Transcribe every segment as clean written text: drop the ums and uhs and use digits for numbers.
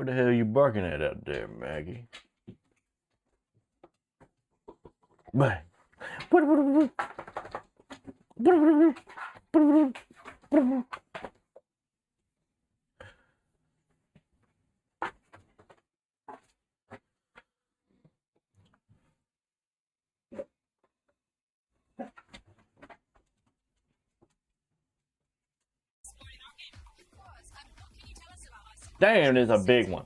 What the hell are you barking at out there, Maggie? Bang. Damn, there's a big one.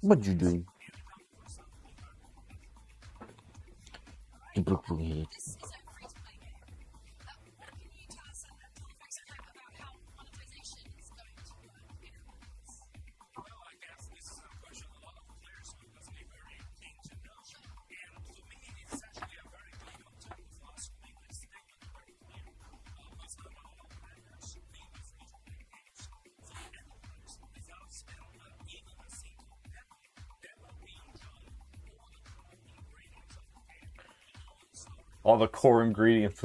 What'd you do? You broke your head. All the core ingredients.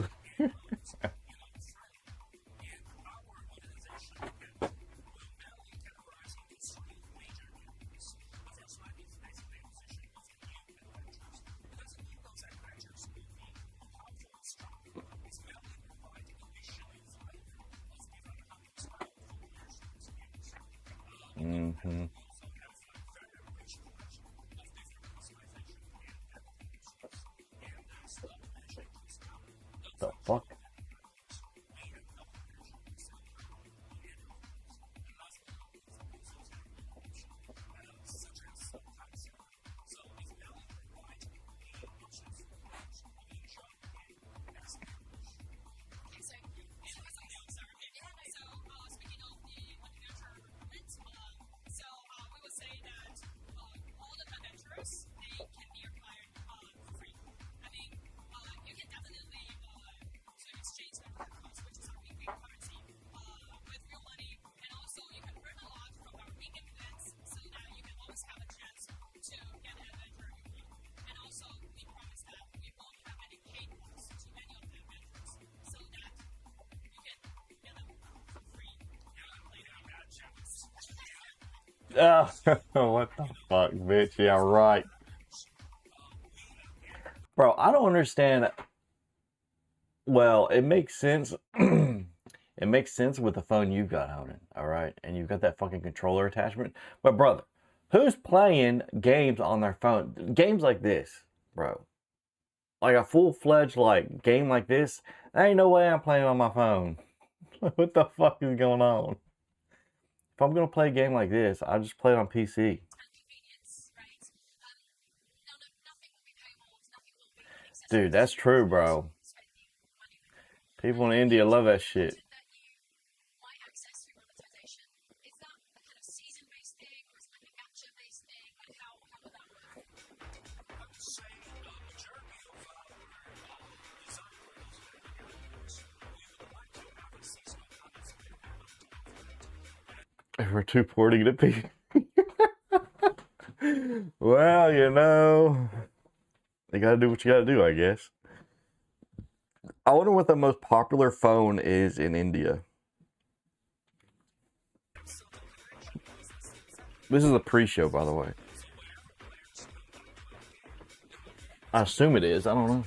Mm-hmm. The fuck? Oh, what the fuck, bitch? Yeah, right. Bro, I don't understand. Well, it makes sense. It makes sense with the phone you've got on it, all right? And you've got that fucking controller attachment. But, brother, who's playing games on their phone? Games like this, bro. Like a full-fledged, like, game like this, there ain't no way I'm playing on my phone. What the fuck is going on? If I'm gonna play a game like this, I just play it on PC. Dude, that's true, bro. People in India love that shit. If we're too poor to get a PC. Well, you know, you gotta do what you gotta do, I guess. I wonder what the most popular phone is in India. This is a pre-show, by the way. I assume it is. I don't know.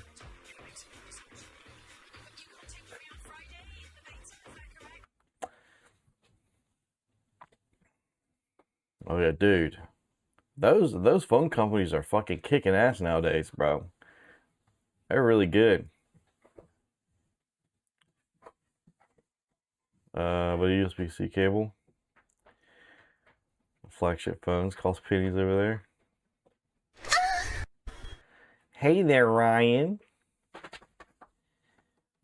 Oh yeah, dude. Those phone companies are fucking kicking ass nowadays, bro. They're really good. But a USB-C cable. Flagship phones cost pennies over there. Hey there, Ryan.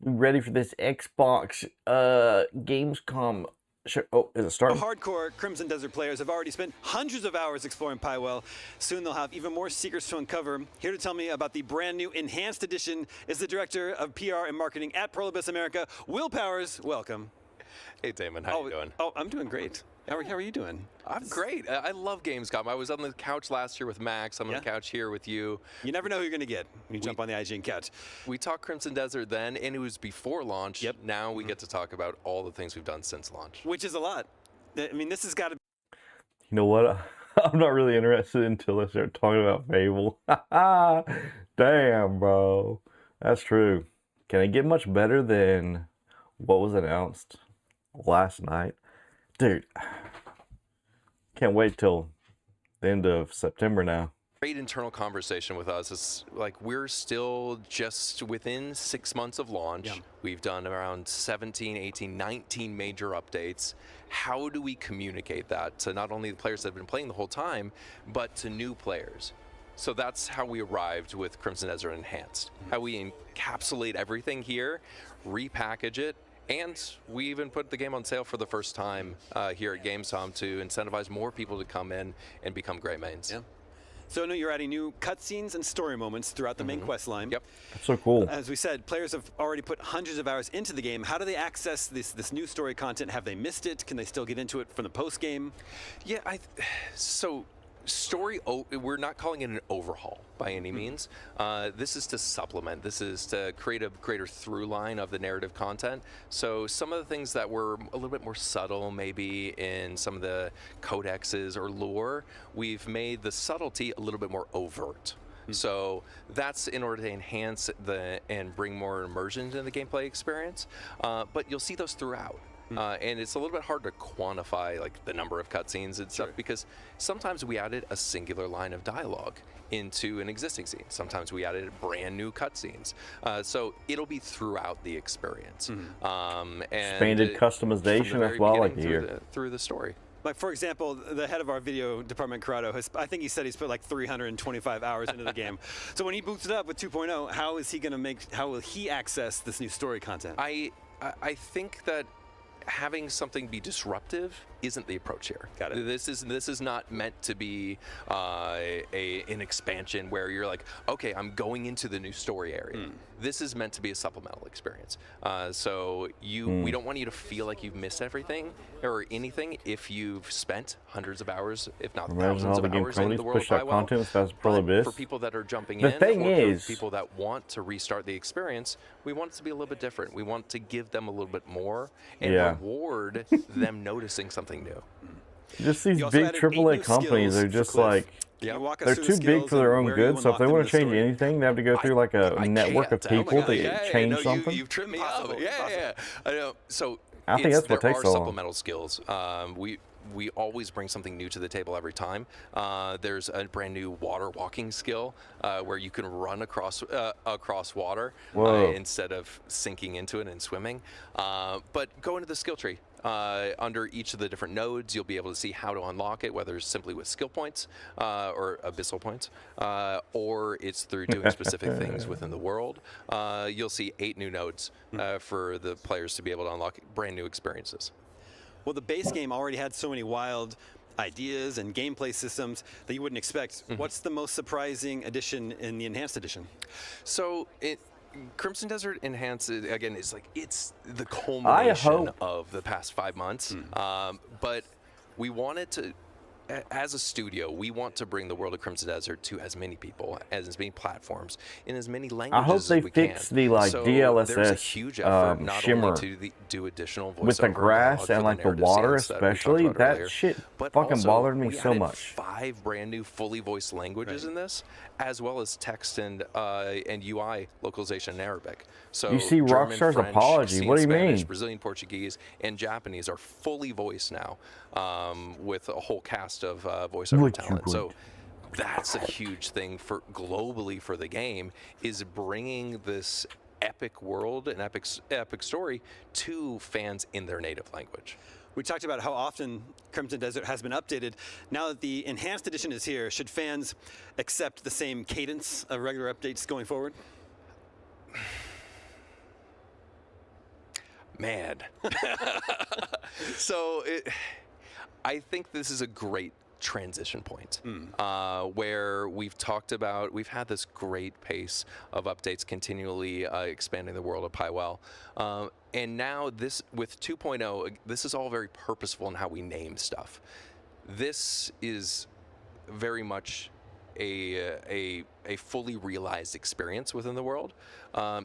You ready for this Xbox Gamescom show? Oh, is it starting? Hardcore Crimson Desert players have already spent hundreds of hours exploring Pywell. Soon they'll have even more secrets to uncover. Here to tell me about the brand new Enhanced Edition is the Director of PR and Marketing at Pearl Abyss America, Will Powers. Welcome. Hey, Damon. How you doing? Oh, I'm doing great. How are you doing? I'm great. I love Gamescom. I was on the couch last year with Max. I'm on the couch here with you. You never know who you're going to get when you jump on the IGN couch. We talked Crimson Desert then, and it was before launch. Yep. Now we get to talk about all the things we've done since launch. Which is a lot. I mean, this has got to... You know what? I'm not really interested until I start talking about FABLE. Damn, bro. That's true. Can it get much better than what was announced last night? Dude, can't wait till the end of September now. Great internal conversation with us. It's like we're still just within 6 months of launch. Yeah. We've done around 17, 18, 19 major updates. How do we communicate that to not only the players that have been playing the whole time, but to new players? So that's how we arrived with Crimson Desert Enhanced. How we encapsulate everything here, repackage it, and we even put the game on sale for the first time here at Gamescom to incentivize more people to come in and become great mains. Yeah. So I know you're adding new cutscenes and story moments throughout the main quest line. Yep. That's so cool. As we said, players have already put hundreds of hours into the game. How do they access this new story content? Have they missed it? Can they still get into it from the post game? Yeah, so story, we're not calling it an overhaul by any means. This is to supplement. This is to create a greater through line of the narrative content. So some of the things that were a little bit more subtle, maybe in some of the codexes or lore, we've made the subtlety a little bit more overt. So that's in order to enhance and bring more immersion into the gameplay experience. But you'll see those throughout. And it's a little bit hard to quantify like the number of cutscenes and stuff because sometimes we added a singular line of dialogue into an existing scene. Sometimes we added brand new cutscenes. So it'll be throughout the experience. And Expanded customization, that's what I like to hear. Through the story. Like, for example, the head of our video department, Corrado, I think he said he's put like 325 hours into the game. So when he boots it up with 2.0, how will he access this new story content? I think that having something be disruptive isn't the approach here. Got it. This is not meant to be an expansion where you're like, okay, I'm going into the new story area. This is meant to be a supplemental experience. So we don't want you to feel like you've missed everything or anything if you've spent hundreds of hours, if not thousands of hours in the world of Pywell. For people that are jumping in, or for people that want to restart the experience, we want it to be a little bit different. We want to give them a little bit more and reward them noticing something new. Just these big AAA companies are just like, they're too big for their own good, so if they want to change anything, they have to go through like a network of people to change something. You've tripped me up. Yeah. I know. So I think that's what takes so long. Supplemental skills. We always bring something new to the table every time. There's a brand new water walking skill where you can run across water instead of sinking into it and swimming. But go into the skill tree. Under each of the different nodes, you'll be able to see how to unlock it, whether it's simply with skill points or abyssal points, or it's through doing specific things within the world. You'll see 8 new nodes for the players to be able to unlock brand new experiences. Well, the base game already had so many wild ideas and gameplay systems that you wouldn't expect. What's the most surprising addition in the Enhanced Edition? So Crimson Desert Enhanced, again, is like, it's the culmination of the past 5 months. But we wanted to as a studio, we want to bring the world of Crimson Desert to as many people, as many platforms, in as many languages I hope they as we can. fix the like So there's a DLSS huge effort not shimmer only to do additional voiceover with the grass dialogue for and like the narrative water, scenes that we talked especially. about That earlier, shit but fucking also, bothered me we so added much. 5 brand new fully voiced languages in this, as well as text and UI localization in Arabic. So You see German, Rockstar's French, apology. C What do you Spanish, mean? Brazilian Portuguese, and Japanese are fully voiced now, with a whole cast of voiceover What you talent. So want? that's a huge thing for globally for the game, is bringing this epic world and epic story to fans in their native language. We talked about how often Crimson Desert has been updated. Now that the Enhanced Edition is here, should fans accept the same cadence of regular updates going forward? Man. So I think this is a great transition point where we've had this great pace of updates continually expanding the world of Pywell. And now this with 2.0, this is all very purposeful in how we name stuff. This is very much a fully realized experience within the world.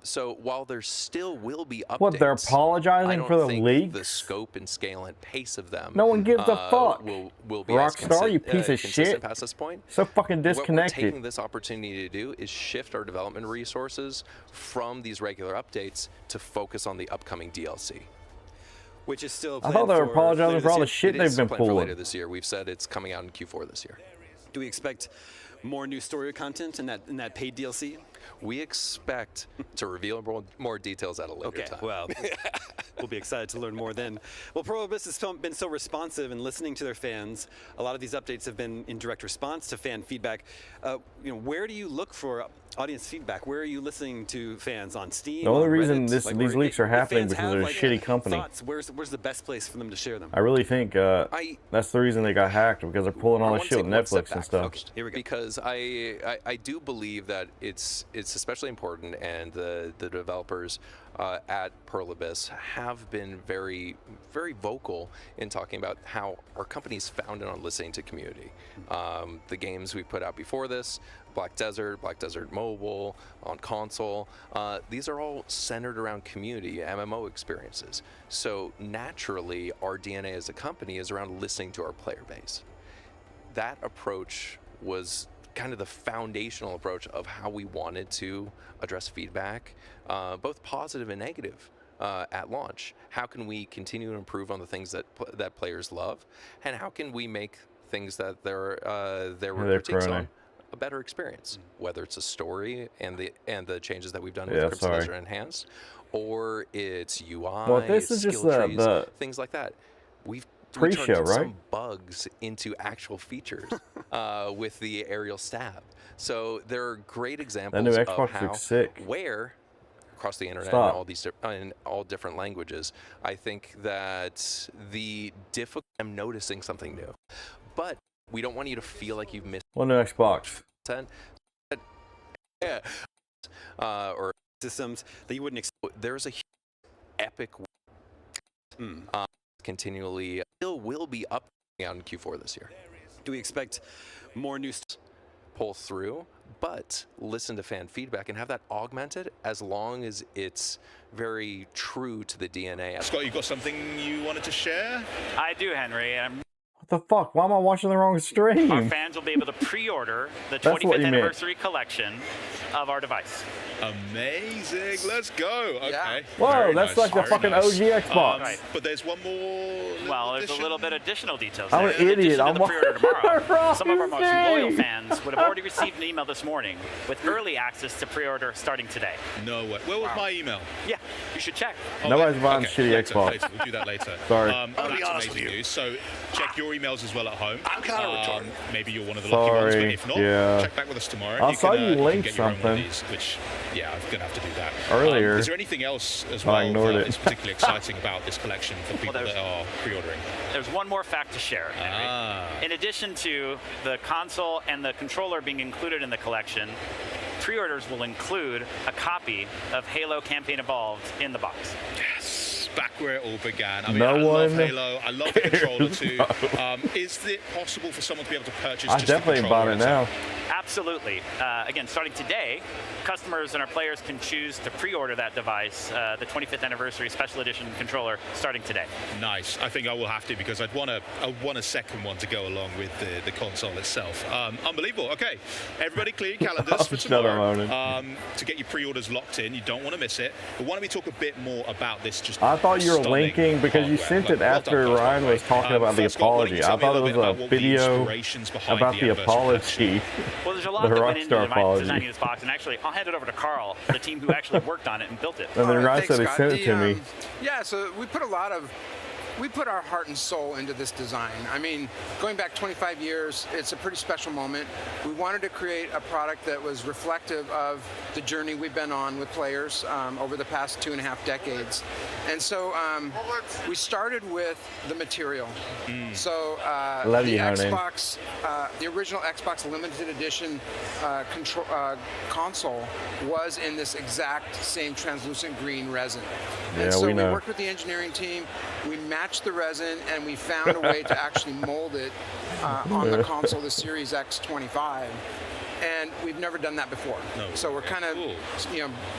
So while there still will be updates, What, they're apologizing I don't for the think leaks? the scope and scale and pace of them. No one gives a fuck. Will be Rockstar, you piece of consistent shit. past this point. So fucking What we're disconnected. taking this opportunity to do is shift our development resources from these regular updates to focus on the upcoming DLC. Which is still I planned thought they were for apologizing later for all the this shit It they've is been planned for later pulling. this year. We've said it's coming out in Q4 this year. Do we expect more new story content in that paid DLC? We expect to reveal more details at a later time. Well, we'll be excited to learn more then. Well, Pro Abyss has been so responsive and listening to their fans. A lot of these updates have been in direct response to fan feedback. Where do you look for audience feedback? Where are you listening to fans on Steam? The only on reason Reddit? these leaks are if happening fans because have, they're a shitty company. Thoughts, where's the best place for them to share them? I really think that's the reason they got hacked, because they're pulling all this shit with Netflix and stuff. First, here we go. Because I do believe that it's especially important, and the developers at Pearl Abyss have been very, very vocal in talking about how our company's founded on listening to community. The games we put out before this, Black Desert Mobile, on console, these are all centered around community, MMO experiences. So naturally, our DNA as a company is around listening to our player base. That approach was kind of the foundational approach of how we wanted to address feedback, both positive and negative, at launch. How can we continue to improve on the things that players love, and how can we make things that they're critiques on a better experience, whether it's a story and the changes that we've done with Crimson Desert Enhanced, or it's UI, well, this is just the things like that. We pre-show, turned right? some bugs into actual features with the aerial stab. So there are great examples that new of Xbox how looks sick. where across the internet in all different languages. I think that the difficult, I'm noticing something new, but we don't want you to feel like you've missed What new Xbox? content. Yeah. Or Systems that you wouldn't expect. there's a epic continually still will be up out in Q4 this year. Do we expect more new pull through, but listen to fan feedback and have that augmented as long as it's very true to the DNA. Scott, you got something you wanted to share? I do, Henry. And What the fuck? Why am I watching the wrong stream? our fans will be able to pre-order the That's what 25th you meant. anniversary collection of our device. Amazing. Let's go. Okay. Whoa, Very that's nice, like the very fucking nice. OG Xbox. Right. But there's one more. Well, there's addition. a little bit of additional details. I'm there. an In idiot. addition I'm to the pre-order tomorrow. wrong Some of our most loyal thing. fans would have already received an email this morning with early access to pre-order starting today. No way. Where was my email? Yeah, you should check. Nobody's buying okay, shitty later, Xbox. Later. We'll do that later. Sorry. That's amazing news. So check your emails as well at home. I'm kind of retarded. Maybe you're one of the lucky ones, but Sorry, if not, yeah. check back with us tomorrow. I saw you can link get your own one of something. these, which, yeah, I'm gonna have to do that. Earlier. Is there anything else as I well ignored that it. is particularly exciting about this collection for people there's- that are pre-ordering? There's one more fact to share, Henry. In addition to the console and the controller being included in the collection, pre-orders will include a copy of Halo Campaign Evolved in the box. Yes. back where it all began. I mean, No I love one Halo. I love the controller too. cares. Is it possible for someone to be able to purchase I just the definitely controller bought it itself? now. Absolutely. Again, starting today, customers and our players can choose to pre-order that device, the 25th anniversary special edition controller, starting today. Nice. I think I will have to because I'd want a second one to go along with the console itself. Unbelievable. Okay, everybody clear your calendars for Shut up, tomorrow Ronan. to get your pre-orders locked in. You don't want to miss it. But why don't we talk a bit more about this? Just I thought you were stunning linking because you hardware. sent it Well after done, guys, by Ryan the way. was talking about the First of all, why don't you apology. tell I me thought it little was bit about a what the video inspirations behind about the anniversary collection. apology. Well, there's a lot The that went into Rockstar apology. designing this box, and actually, I'll hand it over to Carl, the team who actually worked on it and built it. And then Ryan Thanks, said he Scott. sent it to me. Yeah, so we put our heart and soul into this design. I mean, going back 25 years, it's a pretty special moment. We wanted to create a product that was reflective of the journey we've been on with players over the past 2.5 decades. And so we started with the material. So love the you, Ronan. Xbox, the original Xbox limited edition console was in this exact same translucent green resin. Yeah, And so we we know. worked with the engineering team, we matched the resin, and we found a way to actually mold it on the console, the Series X25. And we've never done that before. No. So we're kind of, Cool.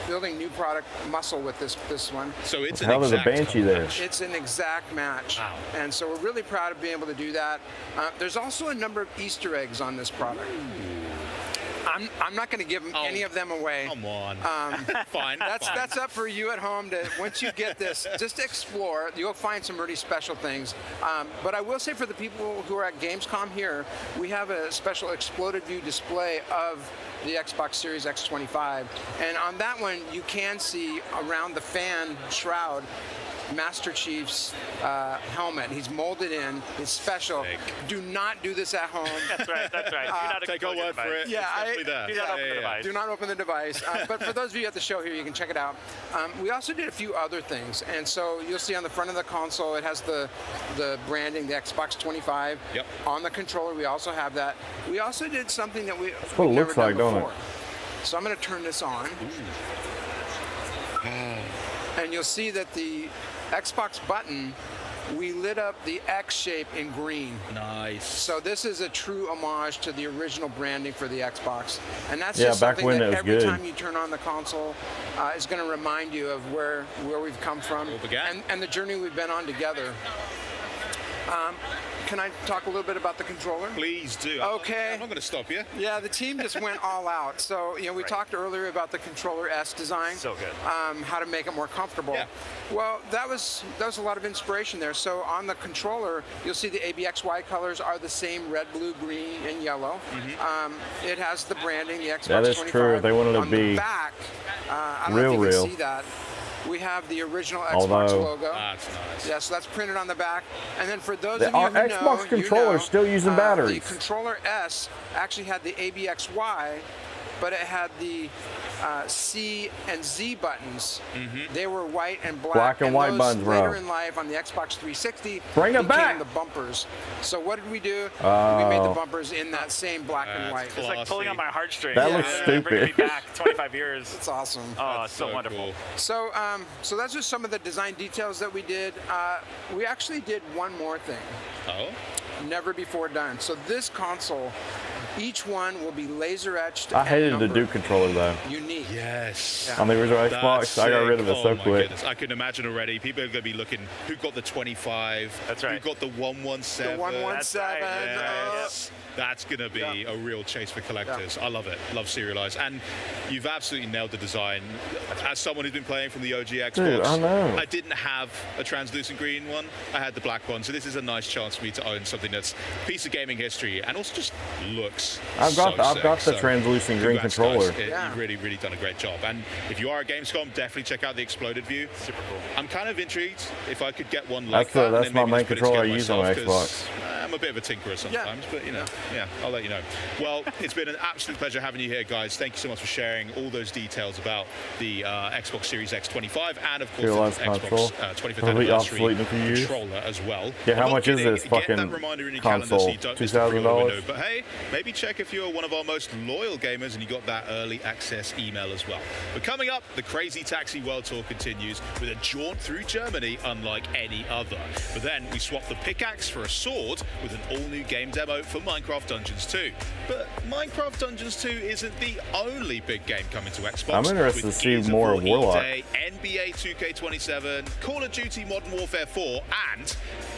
building new product muscle with this one. So it's an Hell, there's a exact Banshee there. match. It's an exact match. Wow. And so we're really proud of being able to do that. There's also a number of Easter eggs on this product. I'm not going to give any of them away. Come on. Fine. That's up for you at home to, once you get this, just explore. You'll find some really special things. But I will say for the people who are at Gamescom here, we have a special exploded view display of the Xbox Series X25. And on that one, you can see around the fan shroud Master Chief's helmet. He's molded in. It's special. Sick. Do not do this at home. That's right. That's right. Do not Take our explode your word for device. it. Yeah, Especially there. Do not open the device. Do not open the device. But for those of you at the show here, you can check it out. We also did a few other things. And so you'll see on the front of the console, it has the branding, the Xbox 25. Yep. On the controller, we also have that. We also did something that we've what it never looks done like, don't it? before. So I'm going to turn this on. And you'll see that the Xbox button, we lit up the X shape in green. Nice. So this is a true homage to the original branding for the Xbox. And that's Yeah, just back something when that it was every good. time you turn on the console is going to remind you of where we've come from All began. and the journey we've been on together. Can I talk a little bit about the controller? Please do. Okay. I'm not going to stop you. Yeah, the team just went all out. So, we talked earlier about the controller S design. So good. How to make it more comfortable. Yeah. Well, that was a lot of inspiration there. So on the controller, you'll see the ABXY colors are the same red, blue, green, and yellow. It has the branding, the Xbox That is 25. true. They wanted to on be the back, I don't real, know if you real. can see that. We have the original Xbox Although- logo. That's nice. Yeah, so that's printed on the back. And then for those The- of you our who know, Xbox controller is still using The batteries. controller S actually had the ABXY, but it had the C and Z buttons. They were white and black. Black and white those buttons, bro. later in life on the Xbox 360 Bring it became back. the bumpers. So what did we do? We Oh. made the bumpers in that same black and That's white. cool. It's like pulling on my heartstrings. That Yeah. looks Bringing me stupid. back 25 years. It's awesome. Oh, it's so wonderful. Cool. So, so that's just some of the design details that we did. We actually did one more thing. Oh. Never before done. So this console, each one will be laser etched. I and hated the numbered. Duke controller though. Unique. Yes. Yeah. On the original That's Xbox, I got sick. rid of it Oh so my quick. goodness. I can imagine already. People are going to be looking who got the 25. That's right. Who got the 117. The 117. That's right. Yes. That's going to be a real chase for collectors. I love it. Love serialized. And you've absolutely nailed the design. As someone who's been playing from the OG Xbox, Dude, I know. I didn't have a translucent green one. I had the black one. So this is a nice chance for me to own something that's a piece of gaming history and also just looks I've got so I've got sick. the translucent green Congrats, controller. guys. Yeah. You've really, really done a great job. And if you are at Gamescom, definitely check out the exploded view. Super cool. I'm kind of intrigued if I could get one like That's that. and that's then my maybe main just put it controller I together use on my myself, Xbox. 'cause, I'm a bit of a tinkerer sometimes, but you know, yeah, I'll let you know. Well, it's been an absolute pleasure having you here, guys. Thank you so much for sharing all those details about the Xbox Series X 25 and, of course, the Xbox 25th anniversary controller as well. Yeah, how much is this fucking Get that reminder in your console? calendar so you don't miss the pre-order window. $2,000? But hey, maybe check if you're one of our most loyal gamers and you got that early access email as well. But coming up, the Crazy Taxi World Tour continues with a jaunt through Germany unlike any other. But then we swap the pickaxe for a sword with an all-new game demo for Minecraft Dungeons 2. But Minecraft Dungeons 2 isn't the only big game coming to Xbox. I'm interested to see more of Warlock. NBA 2K27, Call of Duty Modern Warfare 4, and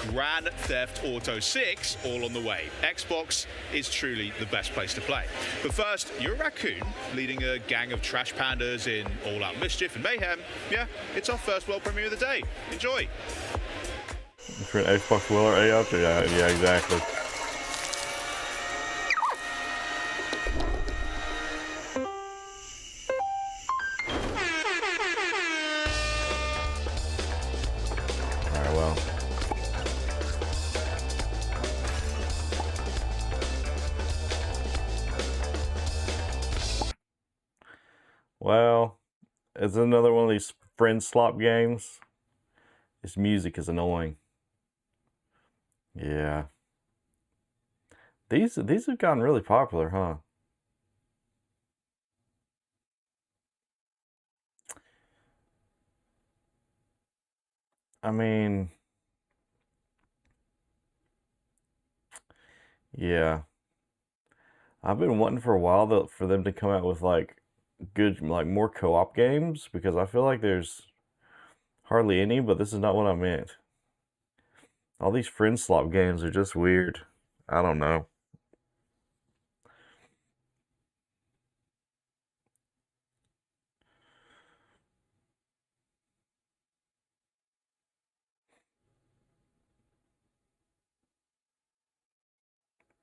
Grand Theft Auto 6 all on the way. Xbox is truly the best place to play. But first, you're a raccoon leading a gang of trash pandas in all-out mischief and mayhem. Yeah, it's our first world premiere of the day. Enjoy. For an Xbox Willer A up? Yeah, exactly. Alright, well. Well, it's another one of these friend slop games. This music is annoying. Yeah. These have gotten really popular, huh? I mean, yeah. I've been wanting for a while for them to come out with like good, like more co-op games, because I feel like there's hardly any, but this is not what I meant. All these friend slop games are just weird. I don't know.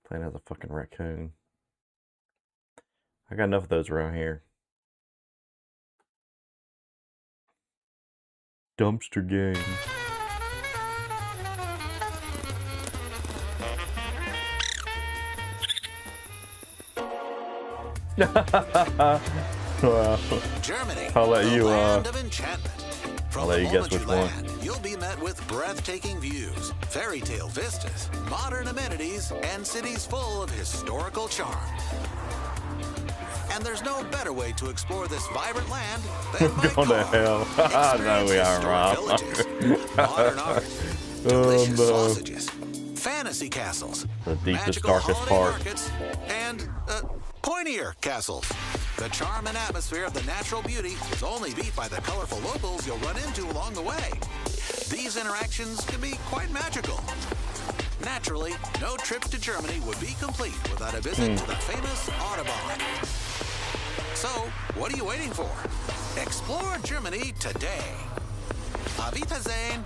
Playing as a fucking raccoon. I got enough of those around here. Dumpster game. Well, Germany, I'll let you, land of enchantment. From I'll let the you guess moment which one. land, you'll be met with breathtaking views, fairy tale vistas, modern amenities, and cities full of historical charm. And there's no better way to explore this vibrant land than by Go to car. hell. No, we are, Rob. Villages, modern art, delicious no. sausages, fantasy castles, The deepest, magical darkest holiday part. markets, and pointier castles. The charm and atmosphere of the natural beauty is only beat by the colorful locals you'll run into along the way. These interactions can be quite magical. Naturally, no trip to Germany would be complete without a visit to the famous Autobahn. So, what are you waiting for? Explore Germany today. Auf Wiedersehen.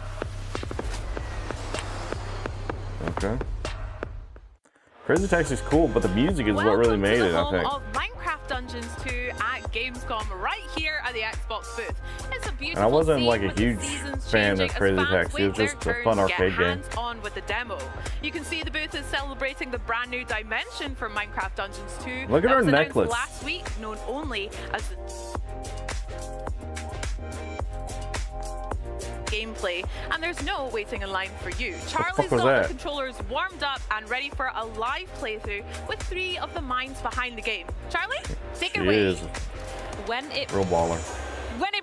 Okay. Crazy Taxi's cool, but the music is what really made it, I think. Of Minecraft Dungeons 2 at Gamescom, right here at the Xbox booth. It's a beautiful And I wasn't scene like a with the huge seasons fan of changing as Crazy fans Taxi. It was wait their just a turn fun to get arcade game. hands-on with the demo. You can see the booth is celebrating the brand new dimension for Minecraft Dungeons 2. Look at that her was announced necklace. last week, known only as the gameplay, and there's no waiting in line for you. Charlie's was got that? the controllers warmed up and ready for a live playthrough with 3 of the minds behind the game. Charlie, take it She away. is When it real baller.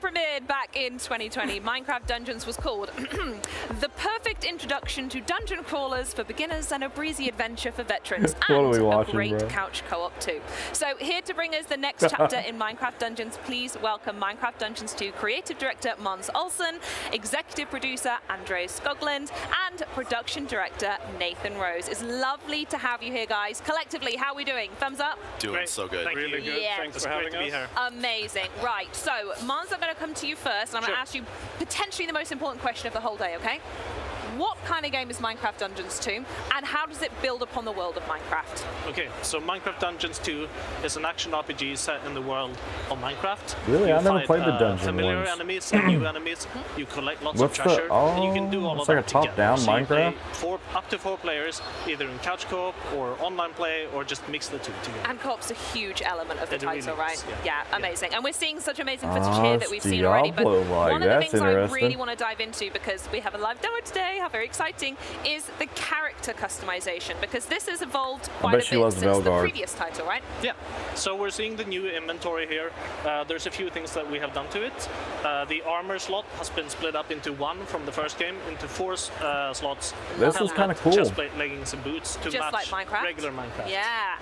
premiered back in 2020, Minecraft Dungeons was called the perfect introduction to dungeon crawlers for beginners and a breezy adventure for veterans, What are and we watching, a great bro? couch co-op too. So here to bring us the next chapter in Minecraft Dungeons, please welcome Minecraft Dungeons 2 creative director Mons Olsen, executive producer Andreas Skoglund, and production director Nathan Rose. It's lovely to have you here, guys. Collectively, how are we doing? Thumbs up? Doing so good. Thank Really you. good. Yeah. Thanks for having us. Amazing. Right, so Mons, I'm going to come to you first, and I'm going to ask you potentially the most important question of the whole day, okay? what kind of game is Minecraft Dungeons 2, and how does it build upon the world of Minecraft? Okay, so Minecraft Dungeons 2 is an action RPG set in the world of Minecraft. Really? You I never fight, played the dungeon familiar ones. enemies and new enemies. You collect lots What's of treasure, and you can do all it's of like that a top-down together. So you play Minecraft? up to 4 players, either in couch co-op or online play, or just mix the two together. And co-op's a huge element of the It really title, is, right? yeah. Amazing. And we're seeing such amazing footage here that we've it's seen already. But Diablo-like. one of the That's things I really interesting. want to dive into, because we have a live demo today, how very exciting, is the character customization, because this has evolved quite a bet she bit loves since the Velgard. previous title, right? Yeah, so we're seeing the new inventory here. There's a few things that we have done to it. The armor slot has been split up into 1 from the first game, into 4 slots. This is kinda cool. Chestplate, leggings, and boots to Just match like Minecraft? regular Minecraft. Yeah.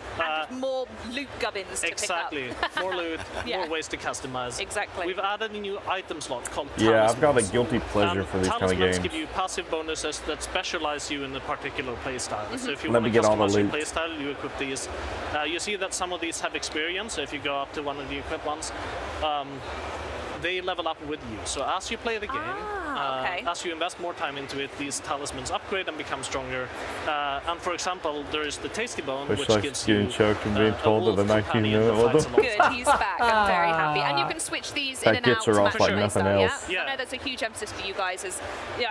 And more loot gubbins to Exactly. pick up. More loot, Yeah. more ways to customize. Exactly. We've added a new item slot called Yeah, I've got a talismans. guilty pleasure for these kind of Talismans games. give you passive bonuses that specialize you in a particular playstyle. So if you Let want me to get all the customize your loot. playstyle, you equip these. You see that some of these have experience, so if you go up to one of the equipped ones, they level up with you. So as you play the game, okay. as you invest more time into it, these talismans upgrade and become stronger. And for example, there is the Tasty Bone, Wish which like gives getting you choked and being a told that wolf the 19 companion minute that fights level. alongside. Good, he's back. I'm very happy. And you can switch these in That and gets out her to off match like your nothing playstyle, else. Yeah? Yeah. I know that's a huge emphasis for you guys. Is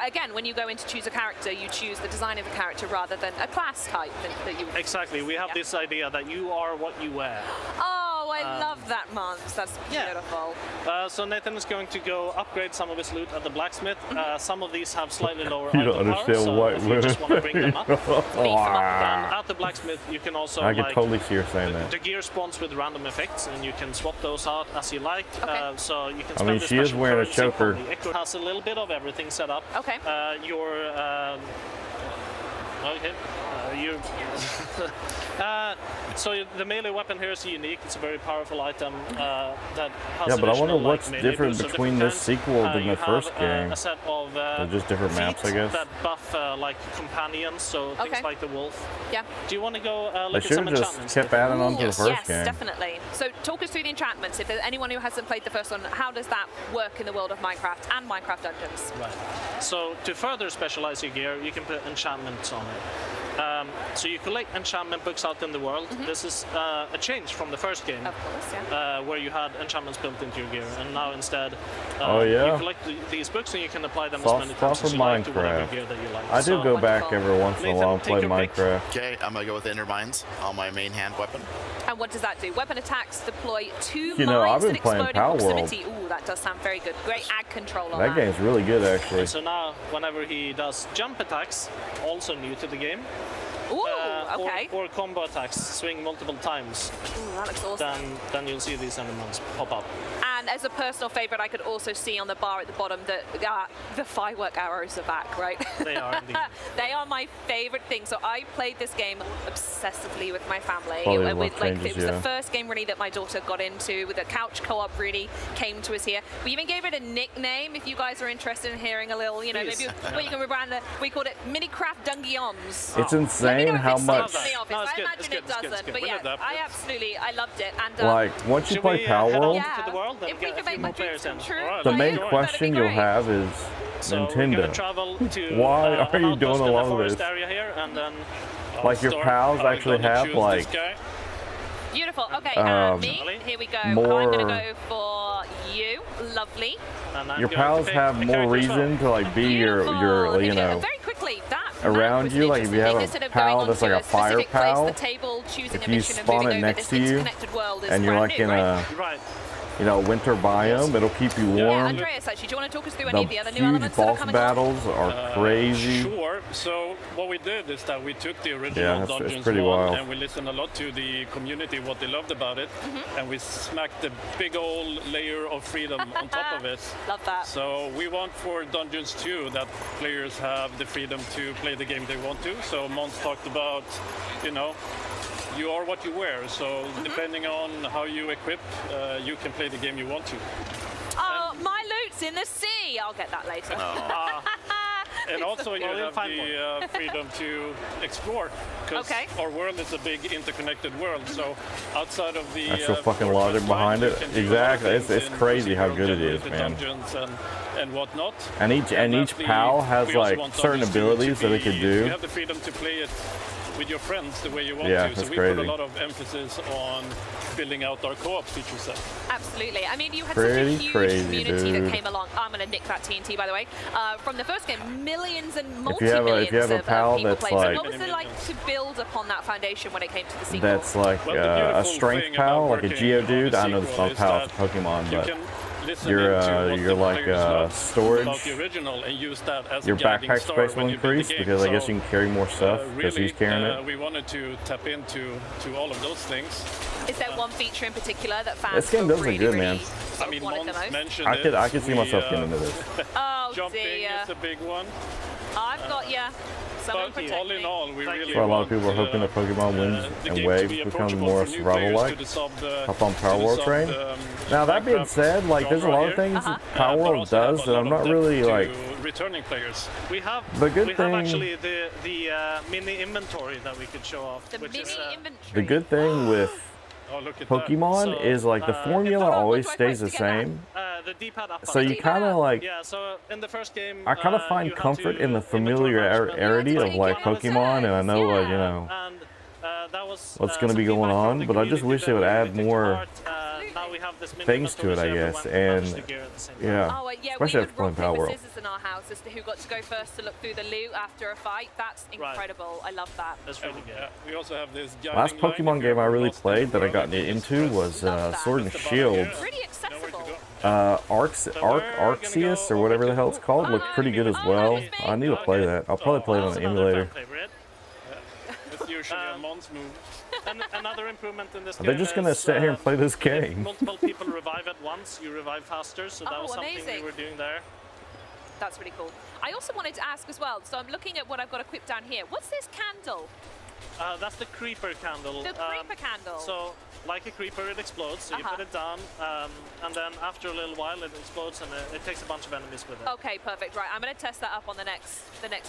again, when you go in to choose a character, you choose the design of the character rather than a class type that you. Exactly. We have Yeah. this idea that you are what you wear. Oh, I love that, Mons. That's yeah. beautiful. So Nathan is going to go upgrade some of his loot at the blacksmith. Some of these have slightly lower You don't item power, understand so white if you just want to bring them up, Beef them up. then at the blacksmith you can also I can like totally see her saying that. the gear spawns with random effects, and you can swap those out as you like. Okay. So you can I spend mean, the she is special wearing a currency choker. on the Echo. Has a little bit of everything set up. Okay. So the melee weapon here is unique. It's a very powerful item that has Yeah, but I wonder additional, what's melee different boosts of between different this kinds. sequel than You the first have, game. A set of They're just different maps, I feats guess. that buff like companions, so things Okay. like the wolf. Yeah. Do you want to go They look at should some have just enchantments? kept adding on to the Yes, first yes, game. definitely. So talk us through the enchantments. If there's anyone who hasn't played the first one, how does that work in the world of Minecraft and Minecraft Dungeons? Right. So to further specialize your gear, you can put enchantments on it. So you collect enchantment books out in the world. This is a change from the first game, Of course, yeah. where you had enchantments built into your gear, and now instead Oh, yeah. you collect these books and you can apply them Soft as many spot times for as you like to whatever Minecraft. gear that you like. I do So, go back wonderful. every once in a Nathan, while and take play your pick. Minecraft. Okay, I'm gonna go with Inner Mines on my main hand weapon. And what does that do? Weapon attacks deploy 2 You know, I've mines been that playing explode in Power World. proximity. Ooh, that does sound very good. Great ag control on That game's really good, actually. So now, whenever he does jump attacks, also new to the game, Ooh, okay. or combo attacks, swing multiple times, Ooh, that looks awesome. then you'll see these enemies pop up. And as a personal favorite, I could also see on the bar at the bottom that the firework arrows are back, right? They are indeed. They are my favorite thing. So I played this game obsessively with my family. Probably It, what like, changes, it was yeah. the first game really that my daughter got into. With the couch co-op really came to us here. We even gave it a nickname. If you guys are interested in hearing a little, you know, Please. maybe well, you can rebrand it. We called it Minicraft Dungeons. It's Let me insane know if how it much, sucks in the office. No, it's I good, imagine it's it good, it's good, it's doesn't, good. but We'll yeah, adapt it. I loved it. And like, once you Should play we, Power head World, on to the world and if get we a can few make more my dreams players in? come true, All right, the let's main do it. question you'll have is So we're gonna Nintendo. travel to Why are you outpost doing in a the lot of forest this? area here, and then Like, your pals actually have, like, Beautiful. Okay, me. Here we go. more- I'm going to go for you. Lovely. and I'm your going to pals pick have a more character as well. reason to, like, be your, Beautiful. you Here we go. know, Very quickly, that around map was you, an like, if you interesting have thing. a Instead of pal going that's onto like a fire specific place, pal, the table, choosing if a you mission and spawn moving it over, next this to you, interconnected world is and you're brand like new, in right? a, Right. you know, winter biome, it'll keep you Yeah, warm. Andreas, actually, do you want to talk us through The any of the other new huge elements that are boss coming on? battles are crazy. Sure. So what we did is that we took the original Yeah, it's Dungeons pretty 1 wild. and we listened a lot to the community, what they loved about it, and we smacked a big old layer of freedom on top of it. Love that. So we want for Dungeons 2 that players have the freedom to play the game they want to. So Mons talked about, you know, you are what you wear. So depending on how you equip, you can play the game you want to. Oh, my loot's in the sea. I'll get that later. And also you Well, we'll have find the freedom to explore, because Okay. our world is a big interconnected world. So outside of the Actual fucking fortress logic line, behind you it. can do Exactly. other It's things in crazy how procedural good it is, generated man. Dungeons and whatnot. And each lastly, PAL has we also like want certain Dungeons abilities that it can do. You have the freedom to play it with your friends the way you want Yeah, to. So that's we crazy. put a lot of emphasis on building out our co-op feature set. Absolutely. I mean, you had Pretty such a huge crazy, community dude. that came along. I'm going to nick that TNT, by the way. From the first game, millions and If you have a- if you have a multi-millions PAL of people that's played. So like- what was it like to build upon that foundation when it came to the sequel? That's like Well, the a beautiful strength thing PAL, about like a working Geodude. on I the know it's sequel not is PAL, it's that Pokemon, you but can listen your into what your the like players love storage, about the original and use that as your a guiding backpack star space will when you build the increase game. because I guess So, you can carry more stuff because really, he's carrying it. we wanted to tap into all of those things. Is there one feature in particular that fans This game does look really, good, really man. sort I of mean, wanted the Mons most? mentioned I could see We, myself getting into this. Oh Jumping dear. is a big one. I've got you. Someone But protect all in me. all, we really For a lot of want, people are hoping that Pokemon wins the and game to Waves be becomes approachable more for new survival-like. players to the sub, Hop on Power to the World sub, train. Now that being Minecraft said, like there's a genre lot of here. things Uh-huh. Power but World also have does a that lot I'm of not depth really to like. returning players. We have The good we thing- have actually the mini inventory that we could show off. The which mini is, inventory. The good thing with Oh, look at Pokemon So, is like the formula Hold on, always what do I stays the press to get that? same. the D-pad up. So you kind of like. Yeah, so in the first game, I kind of you find had comfort to in the inventory management. familiarity of like Pokemon, and I know like you Yeah. know And that was what's gonna some be going feedback from on, the but I just community wish they that would we add really took more apart. Now we have this mini things to it, I inventory, so guess, everyone and can touch the gear at the same time. yeah. Oh, yeah, Especially we after had playing rock, Power paper, World. scissors in our house as to who got to go first to look through the loot after a fight. That's incredible. I love that. That's really good. Yeah, we also have this Last guiding line Pokemon if game you're I really lost in the played that I world, got you just into press was Love that. Sword and the button here. Shield. Pretty Nowhere to accessible. go. Arceus or whatever the hell it's called looked pretty good as well. I need to play that. I'll probably play it on That's an another emulator. fan favorite. It's usually a Mons move. And another improvement in this Are game they just gonna is, sit here and play this if game? multiple people revive at once, you revive faster, so that Oh, was something amazing. we were doing there. That's really cool. I also wanted to ask as well, so I'm looking at what I've got equipped down here. What's this candle? That's the creeper candle. The creeper candle. So, like a creeper, it explodes, so you Uh-huh. put it down, and then after a little while it explodes and it takes a bunch of enemies with it. Okay, perfect. Right, I'm going to test that up on the next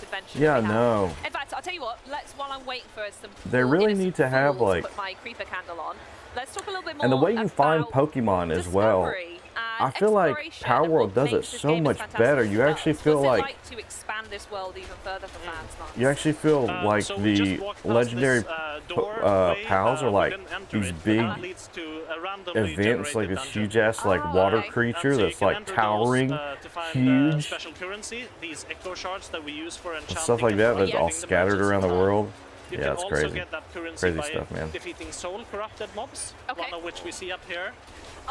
adventure. Yeah, that we have. no. In fact, I'll tell you what. While I'm waiting for some. They full really innocent need to have, fools like- put my creeper candle on. Let's talk a little bit more. And the way you find about Pokemon as well. discovery and I feel like exploration Power and World what does it makes this so game much fantastic better. as You well. actually feel What's it like to expand this world even further for fans, Mark? you actually feel like So we just the walked past legendary this, doorway, pals are we like didn't enter these it, big and that leads to a randomly events, like generated this dungeon. huge ass like Oh, water okay. creature And so you that's can like enter those, towering, to find, huge, special currency, these echo shards that we use for enchanting stuff like and that that's creating all the scattered matches. around the world. You Yeah, can it's also crazy. get that currency Crazy by stuff, man. defeating soul corrupted mobs, Okay. one of which we see up here.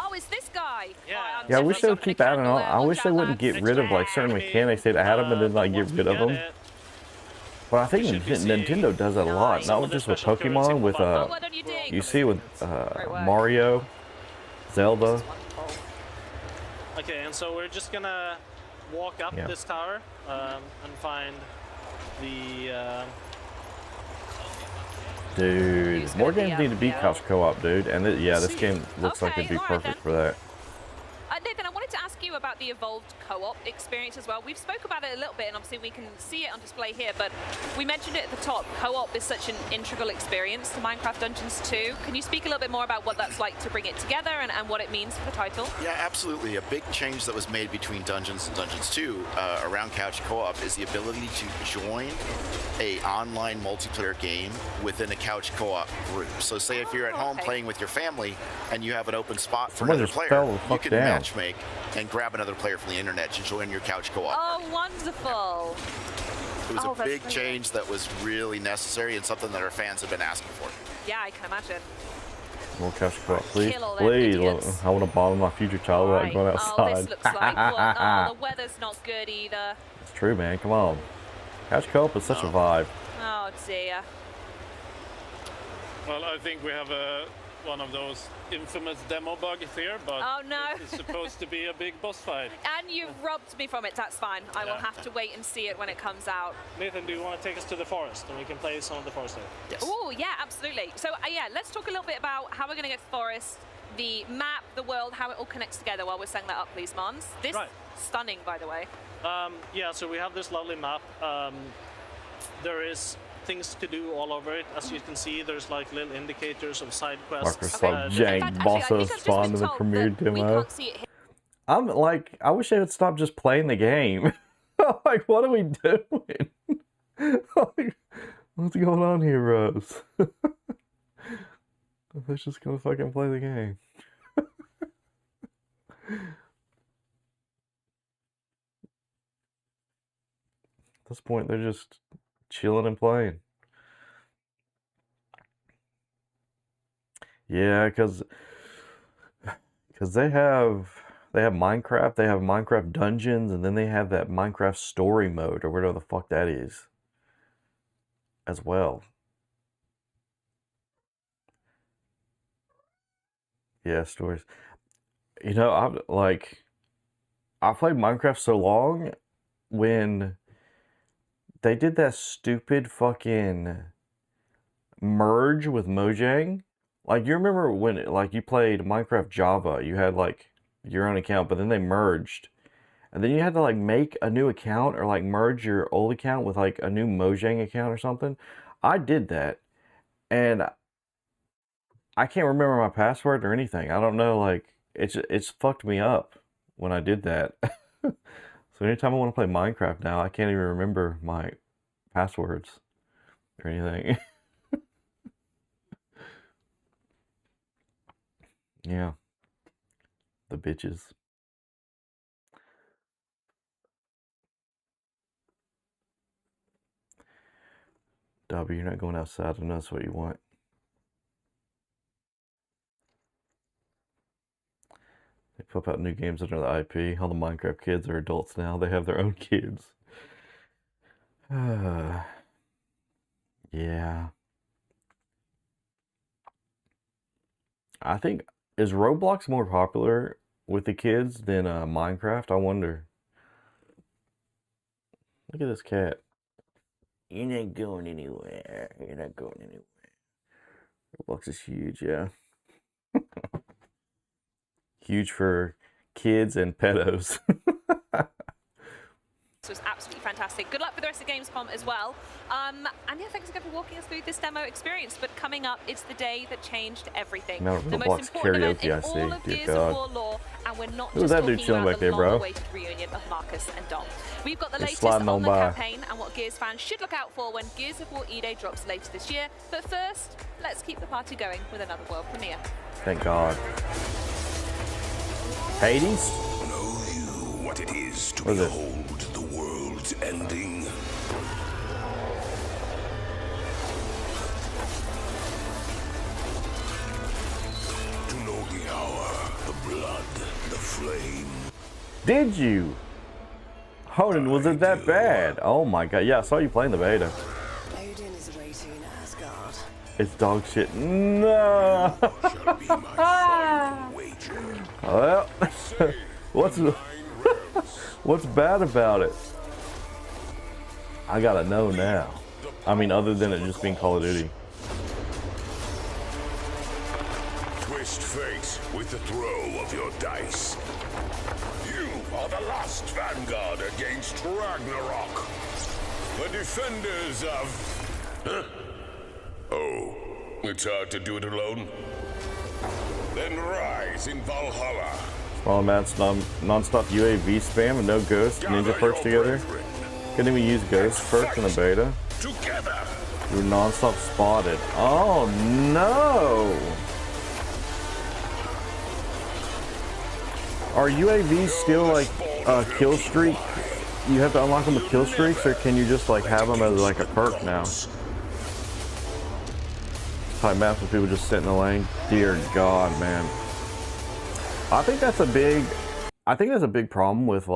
Oh, it's this guy. Yeah. Oh, I'm Yeah, I wish they would definitely keep adding dropping a on. candle I there. wish they Watch out, wouldn't get lads. rid of like certain mechanics they'd add them and then like get rid of them. But I think we should be Nintendo does that a lot, Nice. not just with Pokemon, with Oh, what don't you dig? you see with Great work. Mario, Zelda. Wonderful. Okay, and so we're just gonna walk up Yeah. this tower and find the. Dude, Who's more gonna be games need to be up? couch co-op, dude. And yeah, this game looks like Okay, it'd be alright perfect then. for that. Nathan, I wanted to ask you about the evolved co-op experience as well. We've spoke about it a little bit, and obviously we can see it on display here, but we mentioned it at the top. Co-op is such an integral experience to Minecraft Dungeons 2. Can you speak a little bit more about what that's like to bring it together and what it means for the title? Yeah, absolutely. A big change that was made between Dungeons and Dungeons 2 around couch co-op is the ability to join a online multiplayer game within a couch co-op group. So say if you're at home okay. playing with your family and you have an open spot for Someone another just player, fell the you fuck can down. matchmake and grab another player from the internet to join your couch co-op. Oh, wonderful. It was oh, a that's big brilliant. change that was really necessary and something that our fans have been asking for. Yeah, I can imagine. More couch co-op, please. Kill all them Please, idiots. I want to bother my future child without Right. going Oh, outside. this looks like what? Oh, the weather's not good either. It's true, man. Come on. Couch co-op is such a vibe. Oh, dear. Well, I think we have one of those infamous demo bugs here, but Oh, no. it's supposed to be a big boss fight. And you've robbed me from it. That's fine. I will Yeah. have to wait and see it when it comes out. Nathan, do you want to take us to the forest and we can play some of the forest there? Yes. Oh, yeah, absolutely. So, yeah, let's talk a little bit about how we're going to get to the forest, the map, the world, how it all connects together while we're setting that up, please, Mons. This Right. stunning, by the way. Yeah, so we have this lovely map. There is things to do all over it. As you can see, there's like little indicators of side quests. Microsoft In jank fact, actually, I boss think I've just spawned been in the told premiere that we demo. can't see it here. I'm like, I wish they would stop just playing the game. Like, what are we doing? Like, what's going on here, Rose? Let's just gonna fucking play the game. At this point, they're just chilling and playing. Yeah, because they have Minecraft, they have Minecraft Dungeons, and then they have that Minecraft Story mode, or whatever the fuck that is, as well. Yeah, stories. You know, I played Minecraft so long when they did that stupid fucking merge with Mojang. Like, you remember when, like, you played Minecraft Java, you had, like, your own account, but then they merged. And then you had to, like, make a new account or, like, merge your old account with, like, a new Mojang account or something. I did that. And I can't remember my password or anything. I don't know, like, it's fucked me up when I did that. So anytime I want to play Minecraft now, I can't even remember my passwords or anything. Yeah. The bitches. W, you're not going outside and that's what you want. They pop out new games under the IP. All the Minecraft kids are adults now. They have their own kids. Yeah. I think, is Roblox more popular with the kids than Minecraft? I wonder. Look at this cat. You're not going anywhere. You're not going anywhere. Roblox is huge, yeah. Huge for kids and pedos. This was absolutely fantastic. Good luck with the rest of Gamescom as well. And yeah, thanks again for walking us through this demo experience. But coming up, it's the day that changed everything. No, the Roblox most important event karaoke, in I see. all of Dear Gears God. of War lore, and we're not Who's just that dude talking chilling about back the there, bro? long-awaited reunion of Marcus and Dom. We've got the He's latest sliding on on the by. campaign and what Gears fans should look out for when Gears of War E-Day drops later this year. But first, let's keep the party going with another world premiere. Thank God. Hades? Know you what it is to What is it? behold the world's ending? To know the hour, the blood, the flame. Did you? Honan, was it that bad? Oh my God. Yeah, I saw you playing the beta. Odin is waiting in Asgard. It's dog shit. No. Shall be my final wager. Well, what's bad about it? I gotta know now. I mean, other than it just being Call of Duty. Twist fate with the throw of your dice. You are the last vanguard against Ragnarok. The defenders of... Huh? Oh, it's hard to do it alone. Then rise in Valhalla. Small amounts non-stop UAV spam and no ghost ninja perks together. Couldn't even use ghost perks in the beta. Together. You were non-stop spotted. Oh no! Are UAVs still like kill streak? You have to unlock them with kill streaks, or can you just like have them as like a perk now? Probably maps with people just sit in the lane. Dear God, man. I think that's a big problem with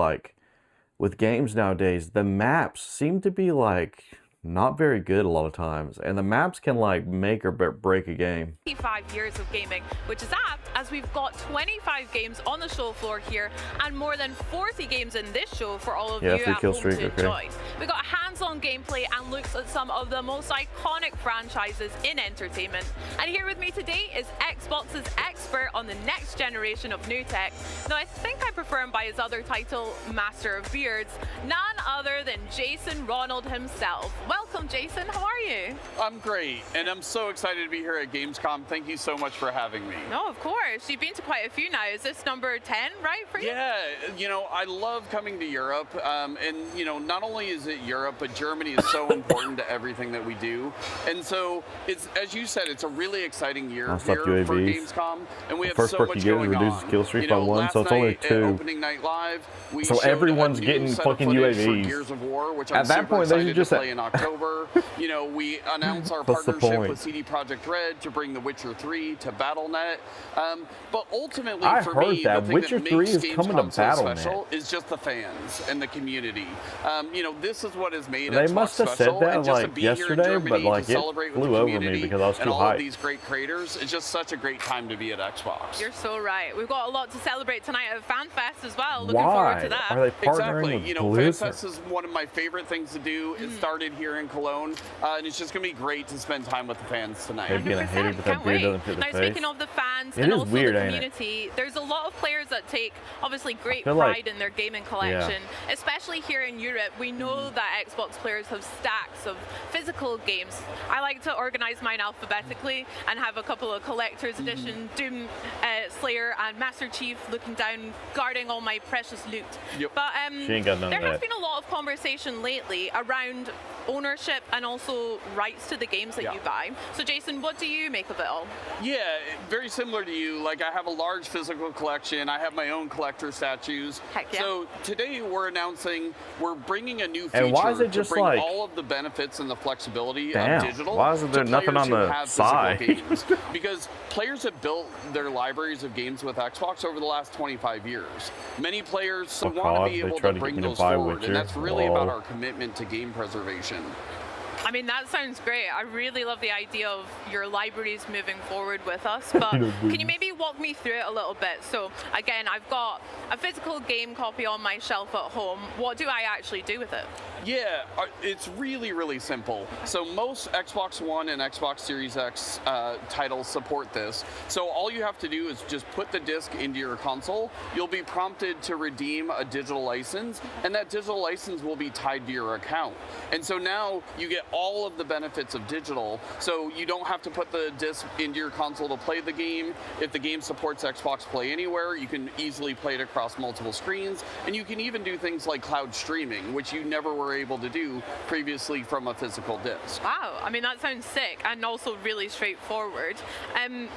with games nowadays. The maps seem to be like not very good a lot of times, and the maps can like make or break a game. 25 years of gaming, which is apt as we've got 25 games on the show floor here and more than 40 games in this show for all of you at home to enjoy. We've got hands-on gameplay and looks at some of the most iconic franchises in entertainment. And here with me today is Xbox's expert on the next generation of new tech. Now, I think I prefer him by his other title, Master of Beards, none other than Jason Ronald himself. Welcome, Jason. How are you? I'm great, and I'm so excited to be here at Gamescom. Thank you so much for having me. No, of course. You've been to quite a few now. Is this number 10, right, for you? Yeah, you know, I love coming to Europe, and, you know, not only is it Europe, but Germany is so important to everything that we do. And so, it's, as you said, it's a really exciting year here for Gamescom, and we have so much going on. Kill streak by one, so it's only 2. Opening night live, we so everyone's getting fucking UAVs. Gears of War, which at that point, they should just play in October. You know, we announced our partnership with CD Projekt Red to bring The Witcher 3 to Battle.net. But ultimately, for me, the thing Witcher that 3 makes is coming to Gamescom so Battle.net. special is just the fans and the community. You know, this is what has made They Xbox must have special. said that and just to like be here in yesterday, Germany but like to it celebrate with flew the over me community because I was too and all of hyped. these great creators, it's just such a great time to be at Xbox. You're so right. We've got a lot to celebrate tonight at FanFest as well. Looking forward to that. Are they partnering Exactly. with You know, Blizzard? FanFest is one of my favorite things to do. It started here in Cologne, and it's just going to be great to spend time with the fans tonight. They'd be hated, but that beard doesn't fit the Now, face. speaking of the fans It and is also weird, the ain't it? community, there's a lot of players that take obviously great feel pride like- in their gaming collection, especially here in Europe. We know that Xbox players have stacks of physical games. I like to organize mine alphabetically and have a couple of collector's edition Doom Slayer and Master Chief looking down, guarding all my precious loot. But She ain't got none there of has that. been a lot of conversation lately around ownership and also rights to the games that you buy. So Jason, what do you make of it all? Yeah, very similar to you. Like, I have a large physical collection. I have my own collector statues. Heck yeah. So today we're announcing we're bringing a new feature And why is it just to bring like- all of the benefits and the flexibility Damn, of digital why isn't there to nothing players on who the have side? physical games. Because players have built their libraries of games with Xbox over the last 25 years. Many players want to God, be they able tried to to bring get me to those buy forward, Witcher. and that's really Lol. about our commitment to game preservation. I mean, that sounds great. I really love the idea of your libraries moving forward with us, but can you maybe walk me through it a little bit? So again, I've got a physical game copy on my shelf at home. What do I actually do with it? Yeah, it's really, really simple. So most Xbox One and Xbox Series X titles support this. So all you have to do is just put the disc into your console. You'll be prompted to redeem a digital license, and that digital license will be tied to your account. And so now you get all of the benefits of digital. So you don't have to put the disc into your console to play the game. If the game supports Xbox Play Anywhere, you can easily play it across multiple screens. And you can even do things like cloud streaming, which you never were able to do previously from a physical disc. Wow, I mean, that sounds sick and also really straightforward.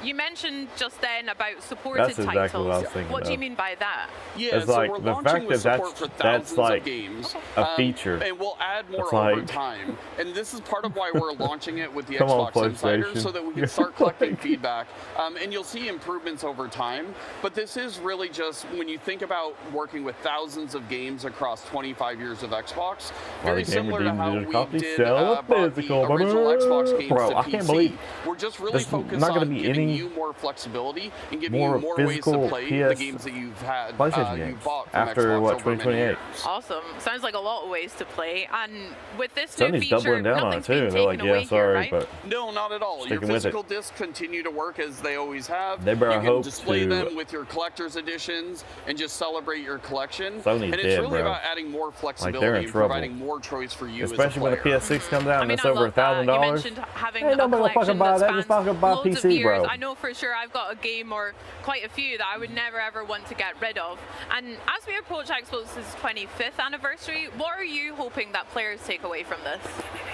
You mentioned just then about supported That's exactly titles. what I was thinking What do you of. mean by that? Yeah, It's so like we're the launching fact with that support for that's thousands like of games. a feature. And we'll add more It's over like- time. And this is part of why we're launching it with the Come on, Xbox Insider, PlayStation. so that we can start collecting feedback. And you'll see improvements over time. But this is really just, when you think about working with thousands of games across 25 years of Xbox, very similar to how we did brought the original Xbox games Bro, to I PC. can't believe We're just really there's focused not gonna on be giving any you more flexibility and giving more you more ways to physical play the PS games that you've had, PlayStation you games bought from after Xbox what, over many 2028? years. Awesome. Sounds like a lot of ways to play. And with this new Sony's feature, doubling down on it nothing's been too. They're like, taken away yeah, sorry, here, right? but No, not at all. Your sticking with it. physical discs continue to work as they always have. They better you can hope display to- them with your collector's editions and just celebrate your collection. Sony's and it's dead, really bro. about adding more Like, flexibility they're in and trouble. providing more choice for you especially as a when the player. PS6 comes out I and mean, it's I over love that. You $1,000. mentioned having Ain't a nobody gonna collection fucking buy that that. Just spans fucking buy loads of PC, years. bro. I know for sure I've got a game or quite a few that I would never ever want to get rid of. And as we approach Xbox's 25th anniversary, what are you hoping that players take away from this?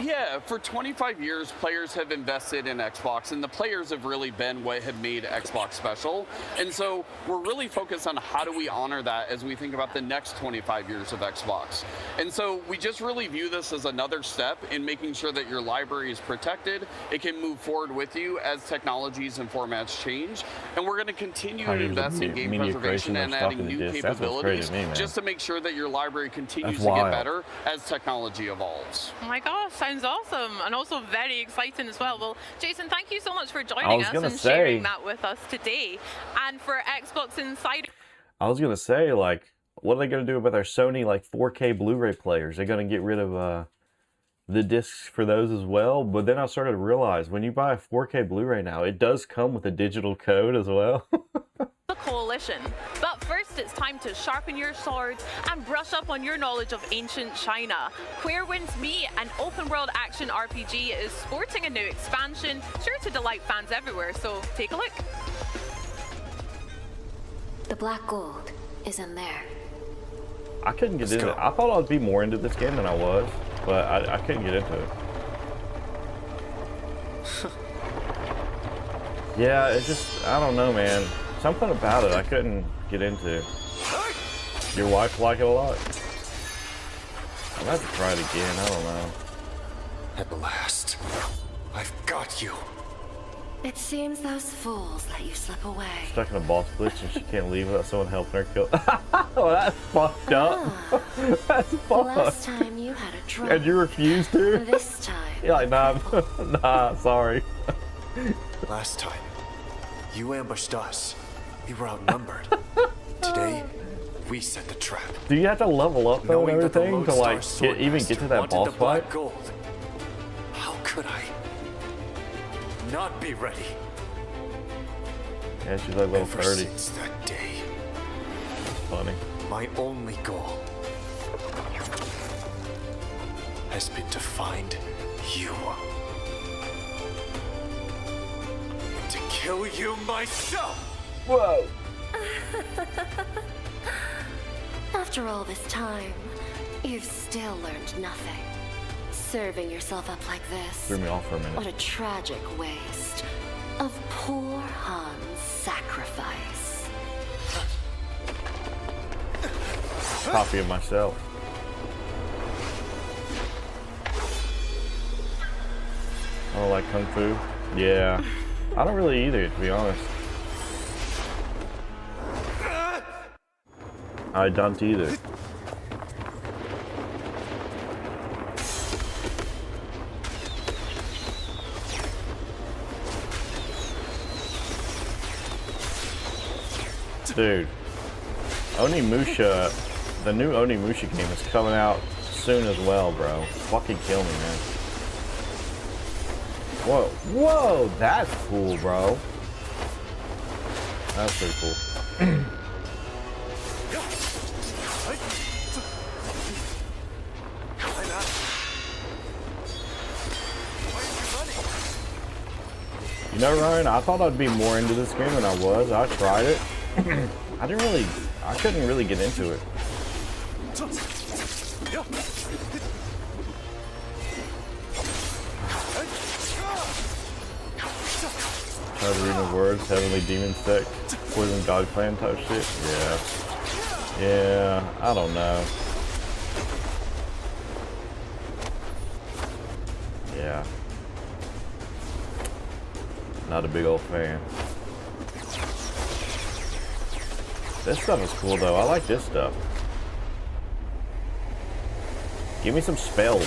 Yeah, for 25 years, players have invested in Xbox, and the players have really been what have made Xbox special. And so we're really focused on how do we honor that as we think about the next 25 years of Xbox. And so we just really view this as another step in making sure that your library is protected. It can move forward with you as technologies and formats change. And we're going to continue to invest in game preservation and adding new capabilities just to make sure that your library continues to get better as technology evolves. Oh my gosh, sounds awesome and also very exciting as well. Well, Jason, thank you so much for joining us and sharing that with us today. And for Xbox Insider, I was gonna say, like, what are they gonna do about their Sony like 4K Blu-ray players? They're gonna get rid of the discs for those as well. But then I started to realize when you buy a 4K Blu-ray now, it does come with a digital code as well. the coalition. But first it's time to sharpen your sword and brush up on your knowledge of ancient China. Where Winds Meet, an open world action RPG, is sporting a new expansion, sure to delight fans everywhere, so take a look. The black gold is in there. I couldn't get into it. I thought I'd be more into this game than I was, but I couldn't get into it. Yeah, it's just, I don't know, man. Something about it I couldn't get into. Your wife like it a lot? I'll have to try it again, I don't know. At last, I've got you. It seems those fools let you slip away. Stuck in a boss glitch and she can't leave without someone helping her kill. Oh, that's fucked up. That's fucked. Last time you had a drunk. And you refused to? This time. You're like, nah, nah, sorry. Last time, you ambushed us. We were outnumbered. Today, we set the trap. Do you have to level up though and Knowing that the everything to like even get to that wanted boss the black fight? gold. How could I not be ready? Yeah, she's like level Ever 30. since that day, Funny. my only goal has been to find you. And to kill you myself! Whoa! After all this time, you've still learned nothing. Serving yourself up like this. Threw me off for a minute. What a tragic waste of poor Han's sacrifice. Copy of myself. I don't like Kung Fu. Yeah. I don't really either, to be honest. I don't either. Dude, Onimusha, the new Onimusha game is coming out soon as well, bro. Fucking kill me, man. Whoa, whoa, that's cool, bro. That's pretty cool. You know, Ryan, I thought I'd be more into this game than I was. I tried it. I couldn't really get into it. Try to read the words, Heavenly Demon Sect, Poison God Clan type shit. Yeah. Yeah, I don't know. Yeah. Not a big old fan. This stuff is cool though. I like this stuff. Give me some spells.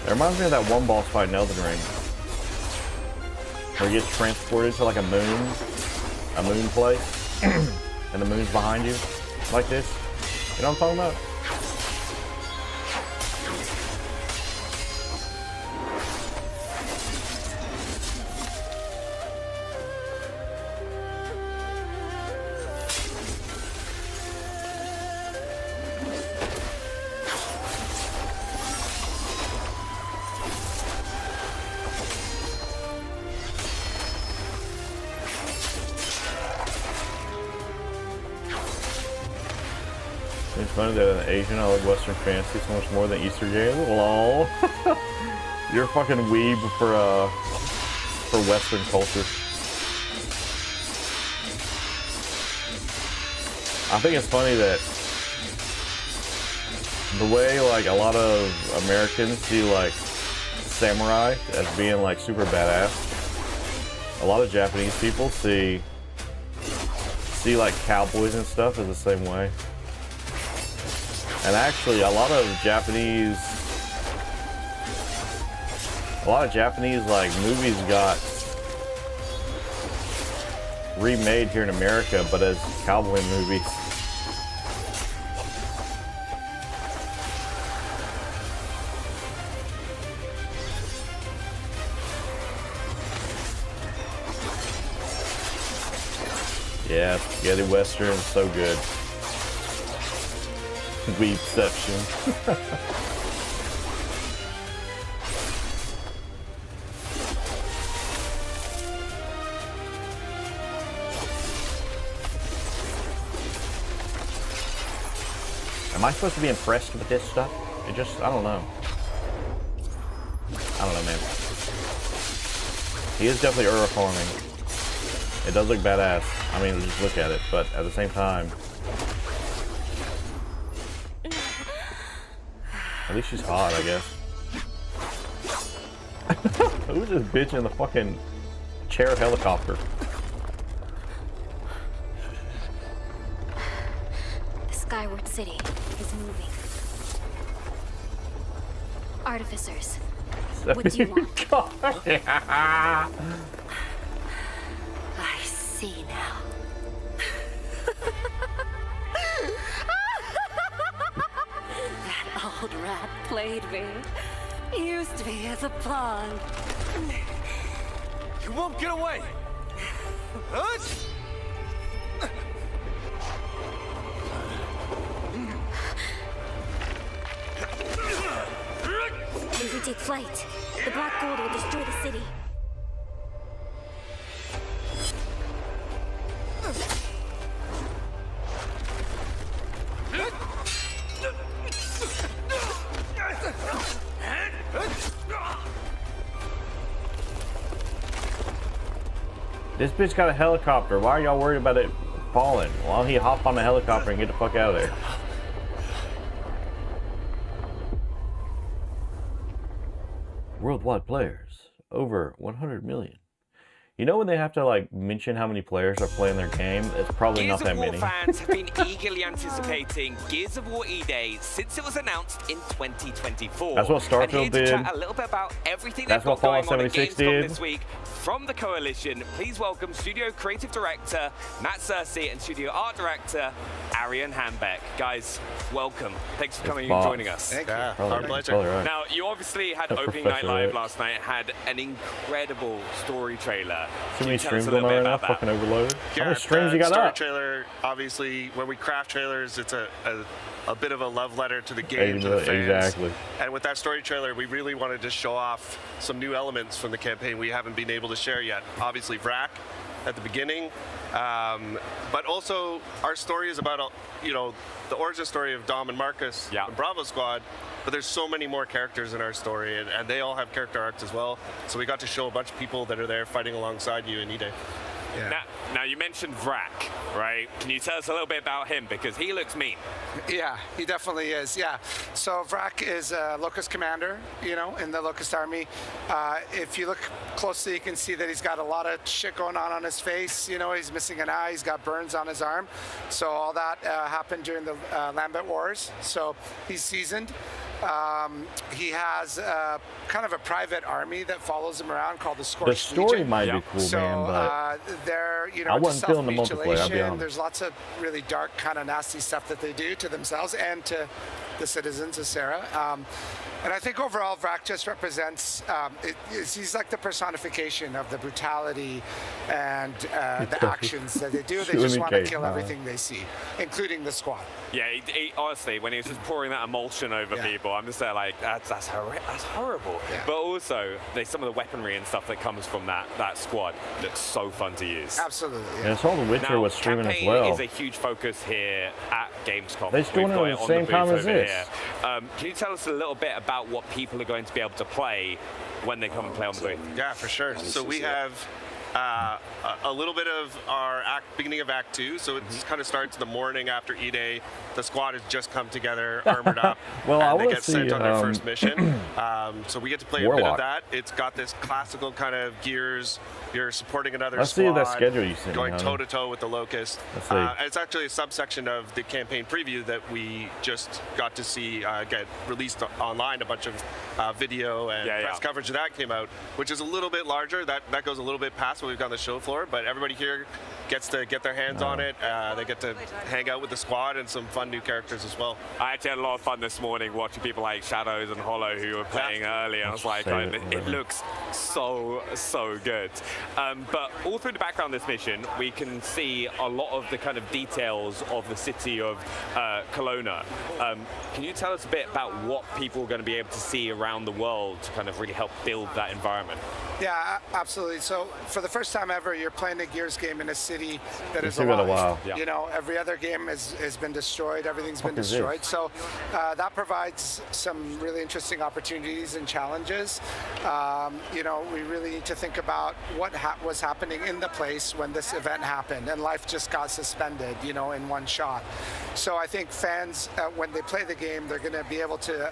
It reminds me of that one boss fight in Elden Ring, where you get transported to like a moon place, and the moon's behind you, like this. You know what I'm talking about? It's funny that an Asian, I like Western fantasy so much more than Eastern games. Lol. You're a fucking weeb for Western culture. I think it's funny that the way like a lot of Americans see like samurai as being like super badass, a lot of Japanese people see like cowboys and stuff as the same way. And actually, a lot of Japanese like movies got remade here in America, but as cowboy movies. Yeah, spaghetti western, so good. Weebception. Am I supposed to be impressed with this stuff? It just, I don't know. I don't know, man. He is definitely farming. It does look badass. I mean, just look at it, but at the same time, at least she's hot, I guess. Who's this bitch in the fucking chair helicopter? The Skyward City is moving. Artificers, what do you want? I see now. That old rat played me. Used me as a pawn. You won't get away! If we take flight, the black gold will destroy the city. This bitch got a helicopter. Why are y'all worried about it falling? Why don't he hop on the helicopter and get the fuck out of there? Worldwide players, over 100 million. You know when they have to like mention how many players are playing their game? It's probably not that many. Gears of War fans have been eagerly anticipating Gears of War E-Day since it was announced in 2024. That's what Starfield and here did. To chat a little bit about everything That's they've what got going Fallout on at 76 Gamescom did. this week from the Coalition. Please welcome Studio Creative Director Matt Cersei and Studio Art Director Arian Hanbeck. Guys, welcome. Thanks for coming and joining us. Thank you. Our pleasure. Right. Now, you obviously had That's opening night Professor live X. last night, had an incredible story trailer. Too Can many you tell us streams a going little on bit right now, about that? fucking overloaded. Yeah, How many streams you got story up? trailer, obviously, when we craft trailers, it's a bit of a love letter to the game, 80 to the million, fans. exactly. And with that story trailer, we really wanted to show off some new elements from the campaign we haven't been able to share yet. Obviously, Vrak at the beginning, but also our story is about, the origin story of Dom and Marcus and Bravo Squad. But there's so many more characters in our story, and they all have character arcs as well. So we got to show a bunch of people that are there fighting alongside you in E-Day. Yeah. Now, you mentioned Vrak, right? Can you tell us a little bit about him? Because he looks mean. Yeah, he definitely is, yeah. So Vrak is a Locust commander, in the Locust army. If you look closely, you can see that he's got a lot of shit going on his face. He's missing an eye, he's got burns on his arm. So all that happened during the Lambent Wars. So he's seasoned. He has kind of a private army that follows him around called the Scorched The story Legion. might be cool, So, man, but they're, I wasn't feeling the multiplayer, I'll be honest. There's lots of really dark, kind of nasty stuff that they do to themselves and to the citizens of Sarah. And I think overall, Vrak just represents, he's like the personification of the brutality and the actions that they do. They just want to kill everything they see, including the squad. Yeah, he, honestly, when he was just pouring that emulsion over people, I'm just there like, that's horrible. Yeah. But also, some of the weaponry and stuff that comes from that squad looks so fun to use. Absolutely. Yeah. And I saw The Witcher was streaming as campaign well. is a huge focus here at Gamescom. They're doing it at the same time as this. Can you tell us a little bit about what people are going to be able to play when they come and play on the booth? Yeah, for sure. So we have a little bit of our beginning of Act 2. So it kind of starts the morning after E-Day. The squad has just come together, armored up, Well, and I they get sent on their first mission. So we get to play a bit Warlock. of that. It's got this classical kind of gears. You're supporting another Let's see squad, that schedule you sent me, going honey. toe-to-toe with the Locust. Let's see. And it's actually a subsection of the campaign preview that we just got to see get released online. A bunch of video and press coverage of that came out, which is a little bit larger. That goes a little bit past what we've got on the show floor, but everybody here gets to get their hands on it. They get to hang out with the squad and some fun new characters as well. I actually had a lot of fun this morning watching people like Shadows and Hollow who were playing early. I was like, it looks so good. But all through the background of this mission, we can see a lot of the kind of details of the city of Kelowna. Can you tell us a bit about what people are going to be able to see around the world to kind of really help build that environment? Yeah, absolutely. So for the first time ever, you're playing a Gears game in a city that is It's been a alive. while. Yeah. You know, every other game has been destroyed. Everything's been destroyed. So that provides some really interesting opportunities and challenges. You know, we really need to think about what was happening in the place when this event happened, and life just got suspended, you know, in one shot. So I think fans, when they play the game, they're going to be able to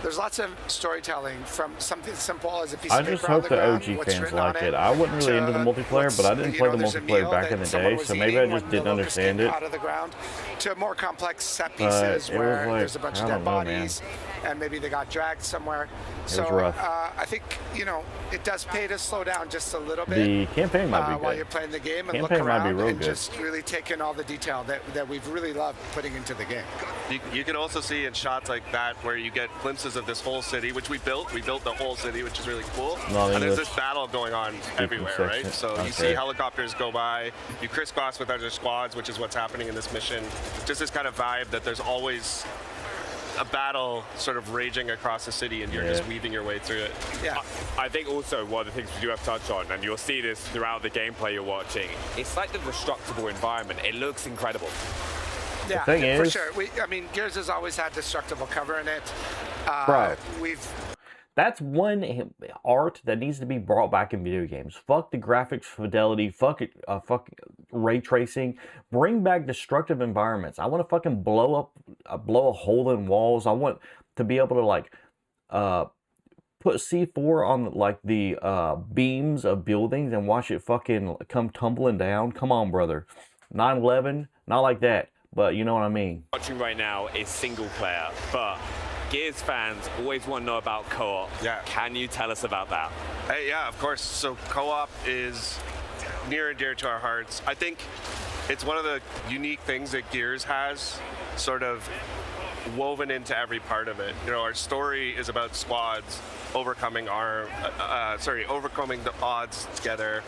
there's lots of storytelling from something simple as a piece I of just paper on hope the the ground, OG what's fans written like on it. I wasn't really into the multiplayer, but I didn't play the there's a multiplayer meal back that in the someone day, was so maybe I eating just when didn't the locust understand came it. out of the ground, to more complex set But pieces it was where like, there's a bunch I of dead don't know, man. bodies and maybe they got dragged somewhere. was So rough. I think, you know, it does pay to slow down just a little bit. The campaign might be while good. you're playing the game and Campaign look might be around real and good. just really take in all the detail that we've really loved putting into the game. You can also see in shots like that where you get glimpses of this whole city, which we built. We built the whole city, which is really cool. Not And there's English. this battle going on everywhere, right? section. So you see helicopters go by, you crisscross with other squads, which is what's happening in this mission. Just this kind of vibe that there's always a battle sort of raging across the city and you're just weaving your way through it. Yeah. I think also one of the things we do have to touch on, and you'll see this throughout the gameplay you're watching, it's like the destructible environment. It looks incredible. Yeah, thing for is- sure. I mean, Gears has always had destructible cover in it. Bro. That's one art that needs to be brought back in video games. Fuck the graphics fidelity. Fuck it. Fuck ray tracing. Bring back destructive environments. I want to fucking blow a hole in walls. I want to be able to like put C4 on like the beams of buildings and watch it fucking come tumbling down. Come on, brother. 9/11, not like that, but you know what I mean. Watching right now is single player, but Gears fans always want to know about co-op. Yeah. Can you tell us about that? Hey, yeah, of course. So co-op is near and dear to our hearts. I think it's one of the unique things that Gears has sort of woven into every part of it. You know, our story is about squads overcoming overcoming the odds together.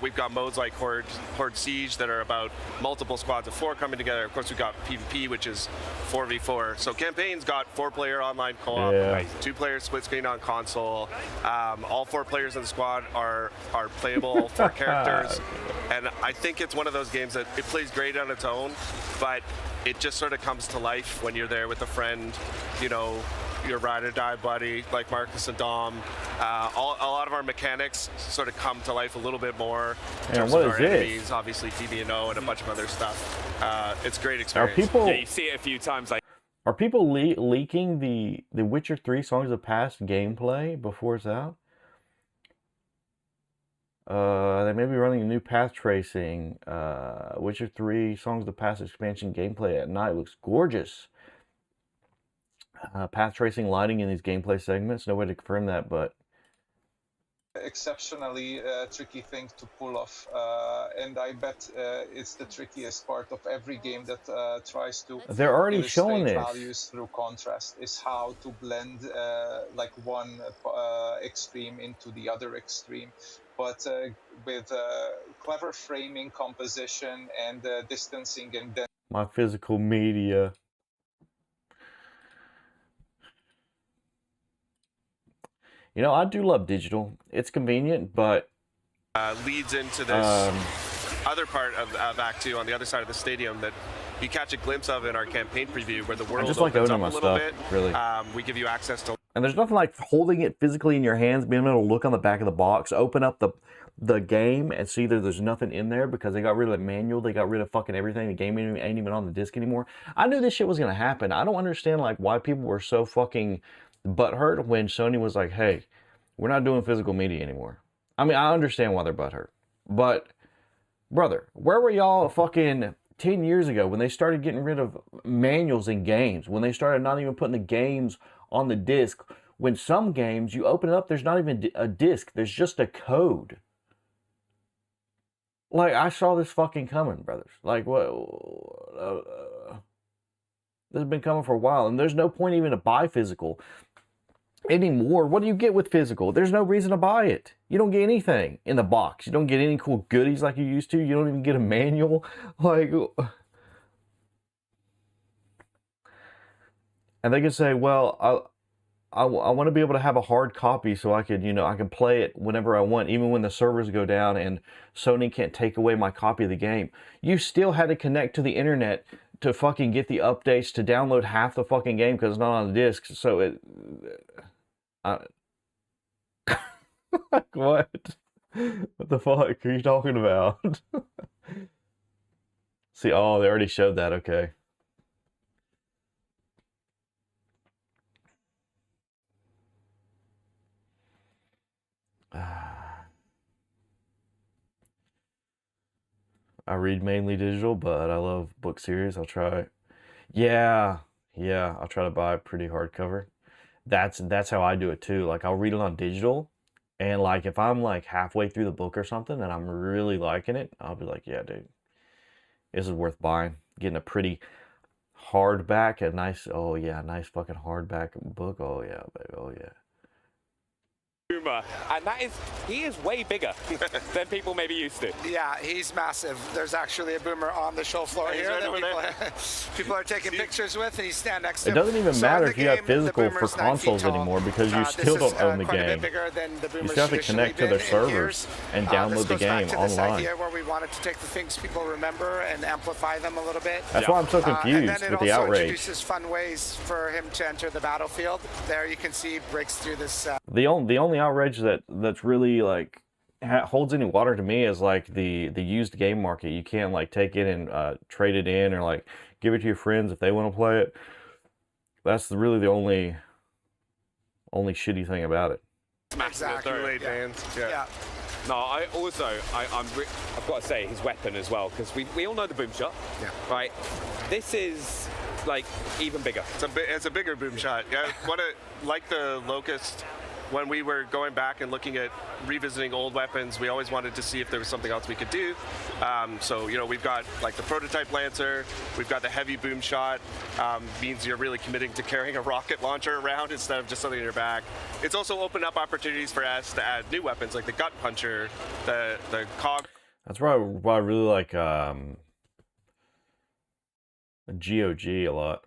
We've got modes like Horde Siege that are about multiple squads of 4 coming together. Of course, we've got PvP, which is 4v4. So campaign's got 4-player online co-op, 2-player split screen on console. All 4 players in the squad are playable, 4 characters. And I think it's one of those games that it plays great on its own, but it just sort of comes to life when you're there with a friend, you know, your ride or die buddy like Marcus and Dom. A lot of our mechanics sort of come to life a little bit more in terms of our enemies, obviously DB&O and a bunch of other stuff. It's a great experience. Yeah, you see it a few times. Like, Are people leaking the Witcher 3 Songs of Past gameplay before it's out? They may be running a new path tracing. Witcher 3 Songs of the Past expansion gameplay at night looks gorgeous. Path tracing lighting in these gameplay segments. No way to confirm that, but exceptionally tricky thing to pull off, and I bet it's the trickiest part of every game that tries to they're already showing illustrate this. values through contrast, is how to blend like one extreme into the other extreme, but with clever framing, composition, and distancing and then My physical media. You know, I do love digital. It's convenient, but leads into this other part of Act 2 on the other side of the stadium that you catch a glimpse of in our campaign preview, where the world just like opens owning up my a little stuff, bit. really. We give you access to. And there's nothing like holding it physically in your hands, being able to look on the back of the box, open up the game, and see that there's nothing in there because they got rid of the manual, they got rid of fucking everything. The game ain't even on the disc anymore. I knew this shit was gonna happen. I don't understand like why people were so fucking butthurt when Sony was like, "Hey, we're not doing physical media anymore." I mean, I understand why they're butthurt, but brother, where were y'all fucking 10 years ago when they started getting rid of manuals in games, when they started not even putting the games on the disc, when some games you open it up, there's not even a disc, there's just a code. Like, I saw this fucking coming, brothers. Like, what? This has been coming for a while, and there's no point even to buy physical anymore. What do you get with physical? There's no reason to buy it. You don't get anything in the box. You don't get any cool goodies like you used to. You don't even get a manual. Like, and they can say, well, I want to be able to have a hard copy so I could, I can play it whenever I want, even when the servers go down and Sony can't take away my copy of the game. You still had to connect to the internet to fucking get the updates to download half the fucking game because it's not on the disc. So it, what? What the fuck are you talking about? See, oh, they already showed that. Okay. I read mainly digital, but I love book series. I'll try. Yeah, I'll try to buy a pretty hardcover. That's how I do it too. Like, I'll read it on digital, and like if I'm like halfway through the book or something and I'm really liking it, I'll be like, yeah, dude, this is worth buying. Getting a pretty hardback, a nice, oh yeah, nice fucking hardback book. Oh yeah, baby, oh yeah. Boomer, and he is way bigger than people maybe used to. Yeah, he's massive. There's actually a Boomer on the show floor here that people are taking pictures with, and he's standing next to him. It doesn't even matter if you have physical for consoles anymore, because you still don't own the game. You still have to connect to their servers and download the game online. This idea where we wanted to take the things people remember and amplify them a little bit. That's why I'm so confused with the outrage. And then it also introduces fun ways for him to enter the battlefield. There you can see he breaks through this. The only outrage that's really like holds any water to me is like the used game market. You can't like take it and trade it in or like give it to your friends if they want to play it. That's really the only shitty thing about it. Exactly. Yeah. No, I've got to say his weapon as well, because we all know the boom shot. Yeah. Right. This is like even bigger. It's a bigger boom shot. Yeah. Like the Locust. When we were going back and looking at revisiting old weapons, we always wanted to see if there was something else we could do. So, we've got like the prototype Lancer, we've got the heavy boom shot, means you're really committing to carrying a rocket launcher around instead of just something in your back. It's also opened up opportunities for us to add new weapons like the gut puncher, the cog. That's why I really like GOG a lot.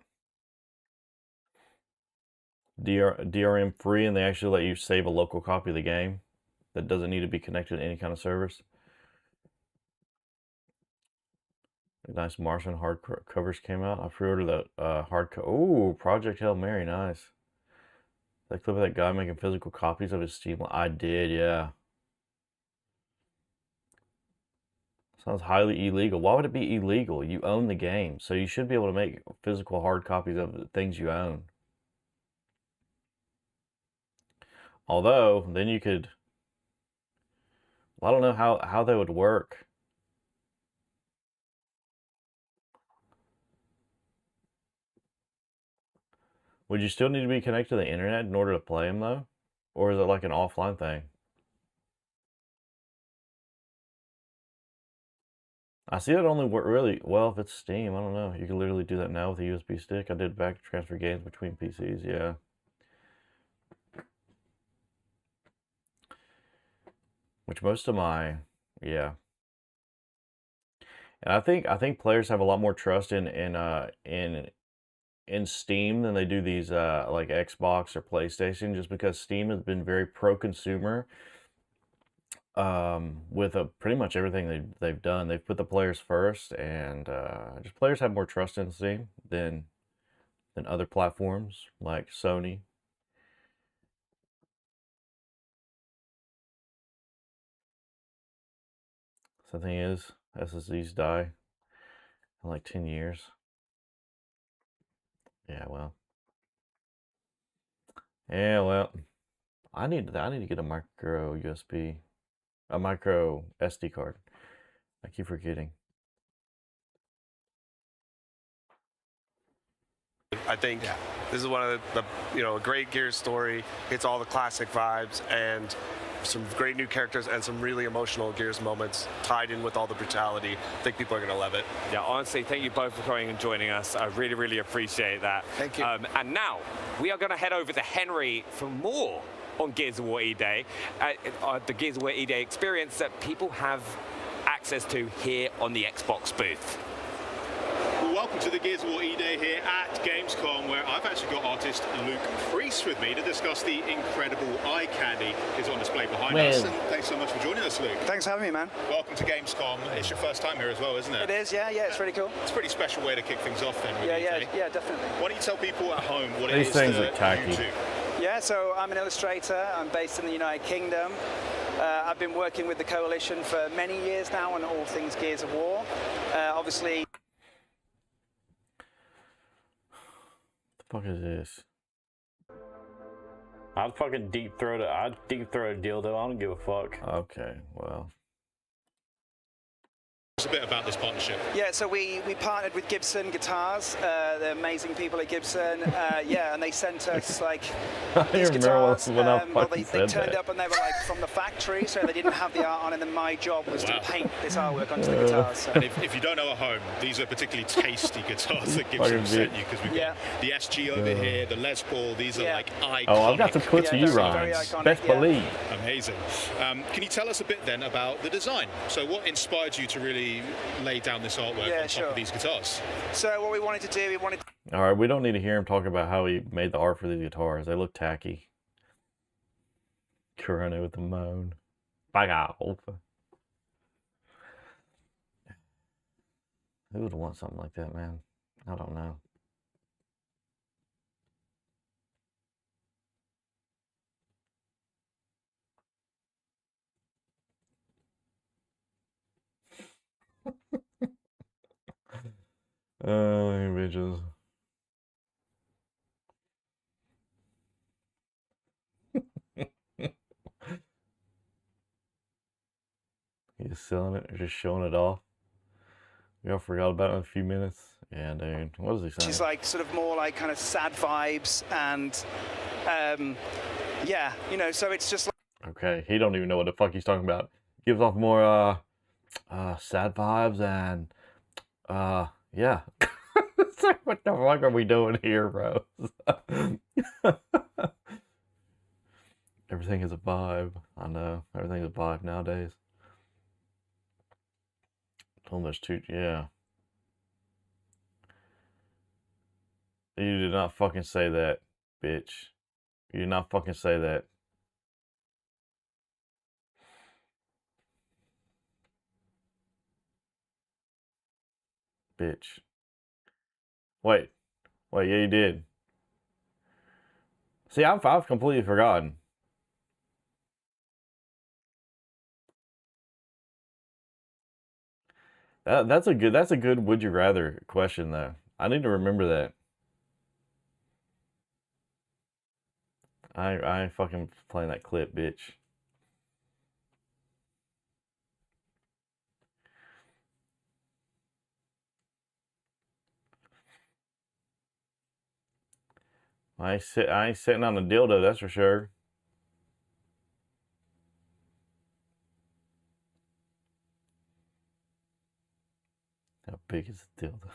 DRM free, and they actually let you save a local copy of the game that doesn't need to be connected to any kind of service. Nice Martian hard covers came out. I pre-ordered that hard cover. Ooh, Project Hail Mary, nice. That clip of that guy making physical copies of his Steam. I did, yeah. Sounds highly illegal. Why would it be illegal? You own the game, so you should be able to make physical hard copies of the things you own. Although, then you could... Well, I don't know how they would work. Would you still need to be connected to the internet in order to play them, though? Or is it like an offline thing? I see that only work really well if it's Steam. I don't know. You can literally do that now with a USB stick. I did back transfer games between PCs, yeah. Which most of my, yeah. And I think players have a lot more trust in Steam than they do these like Xbox or PlayStation, just because Steam has been very pro-consumer with pretty much everything they've done. They've put the players first, and just players have more trust in Steam than other platforms like Sony. So the thing is, SSDs die in like 10 years. Yeah, well. Yeah, well. I need to get a micro USB, a micro SD card. I keep forgetting. I think this is one of the a great Gears story. It's all the classic vibes, and some great new characters and some really emotional Gears moments tied in with all the brutality. I think people are going to love it. Yeah, honestly, thank you both for coming and joining us. I really, really appreciate that. Thank you. And now, we are going to head over to Henry for more on Gears of War E-Day. The Gears of War E-Day experience that people have access to here on the Xbox booth. Well, welcome to the Gears of War E-Day here at Gamescom, where I've actually got artist Luke Priest with me to discuss the incredible eye candy is on display behind us. And thanks so much for joining us, Luke. Thanks for having me, man. Welcome to Gamescom. It's your first time here as well, isn't it? It is, yeah, it's really cool. It's a pretty special way to kick things off then, really. Yeah, definitely. Why don't you tell people at home what it These is things that are tacky. you do? Yeah, so I'm an illustrator. I'm based in the United Kingdom. I've been working with the Coalition for many years now on all things Gears of War. Obviously... What the fuck is this? I'd fucking deep throat a dildo. I don't give a fuck. Okay, well. Just a bit about this partnership. Yeah, so we partnered with Gibson Guitars, the amazing people at Gibson. Yeah, and they sent us like these guitars. They turned up and they were like from the factory, so they didn't have the art on, and then my job was to paint this artwork onto the guitars. So. And if you don't know at home, these are particularly tasty guitars that Gibson sent you, because we've got the SG over here, the Les Paul. These are like iconic. Oh, I've got some clips of you, Ryan. Best believe. Amazing. Can you tell us a bit then about the design? So what inspired you to really lay down this artwork on top of these guitars? So what we wanted to do, All right, we don't need to hear him talk about how he made the art for these guitars. They look tacky. Corona with the moan. Bye, off. Who would want something like that, man? I don't know. Oh, bitches. He's selling it or just showing it off. We all forgot about it in a few minutes. Yeah, dude. What is he saying? She's like sort of more like kind of sad vibes and yeah, you know, so it's just like... Okay, he don't even know what the fuck he's talking about. Gives off more sad vibes and yeah. It's like, what the fuck are we doing here, bro? Everything is a vibe. I know. Everything's a vibe nowadays. Almost too, yeah. You did not fucking say that, bitch. You did not fucking say that. Bitch. Wait, yeah, you did. See, I've completely forgotten. That's a good would you rather question though. I need to remember that. I ain't fucking playing that clip, bitch. I ain't sitting on the dildo, that's for sure. How big is the dildo?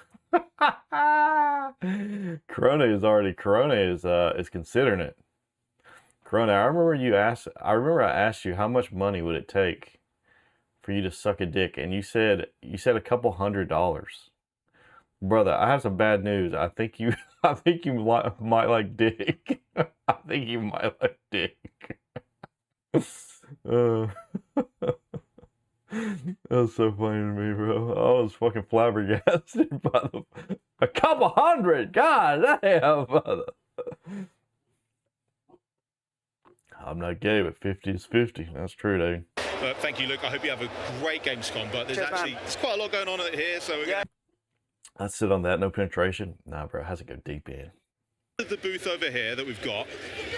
Corona is considering it. Corona, I remember I asked you how much money would it take for you to suck a dick, and you said a couple $100. Brother, I have some bad news. I think you might like dick. I think you might like dick. That was so funny to me, bro. I was fucking flabbergasted by a couple $100. God damn, brother. I'm not gay, but 50 is 50. That's true, dude. Thank you, Luke. I hope you have a great Gamescom. But there's quite a lot going on here, so we're gonna... Let's sit on that. No penetration. Nah, bro. It has to go deep in. The booth over here that we've got,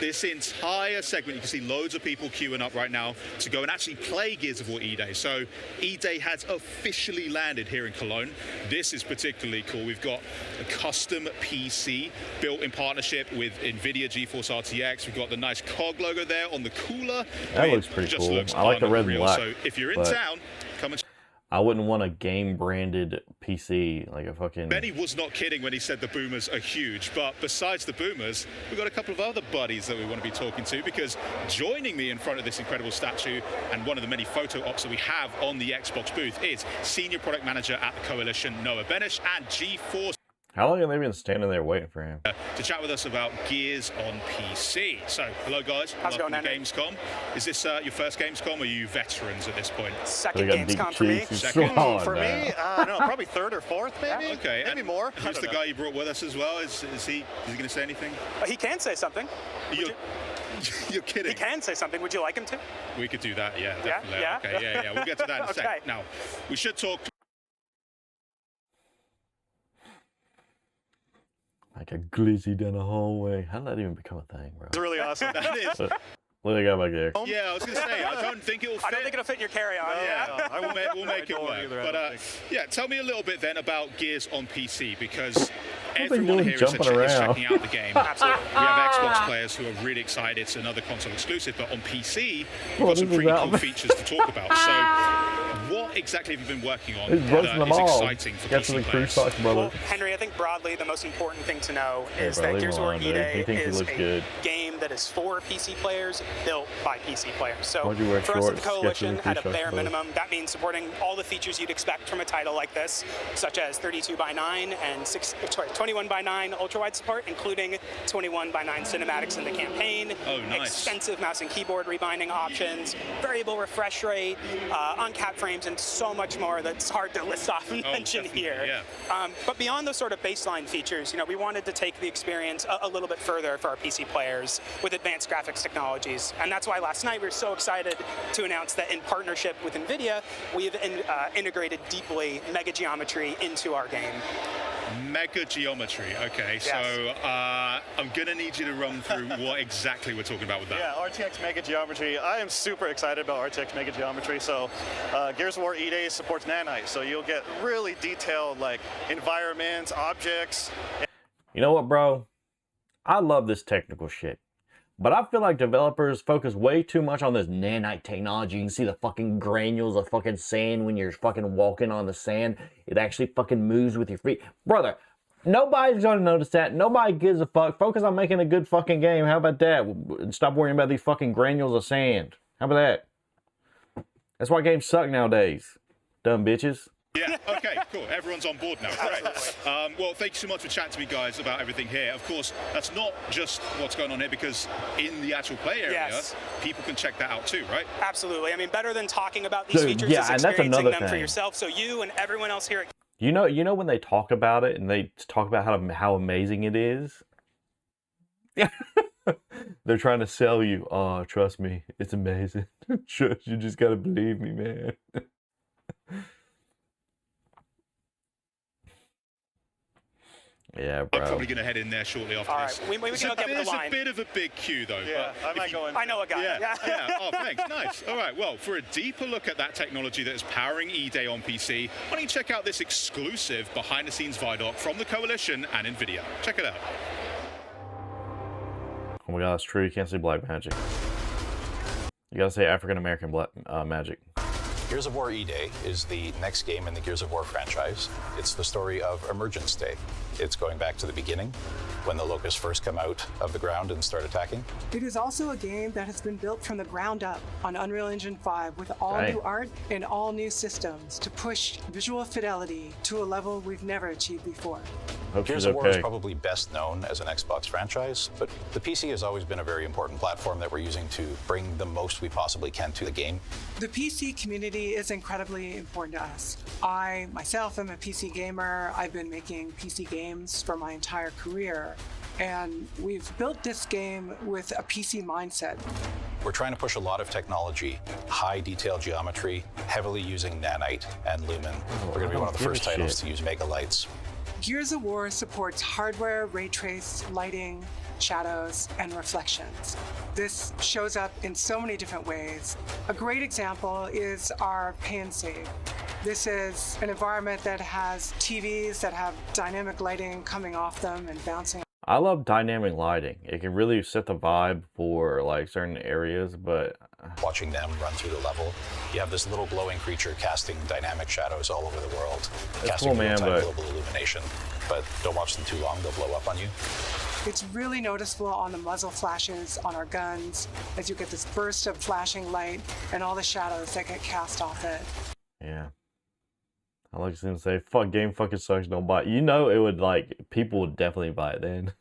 this entire segment, you can see loads of people queuing up right now to go and actually play Gears of War E-Day. So E-Day has officially landed here in Cologne. This is particularly cool. We've got a custom PC built in partnership with NVIDIA GeForce RTX. We've got the nice COG logo there on the cooler. That looks pretty cool. I like the red and black. So if you're in town, come and I wouldn't want a game-branded PC, like a fucking... Benny was not kidding when he said the boomers are huge, but besides the boomers, we've got a couple of other buddies that we want to be talking to, because joining me in front of this incredible statue and one of the many photo ops that we have on the Xbox booth is Senior Product Manager at the Coalition, Noah Benish, and GeForce. How long have they been standing there waiting for him? To chat with us about Gears on PC. So, hello guys. How's it going, Andy? Gamescom. Is this your first Gamescom, or are you veterans at this point? Second Gamescom for me. Second? For me, no, probably third or fourth, maybe. Yeah. Okay. Maybe more. Who's the guy you brought with us as well? Is he going to say anything? He can say something. You're kidding. He can say something. Would you like him to? We could do that, yeah, definitely. Yeah? Okay, yeah. We'll get to that in a Okay. sec. Now, we should talk... Like a glizzy down the hallway. How did that even become a thing, bro? It's really awesome. That is. Look at the guy back there. Yeah, I was going to say, I don't think it'll fit. I don't think it'll fit in your carry-on. We'll make it work. But yeah, tell me a little bit then about Gears on PC, because everyone here is checking out the game. Absolutely. We have Xbox players who are really excited. It's another console exclusive, but on PC, we've got some pretty cool features to talk about. So, what exactly have you been working on that is exciting for PC players? Well, Henry, I think broadly the most important thing to know is that Gears of War E-Day is a game that is for PC players, built by PC players. So for us at the Coalition, at a bare minimum, that means supporting all the features you'd expect from a title like this, such as 32:9 and 21:9 ultra-wide support, including 21:9 cinematics in the campaign, extensive mouse and keyboard rebinding options, variable refresh rate, uncapped frames, and so much more that's hard to list off and mention here. Yeah. But beyond those sort of baseline features, we wanted to take the experience a little bit further for our PC players with advanced graphics technologies. And that's why last night we were so excited to announce that in partnership with NVIDIA, we've integrated deeply mega geometry into our game. Mega geometry, okay. Yes. So I'm going to need you to run through what exactly we're talking about with that. Yeah, RTX Mega Geometry. I am super excited about RTX Mega Geometry. So Gears of War E-Day supports nanite, so you'll get really detailed like environments, objects. You know what, bro? I love this technical shit. But I feel like developers focus way too much on this nanite technology. You can see the fucking granules of fucking sand when you're fucking walking on the sand. It actually fucking moves with your feet. Brother, nobody's gonna notice that. Nobody gives a fuck. Focus on making a good fucking game. How about that? And stop worrying about these fucking granules of sand. How about that? That's why games suck nowadays. Dumb bitches. Yeah, okay, cool. Everyone's on board now. Great. Well, thank you so much for chatting to me, guys, about everything here. Of course, that's not just what's going on here, because in the actual play area, people can check that out too, right? Absolutely. I mean, better than talking about these features yeah, is and that's experiencing another them for thing. yourself. So you and everyone else here at You know when they talk about it and they talk about how amazing it is? They're trying to sell you. Oh, trust me, it's amazing. Trust, you just gotta believe me, man. Yeah, bro. I'm probably going to head in there shortly after this. We can hook up with the line. It's a bit of a big queue, though. Yeah, but I might go in. I know a guy. Yeah. Oh, thanks. Nice. All right. Well, for a deeper look at that technology that is powering E-Day on PC, why don't you check out this exclusive behind-the-scenes ViDoc from the Coalition and NVIDIA. Check it out. Oh my god, that's true. You can't say black magic. You gotta say African-American black magic. Gears of War E-Day is the next game in the Gears of War franchise. It's the story of Emergence Day. It's going back to the beginning, when the Locusts first come out of the ground and start attacking. It is also a game that has been built from the ground up on Unreal Engine 5 with all new art and all new systems to push visual fidelity to a level we've never achieved before. Gears of War is probably best known as an Xbox franchise, but the PC has always been a very important platform that we're using to bring the most we possibly can to the game. The PC community is incredibly important to us. I, myself, am a PC gamer. I've been making PC games for my entire career, and we've built this game with a PC mindset. We're trying to push a lot of technology, high detail geometry, heavily using nanite and lumen. We're going to be one of the first titles to use megalights. Gears of War supports hardware, ray trace, lighting, shadows, and reflections. This shows up in so many different ways. A great example is our pay and save. This is an environment that has TVs that have dynamic lighting coming off them and bouncing. I love dynamic lighting. It can really set the vibe for like certain areas, but watching them run through the level, you have this little glowing creature casting dynamic shadows all over the world, casting cool, man, real-time but global illumination. But don't watch them too long; they'll blow up on you. It's really noticeable on the muzzle flashes on our guns as you get this burst of flashing light and all the shadows that get cast off it. Yeah. I like to say, fuck, game fucking sucks, don't buy it. You know, it would, like, people would definitely buy it then.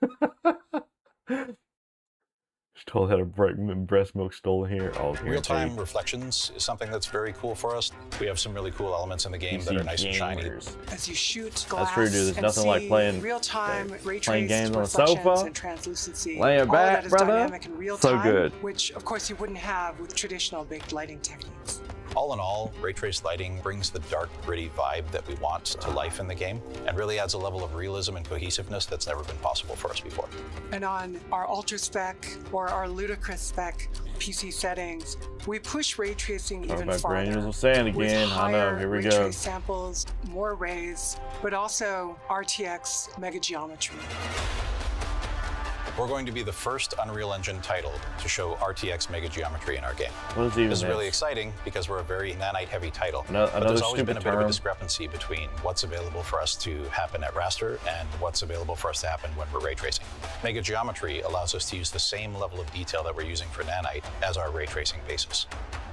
Just told had a breast milk stolen here. Oh, real-time reflections is something that's very cool for us. We have some really cool elements in the game that are nice and shiny. As you shoot glass, that's true, dude. There's nothing like playing real-time playing games on the reflections sofa, and translucency. laying All back, of that is brother. dynamic in real time, So good. which of course you wouldn't have with traditional baked lighting techniques. All in all, ray trace lighting brings the dark, gritty vibe that we want to life in the game and really adds a level of realism and cohesiveness that's never been possible for us before. And on our ultra spec or our ludicrous spec PC settings, we push ray tracing even about farther. granules of sand again. With I know, here we ray go. trace samples, more rays, but also RTX mega geometry. We're going to be the first Unreal Engine title to show RTX mega geometry in our game. What is even this is this? really exciting because we're a very nanite-heavy title. Another but there's always been a stupid bit of a term. discrepancy between what's available for us to happen at raster and what's available for us to happen when we're ray tracing. Mega geometry allows us to use the same level of detail that we're using for nanite as our ray tracing basis.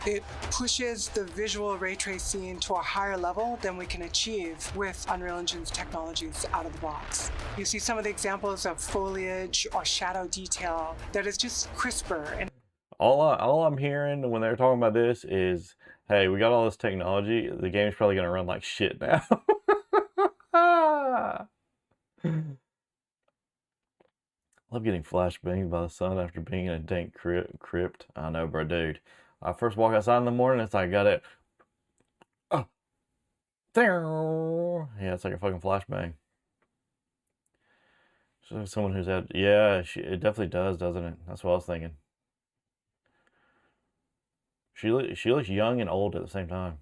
It pushes the visual ray tracing to a higher level than we can achieve with Unreal Engine's technologies out of the box. You see some of the examples of foliage or shadow detail that is just crisper. And all I'm hearing when they're talking about this is, hey, we got all this technology. The game's probably gonna run like shit now. Love getting flashbanged by the sun after being in a dank crypt. I know, bro, dude. I first walk outside in the morning, it's like I got it. Oh. Yeah, it's like a fucking flashbang. So someone who's had, yeah, it definitely does, doesn't it? That's what I was thinking. She looks young and old at the same time.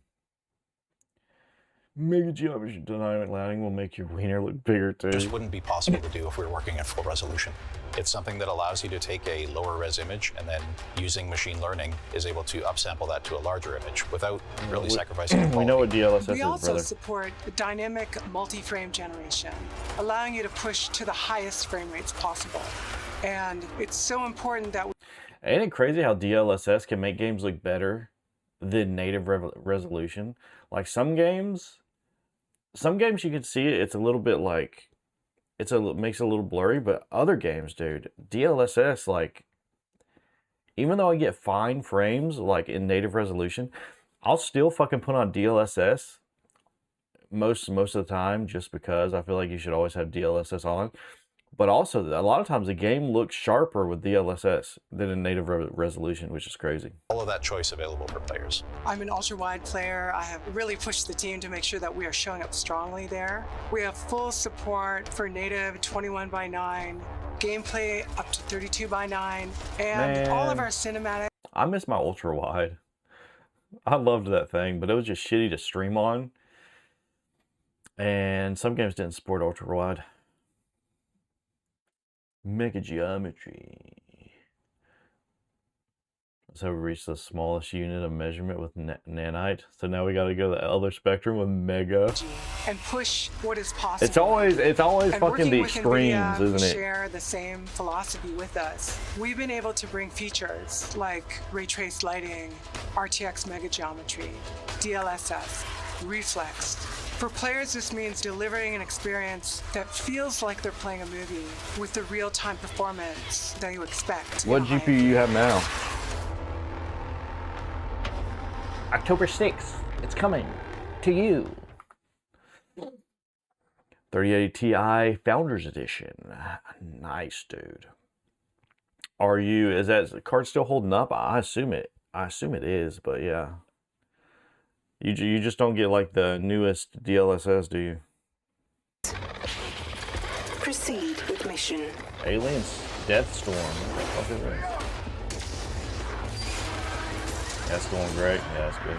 Mega geometry dynamic lighting will make your wiener look bigger too. Just wouldn't be possible to do if we were working at full resolution. It's something that allows you to take a lower res image and then using machine learning is able to upsample that to a larger image without really sacrificing the quality. We know what DLSS we is, also brother. support dynamic multi-frame generation, allowing you to push to the highest frame rates possible. And it's so important that Ain't it crazy how DLSS can make games look better than native resolution? Like some games you can see it's a little bit like makes it a little blurry, but other games, dude, DLSS, like, even though I get fine frames like in native resolution, I'll still fucking put on DLSS most of the time just because I feel like you should always have DLSS on. But also, a lot of times the game looks sharper with DLSS than in native resolution, which is crazy. All of that choice available for players. I'm an ultra-wide player. I have really pushed the team to make sure that we are showing up strongly there. We have full support for native 21:9, gameplay up to 32:9, and all of our cinematics. I miss my ultra wide. I loved that thing, but it was just shitty to stream on. And some games didn't support ultra wide. Mega geometry. So we reached the smallest unit of measurement with nanite. So now we got to go to the other spectrum with mega. And push what is possible. It's always and fucking the with extremes, NVIDIA isn't it? Share the same philosophy with us. We've been able to bring features like ray trace lighting, RTX mega geometry, DLSS, reflex. For players, this means delivering an experience that feels like they're playing a movie with the real-time performance that you expect. What GPU you have now? October 6th. It's coming to you. 3080 Ti Founders Edition. Nice, dude. Is that card still holding up? I assume it is, but yeah. You just don't get like the newest DLSS, do you? Proceed with mission. Aliens Death Storm. What the fuck is that? That's going great. Yeah, that's good.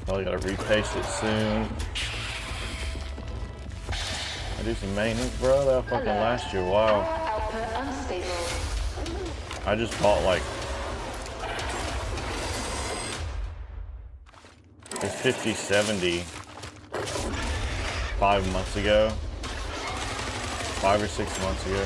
Probably gotta repaste it soon. I do some maintenance, bro. That'll fucking last you a while. I just bought like this 5070 5 months ago. 5 or 6 months ago.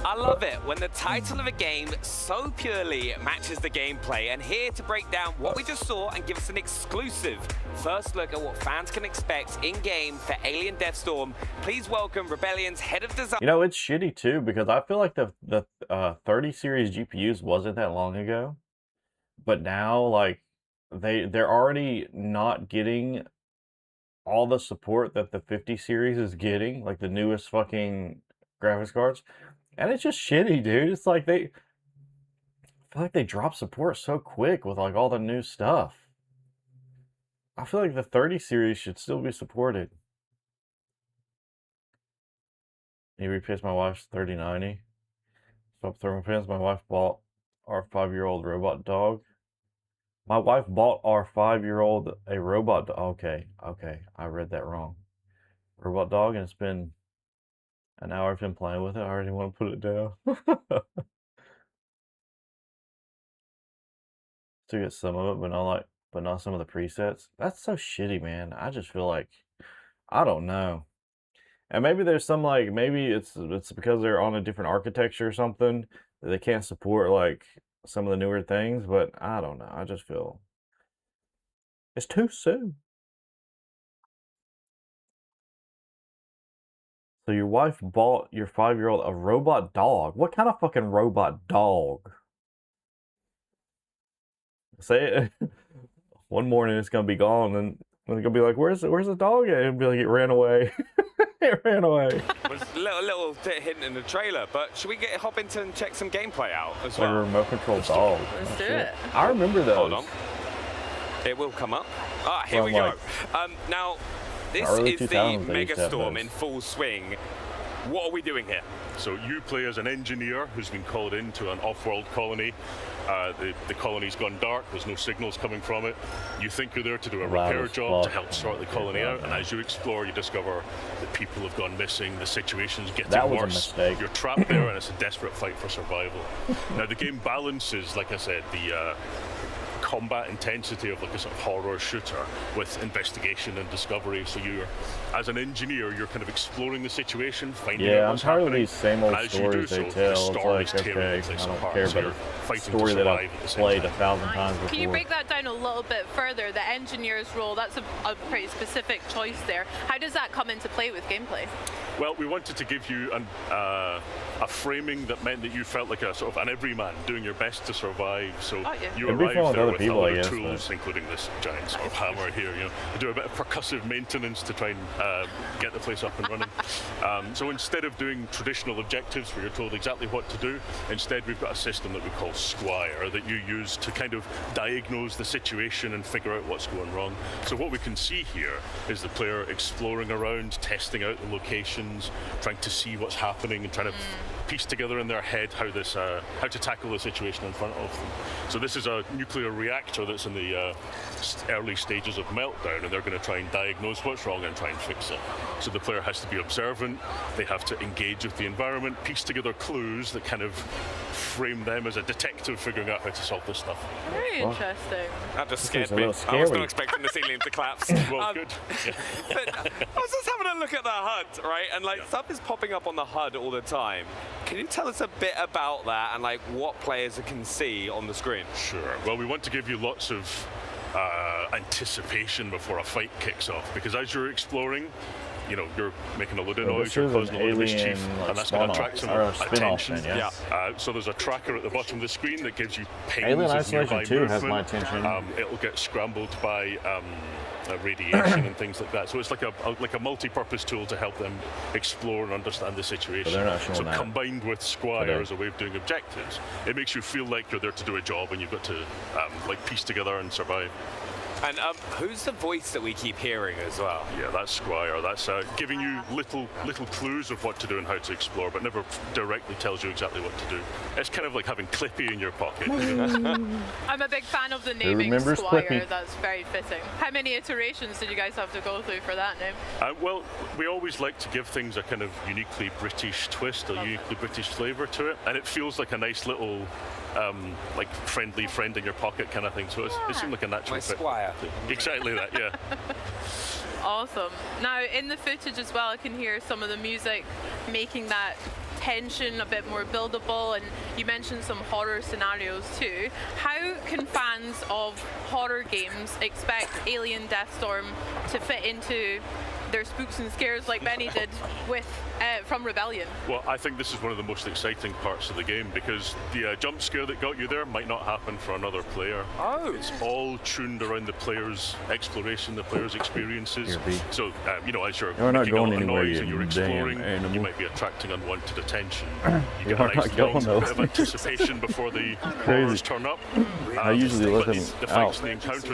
I love it when the title of a game so purely matches the gameplay, and here to break down what we just saw and give us an exclusive first look at what fans can expect in-game for Alien Deathstorm, please welcome Rebellion's head of design. You know, it's shitty too, because I feel like the 30 series GPUs wasn't that long ago, but now like they're already not getting all the support that the 50 series is getting, like the newest fucking graphics cards. And it's just shitty, dude. It's like I feel like they drop support so quick with like all the new stuff. I feel like the 30 series should still be supported. He replaced my wife's 3090. Swap thermal pins. My wife bought our 5-year-old robot dog. My wife bought our 5-year-old a robot dog. Okay, I read that wrong. Robot dog, and it's been an hour I've been playing with it. I already want to put it down. To get some of it, but not some of the presets. That's so shitty, man. I just feel like, I don't know. And maybe there's some like, maybe it's because they're on a different architecture or something that they can't support like some of the newer things, but I don't know. I just feel it's too soon. So your wife bought your 5-year-old a robot dog. What kind of fucking robot dog? Say it. One morning it's gonna be gone, and it's gonna be like, "Where's the dog at?" It'll be like, "It ran away." It ran away. It was a little hint in the trailer, but should we hop into and check some gameplay out as Like well? a remote control dog. Let's do it. I remember those. Hold on. It will come up. Ah, here we go. Now, this early is the 2000s they used to have Megastorm those. in full swing. What are we doing here? So you play as an engineer who's been called into an off-world colony. The colony's gone dark, there's no signals coming from it. You think you're there to do a repair job to help sort the colony out, and as you explore, you discover that people have gone missing, the situation's getting That was a worse. mistake. You're trapped there, and it's a desperate fight for survival. Now, the game balances, like I said, the combat intensity of like a sort of horror shooter with investigation and discovery. So you're, as an engineer, you're kind of exploring the situation, finding out Yeah, what's I'm tired of happening. these same old And as you do stories they so, tell. the It's storm like, is tearing okay, the place I don't apart. care So about you're a fighting to story that survive I've at the same played time. 1,000 times before. Can you break that down a little bit further? The engineer's role, that's a pretty specific choice there. How does that come into play with gameplay? Well, we wanted to give you a framing that meant that you felt like a sort of an everyman doing your best to survive. So you It'd be fun arrive with there other with people, a lot I of guess, tools, including this giant sort of hammer here. You know, do a bit of percussive maintenance to try and get the place up and running. So instead of doing traditional objectives where you're told exactly what to do, instead we've got a system that we call Squire that you use to kind of diagnose the situation and figure out what's going wrong. So what we can see here is the player exploring around, testing out the locations, trying to see what's happening and trying to piece together in their head how to tackle the situation in front of them. So this is a nuclear reactor that's in the early stages of meltdown, and they're going to try and diagnose what's wrong and try and fix it. So the player has to be observant, they have to engage with the environment, piece together clues that kind of frame them as a detective figuring out how to solve this stuff. Very interesting. That just This scared is a me. little I was scary. not expecting the ceiling to collapse. Well, good. But I was just having a look at the HUD, right? And like stuff is popping up on the HUD all the time. Can you tell us a bit about that and like what players can see on the screen? Sure. Well, we want to give you lots of anticipation before a fight kicks off, because as you're exploring, you know, you're making a load of noise, you're causing a lot of mischief, and that's going to attract some attention. So there's a tracker at the bottom of the screen that gives you pings of nearby movement. It'll get scrambled by radiation and things like that. So it's like a multi-purpose tool to help them explore and understand the situation. So combined with Squire as a way of doing objectives, it makes you feel like you're there to do a job and you've got to like piece together and survive. And who's the voice that we keep hearing as well? Yeah, that's Squire. That's giving you little clues of what to do and how to explore, but never directly tells you exactly what to do. It's kind of like having Clippy in your pocket. I'm a big fan of the naming Squire. Clippy. That's very fitting. How many iterations did you guys have to go through for that name? Well, we always like to give things a kind of uniquely British twist, a uniquely British flavour to it, and it feels like a nice little like friendly friend in your pocket kind of thing. So it seemed like a natural fit. Squire. Exactly that, yeah. Awesome. Now, in the footage as well, I can hear some of the music making that tension a bit more buildable, and you mentioned some horror scenarios too. How can fans of horror games expect Alien Deathstorm to fit into their spooks and scares like Benny did with from Rebellion? Well, I think this is one of the most exciting parts of the game, because the jump scare that got you there might not happen for another player. Oh. It's all tuned around the player's exploration, the player's experiences. So, you know, as you're making a noise and you're exploring, you might be attracting unwanted attention. You get a nice long bit of anticipation before the horrors turn up. I usually let them out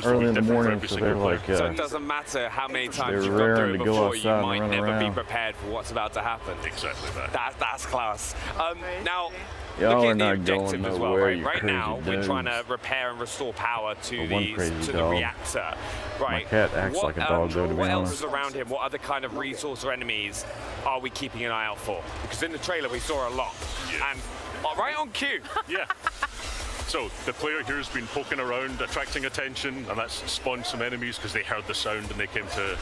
early in the morning, so they're like... so it doesn't matter how many times you've gone through it before, you might never be prepared for what's about to happen. Exactly that. That's class. Now, Y'all are looking at not the going objective as nowhere, well, right now, we're trying to repair and restore power to the reactor. Right. My cat acts like a dog, though, to be what else honest. is around him? What other kind of resource or enemies are we keeping an eye out for? Because in the trailer we saw a lot. And right on cue. Yeah. So the player here has been poking around, attracting attention, and that's spawned some enemies because they heard the sound and they came to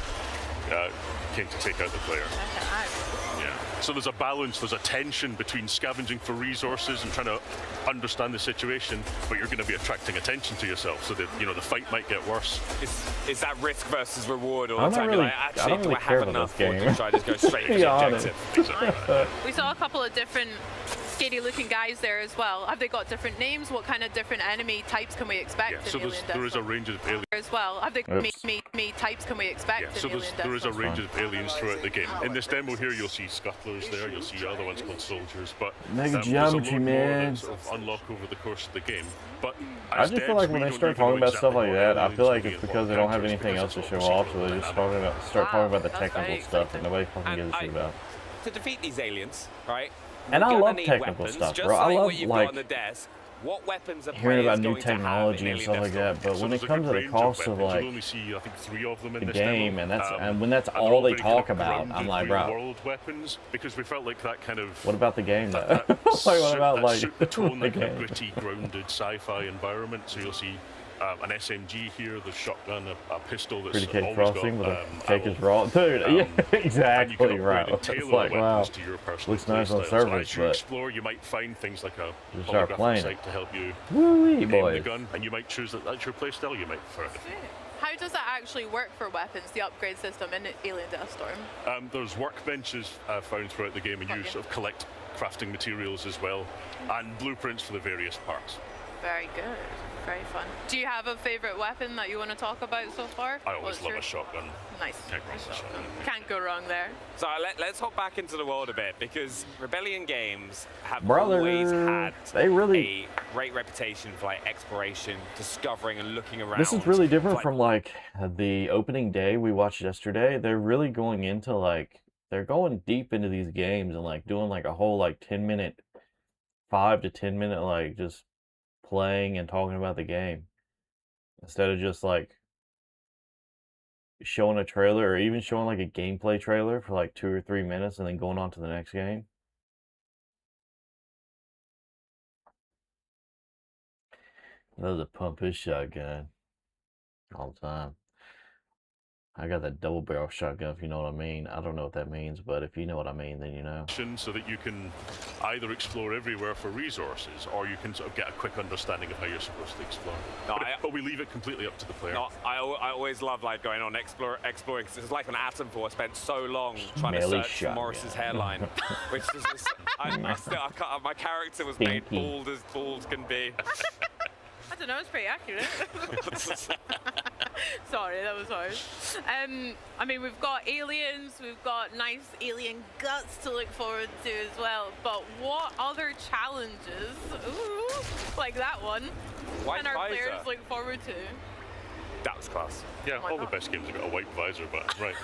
take out the player. Yeah. So there's a balance, there's a tension between scavenging for resources and trying to understand the situation, but you're going to be attracting attention to yourself, so that, you know, the fight might get worse. Is that risk versus reward all I the don't time? really, Like, actually, I don't really do I care have about enough, this or game. should I just go straight for Be the honest. objective? We saw a couple of different scary looking guys there as well. Have they got different names? What kind of different enemy types can we expect in so Alien there is a range of aliens as well? Have they me types can we expect in Alien there is a range of aliens throughout the game. In this demo here, you'll see scuttlers there, you'll see other ones called soldiers, but Mega there's a geometry, lot more man. that sort of unlock over the course of the game. But I just feel like when they start talking about stuff like that, I feel like it's because they don't have anything else to show off, so they just start talking about the technical stuff that nobody fucking gives a shit about. To defeat these aliens, right? And I love need technical weapons, stuff, just bro. I like love, what you've got like, on the desk. What weapons are hearing players about new going to have technology in and Alien stuff like that, but when it comes to the cost of like only see, I think, 3 of them in the this game, demo. and when that's all they talk about, I'm like, bro, world weapons, because we felt like that kind of. What about the game though? Like, what about like the tone, the like a game? gritty, grounded sci-fi environment. So you'll see an SMG here, the shotgun, a pistol that's Pretty Cake always Frosting got, with a cake is raw, dude. Yeah, exactly, right. It's like, wow, to your personal looks nice on playstyle. surface, So as you but explore, you might find things like a you start holographic playing sight to help you woo-wee, aim the boys. gun, and you might choose that that's your playstyle. You might prefer it. How does that actually work for weapons, the upgrade system in Alien Deathstorm? There's workbenches found throughout the game, and you sort of collect crafting materials as well, and blueprints for the various parts. Very good. Very fun. Do you have a favorite weapon that you want to talk about so far? I always love a shotgun. Nice. Can't go wrong with a shotgun. Can't go wrong there. So let's hop back into the world a bit, because Rebellion games have Brother, always had they really a great reputation for like exploration, discovering, and looking around. This is really different from like the opening day we watched yesterday. They're really going into like, they're going deep into these games and like doing like a whole like 10-minute, 5 to 10 minute like just playing and talking about the game, instead of just like showing a trailer or even showing like a gameplay trailer for like 2 or 3 minutes and then going on to the next game. That was a pump his shotgun all the time. I got that double barrel shotgun, if you know what I mean. I don't know what that means, but if you know what I mean, then you know. So that you can either explore everywhere for resources, or you can sort of get a quick understanding of how you're supposed to explore. No, but we leave it completely up to the player. No, I always love like going on exploring, because it's like on Atom 4. I spent so long trying to search for Morris's hairline, which is just, my character was made bald as bald can be. I don't know, it's pretty accurate. Sorry, that was hard. I mean, we've got aliens, we've got nice alien guts to look forward to as well, but what other challenges, like that one, can our players look forward to? That was class. Yeah, all the best games have got a white visor, but right.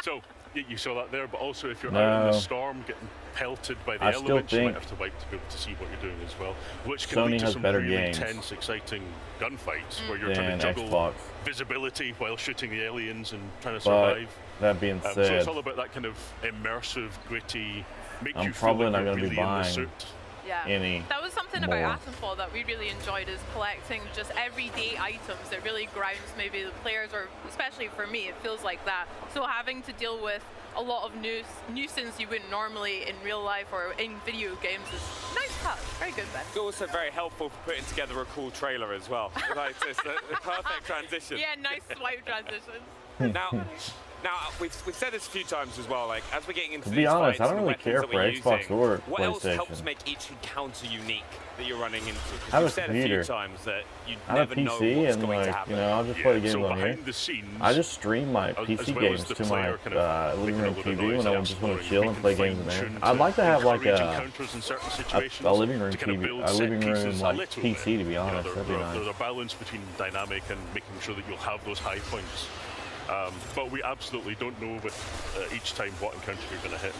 So, you saw that there, but also if you're out in the storm getting pelted by the elements, you might have to wipe to be able to see what you're doing as well, which can lead to some really intense, exciting gunfights where you're trying to juggle visibility while shooting the aliens and trying to survive. That being said, so it's all about that kind of immersive, gritty, make I'm you probably feel like not you're going to really be in the buying suit. Yeah, that was something about Atomfall that we really enjoyed, is collecting just everyday items that really grounds maybe the players, or especially for me, it feels like that. So having to deal with a lot of nuisance you wouldn't normally in real life or in video games is nice touch. Very good, Ben. It's also very helpful for putting together a cool trailer as well. Like it's the perfect transition. Yeah, nice swipe transition. Now, we've said this a few times as well, like, as we're getting into to be honest, I don't really care for Xbox or what else helps PlayStation. make each encounter unique that you're running into? I have Because a you've said a few computer. times that you I have never a know PC what's and going to like, happen. you know, I'll just play the games on here. behind the scenes, I just stream my as PC well as games the to my player kind of living room making a TV little when I noise just want to exploring, chill and play games in there. fine-tuned I'd like to have like encourage encounters in certain situations a living room to kind of TV, build a set living room pieces a like little PC bit. to be honest. That'd be nice. There's a balance between dynamic and making sure that you'll have those high points. But we absolutely don't know with each time what encounter you're going to hit.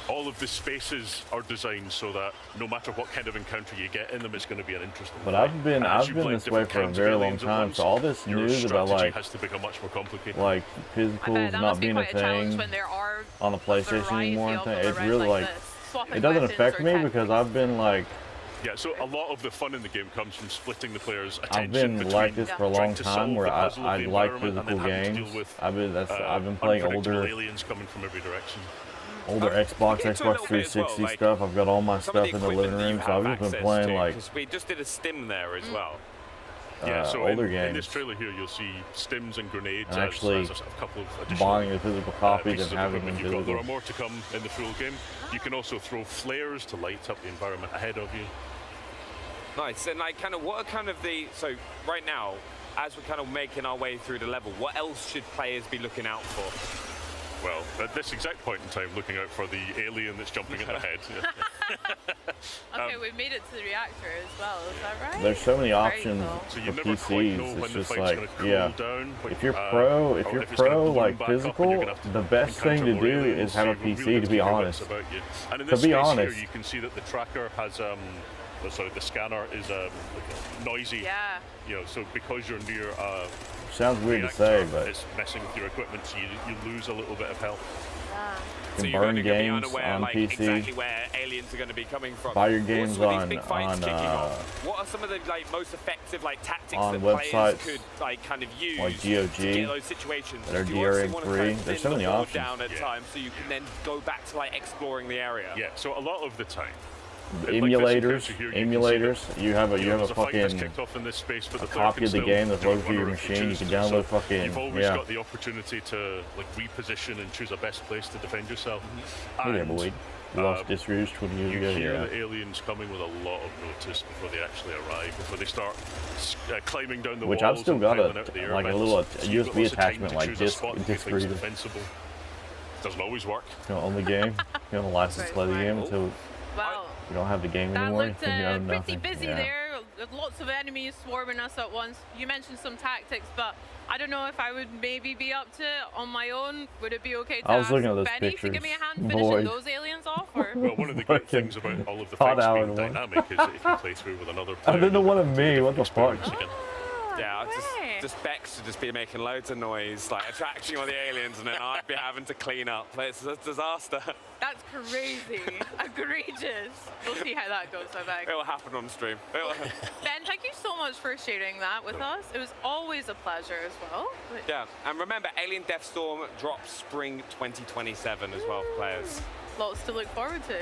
All of the spaces are designed so that no matter what kind of encounter you get in them, it's going to be an interesting But fight. I've been this way for a very long time. So all this news about like has to become much more complicated. like physicals not being a thing on the PlayStation anymore, and it's really like it doesn't affect me because I've been like. Yeah, so a lot of the fun in the game comes from splitting the player's attention. I've been between like this for a long time, where I like physical games. I've been playing older aliens coming from every direction. Older Xbox 360 stuff. I've got all my stuff in the living room, so I've just been playing like. We just did a stim there as well. Yeah, so older in games. this trailer here, you'll see stims and grenades And actually as a couple of additional buying the physical copies pieces and of having them equipment you've got. There physical. are more to come in the full game. You can also throw flares to light up the environment ahead of you. Nice. And like, kind of, what are kind of the, so right now, as we're kind of making our way through the level, what else should players be looking out for? Well, at this exact point in time, looking out for the alien that's jumping at the head. Okay, we've made it to the reactor as well, is that right? There's so many Very options cool. So you for never quite know PCs. when It's the just fight's like, gonna cool yeah. down, If you're or pro, if it's gonna balloon like back up and physical, you're gonna have the best thing to encounter more do aliens, is have a so you PC. really To be have to honest, know what's about you. And in to this be space honest, here, you can see that the tracker has sorry, the scanner is noisy. Yeah. You know, so because you're near sounds weird to reactor, say, but it's messing with your equipment, so you lose a little bit of health. So you you're burn going to be games unaware, on like, PC. exactly where aliens are going to be coming from. Buy your games With these on- big fights on, kicking off, what are some of the like most effective like tactics on that players websites could like kind of use like to GOG get those situations? that are Do you also want to DRM-free. kind of There's thin so many the board options. down at times so you can then go back to like exploring the area? Yeah. So a lot of the time. Emulators, you have a there's a fight that's fucking kicked off in this space, but a the player copy can of the still game that's do it loaded to your whenever he machine. You chooses can to. download So fucking you've always got the opportunity to like reposition and choose a best place to defend yourself. Yeah, but we lost Disroost 20 years You ago. hear Yeah. the aliens coming with a lot of notice before they actually arrive, before they start climbing down the Which walls. I've still and got piling out the air like a vents. little So you've got USB lots of time attachment to like choose a disc spot to keep disc things reader. defensible. Doesn't always work. You know, on the game, you know, license to play the game until Wow. you don't have the game That anymore. looked You have pretty nothing. busy Yeah. there. Lots of enemies swarming us at once. You mentioned some tactics, but I don't know if I would maybe be up to it on my own. Would it be okay to I was ask looking at those Benny pictures. to give me a hand finishing those aliens off? Or? Well, one of the great things about all of the Hot fights hour being one. dynamic is that if you play through with another I player, didn't know what of me. What the fuck? Yeah, just Bex to just be making loads of noise, like attracting all the aliens, and then I'd be having to clean up. It's a disaster. That's crazy. Egregious. We'll see how that goes, I think. It'll happen on stream. Ben, thank you so much for sharing that with us. It was always a pleasure as well. Yeah, and remember, Alien Deathstorm drops spring 2027 as well for players. Lots to look forward to.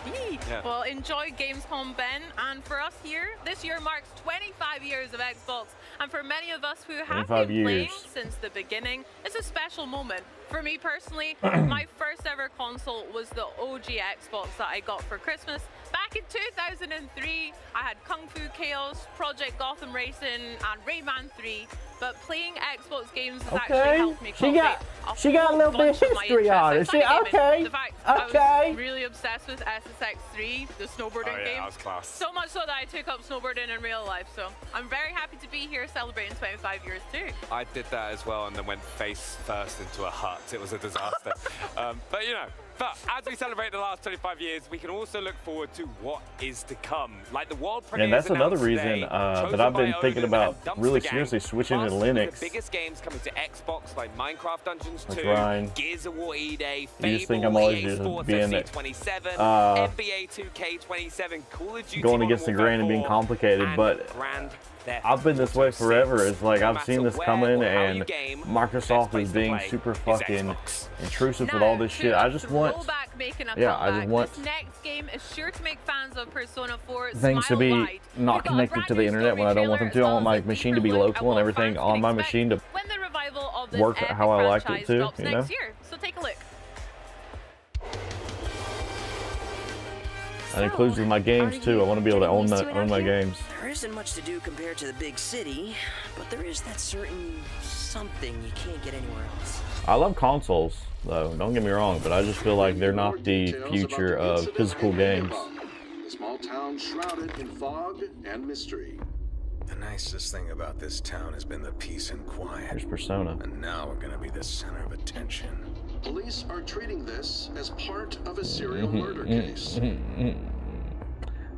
Yeah. Well, enjoy Gamescom, Ben. And for us here, this year marks 25 years of Xbox. And for many of us who have been playing since the beginning, it's a special moment. For me personally, my first ever console was the OG Xbox that I got for Christmas. Back in 2003, I had Kung Fu Chaos, Project Gotham Racing, and Rayman 3. But playing Xbox games has actually helped me cultivate she got a little bit of history on it. Okay. The fact I was really obsessed with SSX3, the snowboarding game. That was class. So much so that I took up snowboarding in real life. So I'm very happy to be here celebrating 25 years too. I did that as well, and then went face first into a hut. It was a disaster. But you know. But as we celebrate the last 25 years, we can also look forward to what is to come. Like the world premiere. And that's another reason that I've been thinking about really seriously switching to Linux. The biggest games coming to Xbox, like Minecraft Dungeons 2, Ryan. Gears of War E-Day, You just think FABLE, I'm always EA just Sports being FC 27, NBA 2K27, Call of Duty going against the grain and being complicated, but I've been this way forever. It's like I've seen this coming, and Microsoft is being super fucking intrusive with all this shit. I just want, This next game is sure to make fans of Persona 4 things to be not connected to the internet when I don't want them to. I want my machine to be local and everything on my machine to when the revival of this work how I like it to. drops You know? next year. So take a look. That includes with my games too. I want to be able to own my games. There isn't much to do compared to the big city, but there is that certain something you can't get anywhere else. I love consoles though, don't get me wrong, but I just feel like they're not the future of physical games. A small town shrouded in fog and mystery. The nicest thing about this town has been the peace and quiet. There's Persona. And now we're gonna be the center of attention. Police are treating this as part of a serial murder case.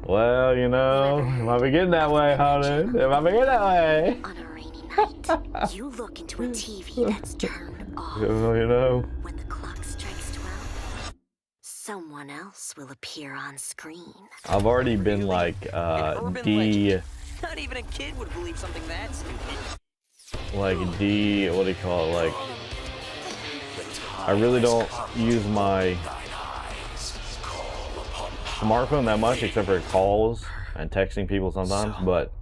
Well, you know, it might be getting that way, honey. It might be getting that way. On a rainy night, you look into a TV that's turned off. Well, you know. When the clock strikes 12, someone else will appear on screen. I've already been like, Not even a kid would believe something that stupid. what do you call it? Like, I really don't use my smartphone that much, except for calls and texting people sometimes, but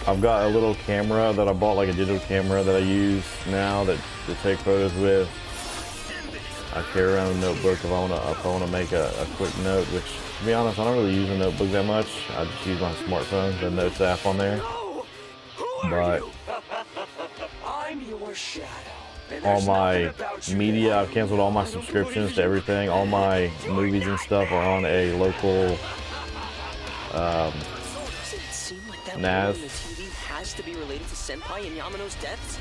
I've got a little camera that I bought, like a digital camera that I use now to take photos with. I carry around a notebook if I want to make a quick note, which, to be honest, I don't really use a notebook that much. I just use my smartphone, the Notes app on there. But I'm your shadow. all my media, I've canceled all my subscriptions to everything. All my movies and stuff are on a local NAS. The TV has to be related to Senpai and Yamano's deaths.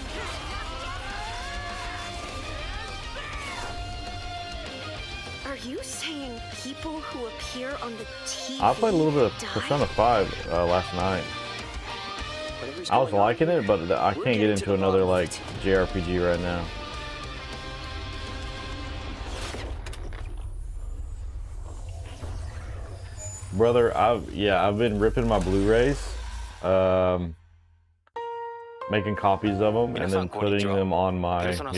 Are you saying people who appear on the TV I played a little bit of Persona 5 last night. I was liking it, but I can't get into another like JRPG right now. Brother, I've been ripping my Blu-rays, making copies of them, and then putting them on my put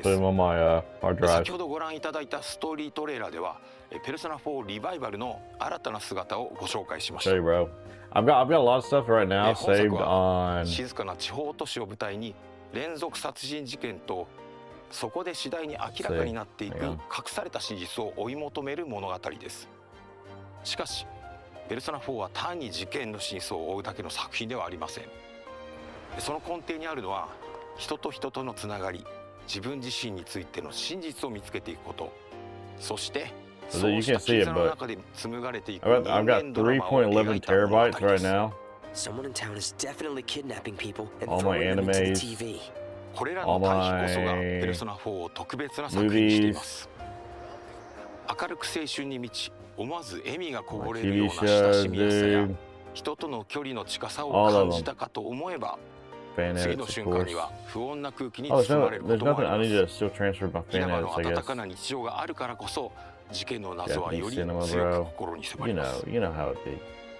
them on my hard drive. 先ほどご覧いただいたストーリートレーラーでは、ペルソナ4リバイバルの新たな姿をご紹介しました。 Hey, bro. I've got a lot of stuff right now saved on. 静かな地方都市を舞台に連続殺人事件とそこで次第に明らかになっていく隠された真実を追い求める物語です。しかし、ペルソナ4は単に事件の真相を追うだけの作品ではありません。その根底にあるのは人と人とのつながり、自分自身についての真実を見つけていくこと、そしてそうした絆の中で紡がれていく人間ドラマを描いた物語です。 right now. Someone in town is definitely kidnapping people and all my throwing them into the animes, TV. これらの対比こそがペルソナ4を特別な作品にしています。明るく青春に満ち、思わず笑みがこぼれるような親しみやすさや人との距離の近さを感じたかと思えば、次の瞬間には不穏な空気に包まれることもあります。稲葉の温かな日常があるからこそ、事件の謎はより強く心に迫ります。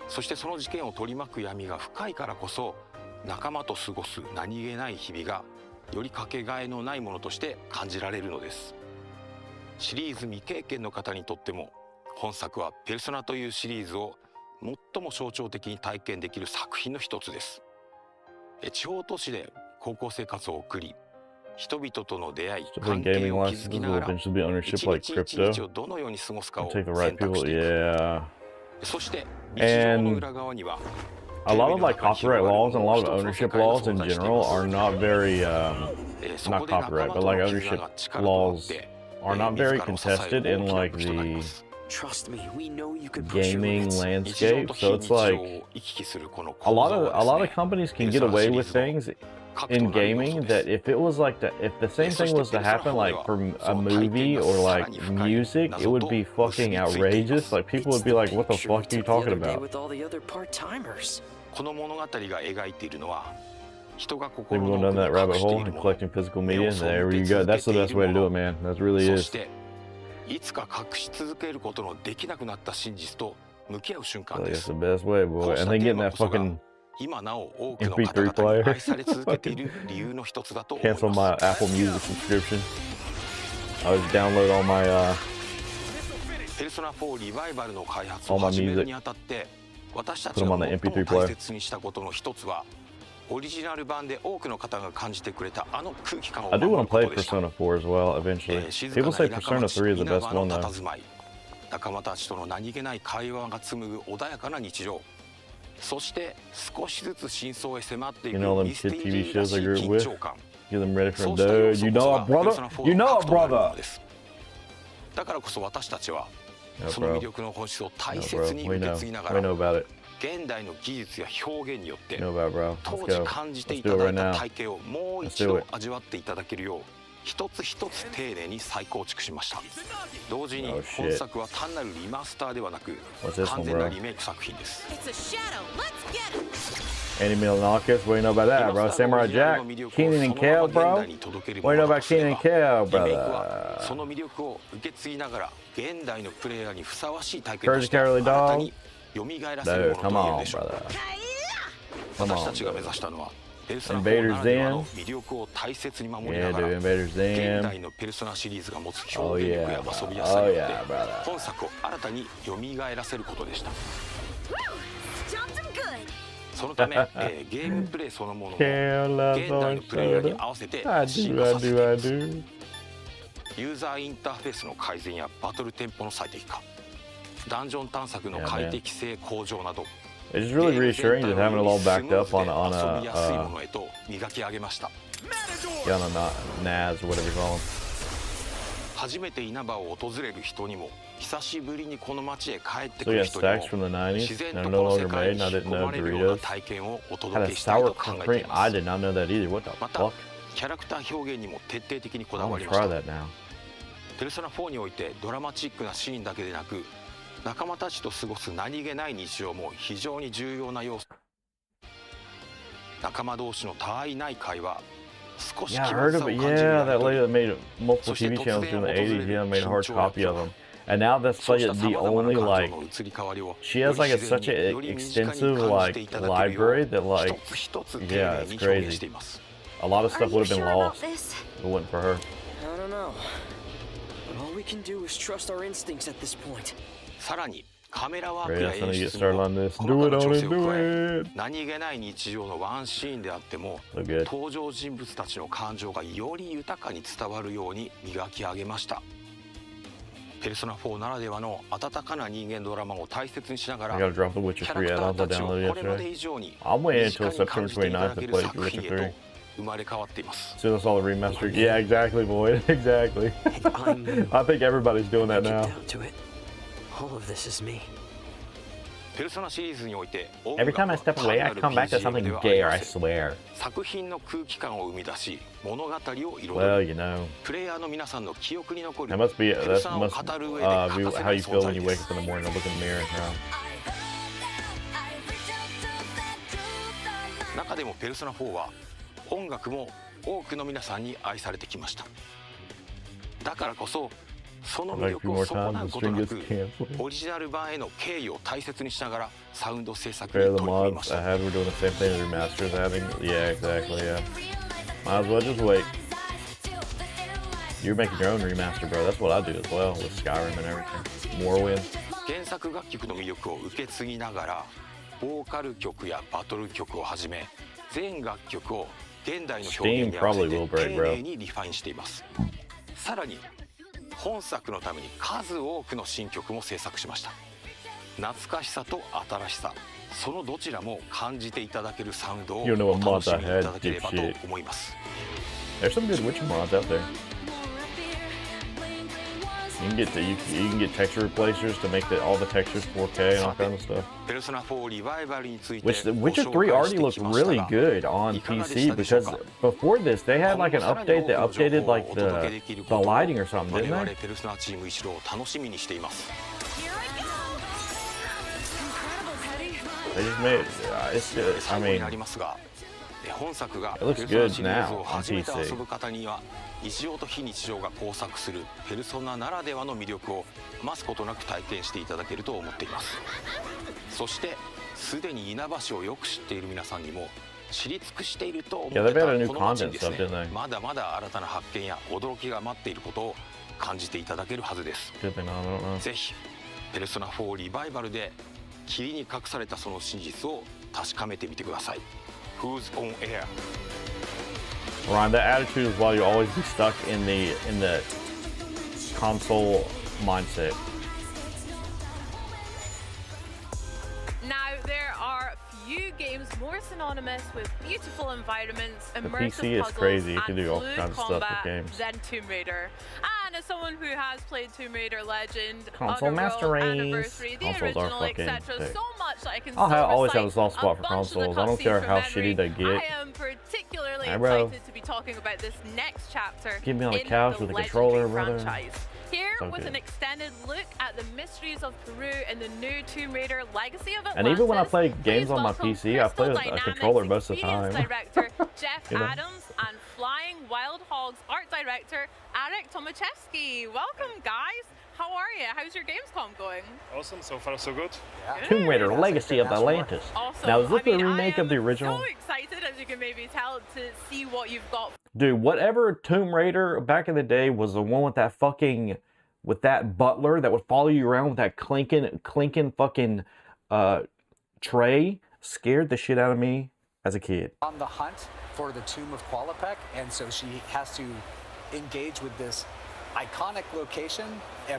そしてその事件を取り巻く闇が深いからこそ、仲間と過ごす何気ない日々がよりかけがえのないものとして感じられるのです。シリーズ未経験の方にとっても、本作はペルソナというシリーズを最も象徴的に体験できる作品の一つです。地方都市で高校生活を送り、人々との出会い、関係を築きながら一日一日をどのように過ごすかを選択していく。そして日常の裏側にはa lot of like copyright laws and a lot of ownership laws in general are not very not copyright, but like ownership laws are not very contested in like the gaming landscape. So it's like a lot of companies can get away with things in gaming that if it was like that, if the same thing was to happen like for a movie or like music, it would be fucking outrageous. Like people would be like, what the fuck are you talking about? この物語が描いているのは、人が Maybe going down that rabbit hole and collecting physical media. There you go. That's the best way to do it, man. That really is. いつか隠し続けることのできなくなった真実と向き合う瞬間です。That's the best way, boy. And then getting that fucking MP3 player. Cancel my Apple Music subscription. I just download all my music. Put them on the MP3 player. オリジナル版で多くの方が感じてくれたあの空気感を I do want to play Persona 4 as well eventually. People say Persona 3 is the best one though. 仲間たちとの何気ない会話が紡ぐ穏やかな日常。そして少しずつ真相へ迫っていくミステリーらしい緊張感。Get them ready for dude. You know it, brother. You know it, brother. だからこそ私たちはその魅力の本質を大切に受け継ぎながら。現代の技術や表現によって当時感じていただいた体験をもう一度味わっていただけるよう一つ一つ丁寧に再構築しました。同時に本作は単なるリマスターではなく完全なリメイク作品です。Anime Knockus, what do you know about that, bro? Samurai Jack, Kenan and Kel, bro? What do you know about Kenan and Kel, brother? その魅力を受け継ぎながら現代のプレイヤーにふさわしい体験として新たに蘇らせるものと言えるでしょう。私たちが目指したのはペルソナ4ならではの魅力を大切に守りながら現代のペルソナシリーズが持つ表現力や遊びやすさによって本作を新たに蘇らせることでした。そのため、ゲームプレイそのものも現代のプレイヤーに合わせて進化させています。ユーザーインターフェースの改善やバトルテンポの最適化、ダンジョン探索の快適性向上など、It's just really reassuring just having it all backed up on a NAS or whatever you call them. 初めて稲葉を訪れる人にも、久しぶりにこの街へ帰ってく So る you got 人に stacks from も、 the 90s 自然 that と are こ no の世 longer 界 made, に and I 引き didn't 込 know まれるような Doritos 体験をお had 届 a けしたい sour と考 cream えています。 I did not know that either. What the また、 fuck? キャラクター表現にも徹底的にこ I だわ want り to まし try た。 that now. ペルソナ4においてドラマチックなシーンだけでなく、仲間たちと過ごす何気ない日常も非常に重要な要素。仲間同士のたわいない会話、少し Yeah, I 気 heard まず of さを it. 感じる Yeah, や that りと lady り、 that made multiple そして TV 突 channels 然 in the 訪れ 80s. る Yeah, made a 緊 hard 張や copy 不 of 安、 them. And now that's そう like した the さまざま only な感 like 情の移り変わりを she よ has り like 自 such 然に an より身近に extensive 感じて like いただけるよう library that like 一つ一つ丁 yeah, 寧 it's に表現し crazy. ています。 A lot of Are stuff you would have been sure about lost this? if it wasn't for her. I don't know. But all we can do is trust our instincts at this point. さらにカメラワーク Great, や that's 演 gonna get 出 started にも on this. 細 Do か it な on 調 it, 整を加 do え、 it. 何気ない日常のワンシーンであっても Look good. 登場人物たちの感情がより豊かに伝わるように磨き上げました。ペルソナ4ならではの温かな人間ドラマを大切にしながら I gotta drop the Witcher キャラ 3 クター add-ons I たちを downloaded これまで yesterday. 以上に I'm waiting 身近 until に感 September じていただ 29th け to る play 作 Witcher 品へ 3. と生まれ変わっています。 As soon as all the remastered. Yeah, exactly, boy. Exactly. I think everybody's doing that now. Down to it. All of this is me. Every time I step away, I come back to something gayer, I swear. Well, you know. That must be how you feel when you wake up in the morning and look in the mirror. Yeah. 中でもペルソナ4は音楽も多くの皆さんに愛されてきました。だからこそその魅力を損なうことなくオリジナル版への敬意を大切にしながらサウンド制作に取り組みました。 We're doing the same thing as remasters having. Yeah, exactly. Yeah. Might as well just wait. You're making your own remaster, bro. That's what I do as well with Skyrim and everything. Morrowind. 原作楽曲の魅力を受け継ぎながらボーカル曲やバトル曲をはじめ全楽曲を現代の表現に合わせて丁寧にリファインしています。さらに本作のために数多くの新曲も制作しました。懐かしさと新しさ、そのどちらも感じていただけるサウンドをお楽しみいただければと思います。 There's some good Witcher mods out there. You can get texture replacers to make all the textures 4K and all kinds of stuff. Which the Witcher 3 already looks really good on PC because before this they had like an update that updated like the lighting or something, didn't they? They just made it's good. I mean, it looks good now on PC. 日常と非日常が交錯するペルソナならではの魅力を余すことなく体験していただけると思っています。そしてすでに稲葉をよく知っている皆さんにも知り尽くしていると思ってたこの街にですね、まだまだ新たな発見や驚きが待っていることを感じていただけるはずです。ぜひペルソナ4リバイバルで霧に隠されたその真実を確かめてみてください。 Who's on air? Ryan, that attitude is why you always be stuck in the console mindset. Now there are few games more synonymous with beautiful environments, The immersive PC is puzzles, crazy. You can and do all fluid kinds of stuff with combat games. than Tomb Raider. And as someone who has played Tomb Raider Legend, Console Master Underworld, Race. Anniversary, the Consoles original, are fucking etc., sick. so much that I can Always have a soft spot for consoles. I don't care how shitty they get. I am particularly Hey, bro. excited to be talking about this next chapter. Get me on the in couch the with a controller, legendary brother. franchise. Here So with good. an extended look at the mysteries of Peru and the new Tomb Raider Legacy of Atlantis. And even when I play games on my PC, I play with a controller most of the time. Director Jeff You know? Adams and Flying Wild Hogs art director Arek Tomaszewski. Welcome, guys. How are you? How's your Gamescom going? Awesome, so far so good. Tomb Raider Legacy of Atlantis. Awesome. Now, is this the remake of the original? So excited, as you can maybe tell, to see what you've got. Dude, whatever Tomb Raider back in the day was the one with that fucking, with that butler that would follow you around with that clinking fucking tray, scared the shit out of me as a kid. On the hunt for the tomb of Qualopec, and so she has to engage with this iconic location,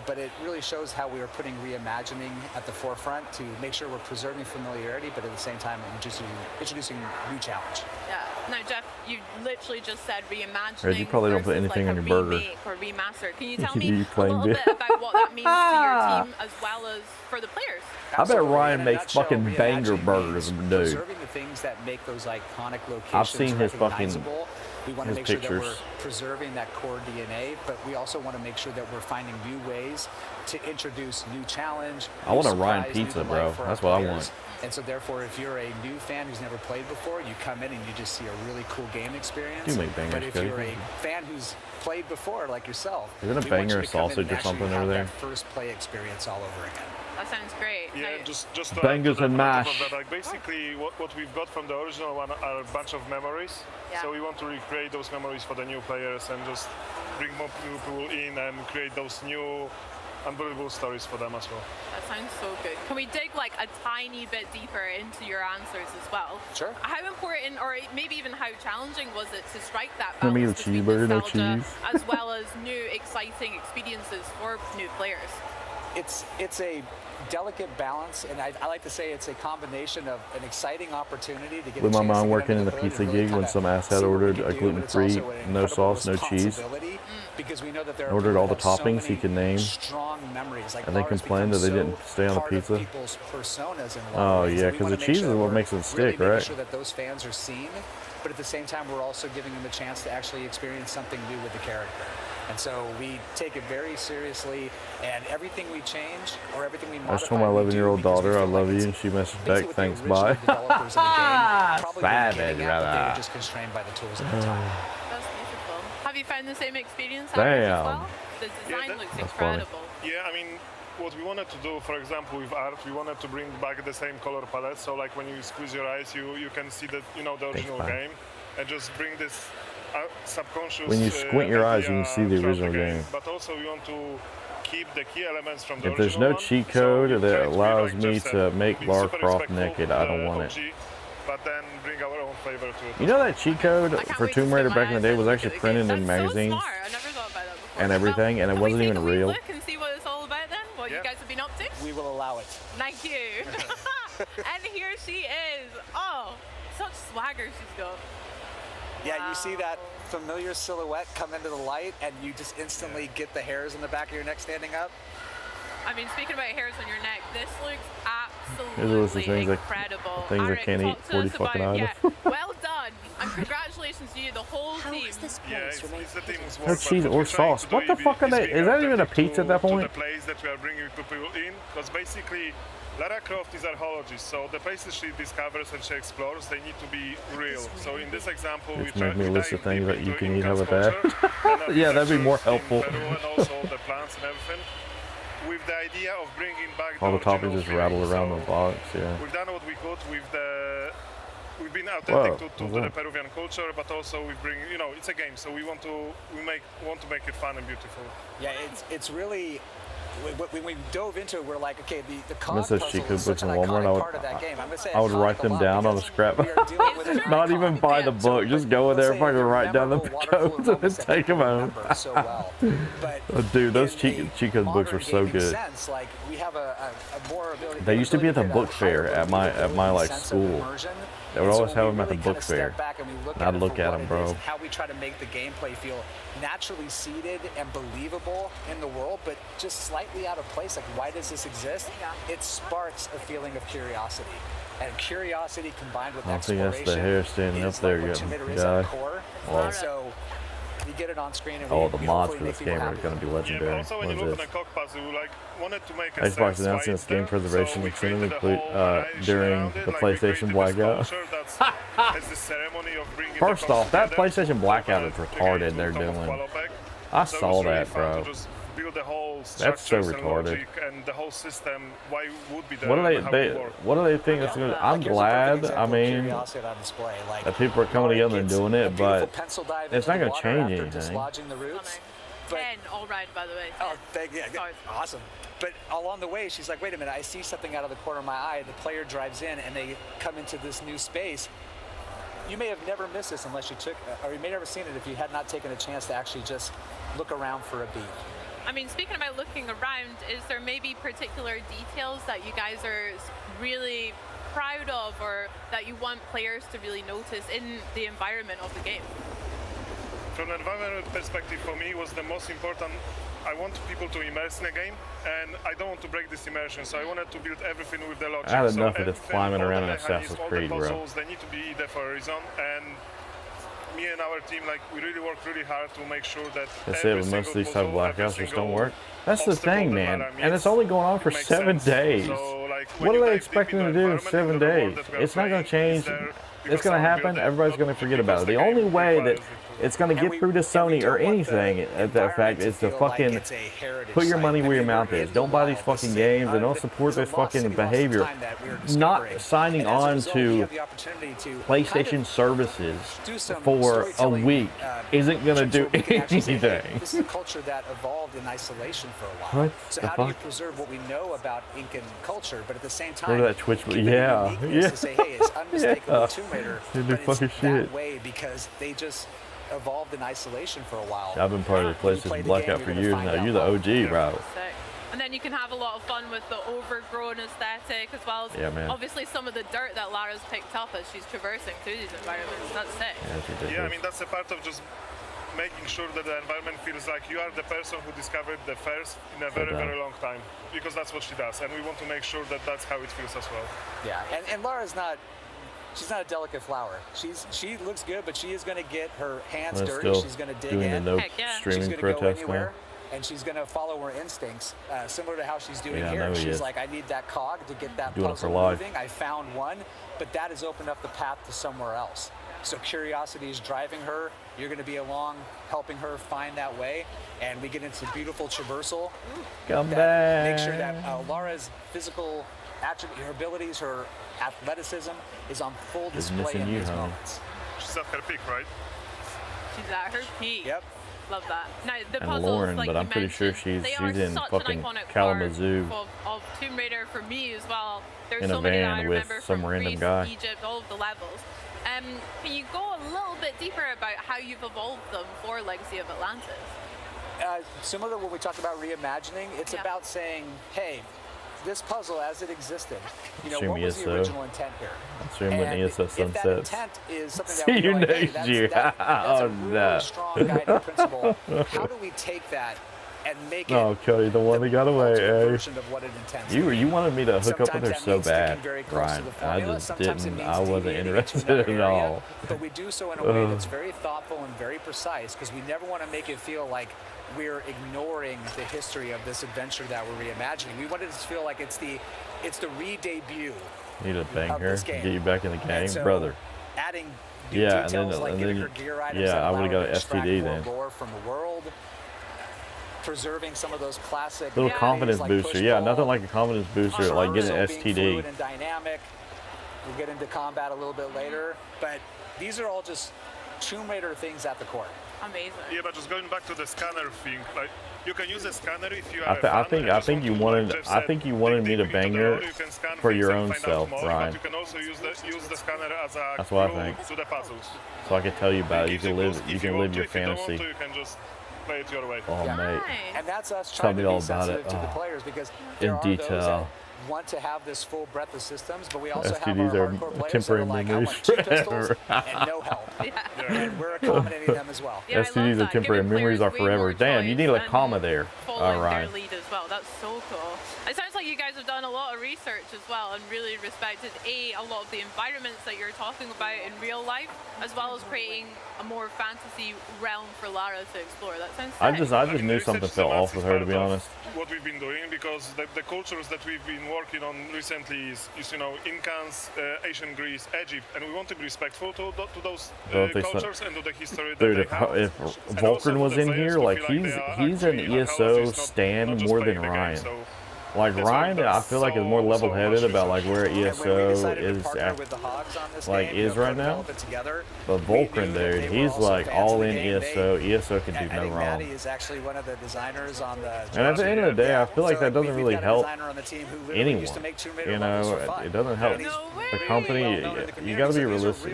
but it really shows how we are putting reimagining at the forefront to make sure we're preserving familiarity, but at the same time introducing new challenge. Yeah. Now, Jeff, you literally just said reimagining. Right, you probably don't put anything on your burger. Or remaster. Can you tell me You a little bit about what that means to your team as well as for the players? I bet Ryan makes fucking banger burgers, dude. Preserving the things that make those iconic locations I've seen his fucking we want to make pictures. sure that we're preserving that core DNA, but we also want to make sure that we're finding new ways to introduce new challenge. I want a Ryan pizza, bro. That's what I want. And so therefore, if you're a new fan who's never played before, you come in and you just see a really cool game experience. You make bangers, but if Cody. you're a fan who's played before, like yourself, Isn't a we want banger you a to come in sausage and or actually something have over there? that first play experience all over again. That sounds great. Yeah, just Bangers and mash. That, like basically, what we've got from the original one are a bunch of memories. Yeah. So we want to recreate those memories for the new players and just bring more new people in and create those new unbelievable stories for them as well. That sounds so good. Can we dig like a tiny bit deeper into your answers as well? Sure. How important, or maybe even how challenging was it to strike that Give me the balance between cheeseburger, no nostalgia cheese. as well as new exciting experiences for new players? It's a delicate balance, and I like to say it's a combination of an exciting opportunity to get With a my chance mom to get working under in the the hood pizza and really gig when kinda some ass had see what we ordered can a do, but it's gluten-free, also an no incredible sauce, no cheese. responsibility because we know that there are ordered all the so toppings he can name. Strong memories. Like and they complained that they didn't stay on the pizza. Oh yeah, because the cheese is what makes it stick, really right? Sure that those fans are seen, but at the same time, we're also giving them a chance to actually experience something new with the character. And so we take it very seriously, and everything we change or everything we modify. I just told my 11-year-old daughter I love you, and she messaged back, thanks, bye. Savage, brother. Just constrained by the tools at the time. That's beautiful. Have you found the same experience as well? The design looks incredible. Yeah, I mean, what we wanted to do, for example, with art, we wanted to bring back the same color palette. So, like when you squeeze your eyes, you can see the the original game, and just bring this subconscious. When you squint your eyes, you can see the original game. But also, we want to keep the key elements from the If there's no cheat code that allows me to make Lara Croft naked, I don't want it. But then bring our own flavor to it. You know that cheat code for Tomb Raider back in the day was actually printed in magazines and everything, and it wasn't even real. Look and see what it's all about then. What you guys have been up to. We will allow it. Thank you. And here she is. Oh, such swagger she's got. Yeah, you see that familiar silhouette come into the light, and you just instantly get the hairs on the back of your neck standing up. I mean, speaking about hairs on your neck, this looks absolutely incredible. Things I can't eat 40 fucking out of. Well done, and congratulations to you, the whole team. It's the team's work. No cheese or sauce. What the fuck are they? Is that even a pizza at that point? The place that we are bringing people in, because basically Lara Croft is archaeologist, so the places she discovers and she explores, they need to be real. So in this example, we try make me to list of things that you can eat. How about culture, that? Yeah, that'd be more helpful. And also the plants and everything. With the idea of bringing back all the toppings just rattle around the box. Yeah. We've done what we could with the. We've been authentic to the Peruvian culture, but also we bring. It's a game, so we want to make it fun and beautiful. Yeah, it's really. When we dove into it, we're like, okay, the cog puzzle is such an iconic part of that game. I would write them down on a scrap. Not even buy the book. Just go in there, fucking write down the codes, and then take them home. Dude, those cheat code books were so good. They used to be at the book fair at my like school. They would always have them at the book fair. And I'd look at them, bro. How we try to make the gameplay feel naturally seated and believable in the world, but just slightly out of place. Like, why does this exist? It sparks a feeling of curiosity. And curiosity combined with exploration. I think that's the hair standing up there, guy. Wow. So you get it on screen. And the mods for this game are going to be legendary. Yeah, also when you look at the cog puzzle, wanted to make a Xbox announcing its game preservation extended during the PlayStation blackout. First off, that PlayStation blackout is retarded. They're doing. I saw that, bro. That's so retarded. And the whole system, why would be there? What do they think that's going to? I'm glad. I mean, that people are coming together and doing it, but it's not going to change anything. Ken, all right, by the way. Oh, awesome. But along the way, she's like, wait a minute, I see something out of the corner of my eye. The player drives in, and they come into this new space. You may have never missed this unless you took, or you may have never seen it if you had not taken a chance to actually just look around for a beat. I mean, speaking about looking around, is there maybe particular details that you guys are really proud of, or that you want players to really notice in the environment of the game? From an environmental perspective, for me, was the most important. I want people to immerse in a game, and I don't want to break this immersion, so I wanted to build everything with the logic. I had enough of this climbing around in Assassin's Creed, bro. They need to be there for a reason, and me and our team, we really work really hard to make sure that that's it, most of these type of blackouts just don't work. That's the thing, man, and it's only going on for 7 days. What are they expecting to do in 7 days? It's not going to change. It's going to happen. Everybody's going to forget about it. The only way that it's going to get through to Sony or anything at that fact is to fucking put your money where your mouth is. Don't buy these fucking games and don't support this fucking behavior. Not signing on to PlayStation services for a week isn't going to do anything. This is a culture that evolved in isolation for a while. So how do you preserve what we know about Incan culture, but at the same time, that Twitch, yeah. To say, hey, it's unmistakable Tomb Raider, but it's that way because they just evolved in isolation for a while. I've been part of the PlayStation blackout for years now. You're the OG, bro. And then you can have a lot of fun with the overgrown aesthetic, as well as obviously some of the dirt that Lara's picked up as she's traversing through these environments. That's sick. Yeah, I mean, that's a part of just making sure that the environment feels like you are the person who discovered the first in a very, very long time, because that's what she does, and we want to make sure that that's how it feels as well. Yeah, and Lara's not. She's not a delicate flower. She looks good, but she is going to get her hands dirty. She's going to dig in. She's going to go anywhere, and she's going to follow her instincts, similar to how she's doing here. She's like, I need that cog to get that puzzle moving. I found one, but that has opened up the path to somewhere else. So curiosity is driving her. You're going to be along, helping her find that way, and we get into beautiful traversal. Come back. Make sure that Lara's physical attribute, her abilities, her athleticism is on full display in these moments. She's at her peak, right? She's at her peak. Yep. Love that. Now the And puzzles, Lauren, like but I'm pretty sure she's in fucking Kalamazoo. Of Tomb Raider for me as well. There's in so a many that I van with remember some from random Greece, guy. Egypt, all of the levels. Can you go a little bit deeper about how you've evolved them for Legacy of Atlantis? Similar to what we talked about reimagining, it's about saying, hey, this puzzle as it existed, what was the original intent here? Assume when ESO if that sunsets. intent is something that See we're you like, hey, next year. that's a Oh, really no. strong guiding principle. How do we take that and make it Oh, Cody, the one that got away, eh? version of what it intends to be? You wanted me to hook up with her so bad, Ryan. I just didn't. I wasn't interested at all. But we do so in a way that's very thoughtful and very precise, because we never want to make it feel like we're ignoring the history of this adventure that we're reimagining. We want it to feel like it's the re-debut. Need to bang her, get you back in the game, so brother. Adding details and like getting her gear items yeah, that I allow would her have to got extract STD more then. lore from the world, preserving some of those classic Little confidence like booster, push yeah, ball, nothing like a confidence booster, like getting an being fluid STD. and dynamic. We'll get into combat a little bit later, but these are all just Tomb Raider things at the core. Amazing. Yeah, but just going back to the scanner thing, like you can use a scanner if you are I think you wanted me to bang her for your own self, Ryan. But you can also use the scanner as a That's what I clue think. to the puzzles. So I could tell you about it. You can live your If you don't want fantasy. to, you can just play it your way. Oh, mate. And that's us Tell trying me to all be about sensitive it. to the Oh. players, because In there are those that detail. want to have this full breadth of systems, but we also have our STDs are hardcore players that are temporary like, I memories want 2 pistols forever. and no help. And we're accommodating them as well. STDs are temporary, memories are forever. Damn, you need a comma there. All right. Their lead as well. That's so cool. It sounds like you guys have done a lot of research as well and really respected a lot of the environments that you're talking about in real life, as well as creating a more fantasy realm for Lara to explore. That sounds sick. I just knew something fell off with her, to be honest. What we've been doing, because the cultures that we've been working on recently is Incans, ancient Greece, Egypt, and we want to be respectful to those cultures and to the history that Dude, they have. if Vulcan was in here, like he's an ESO stan more than Ryan. Like Ryan, I feel like is more level-headed about like where ESO is right now. But Vulcan, dude, he's like all in ESO. ESO can do no wrong. Maddie is actually one of the designers on the. And at the end of the day, I feel like that doesn't really help anyone. It doesn't help the company. You got to be realistic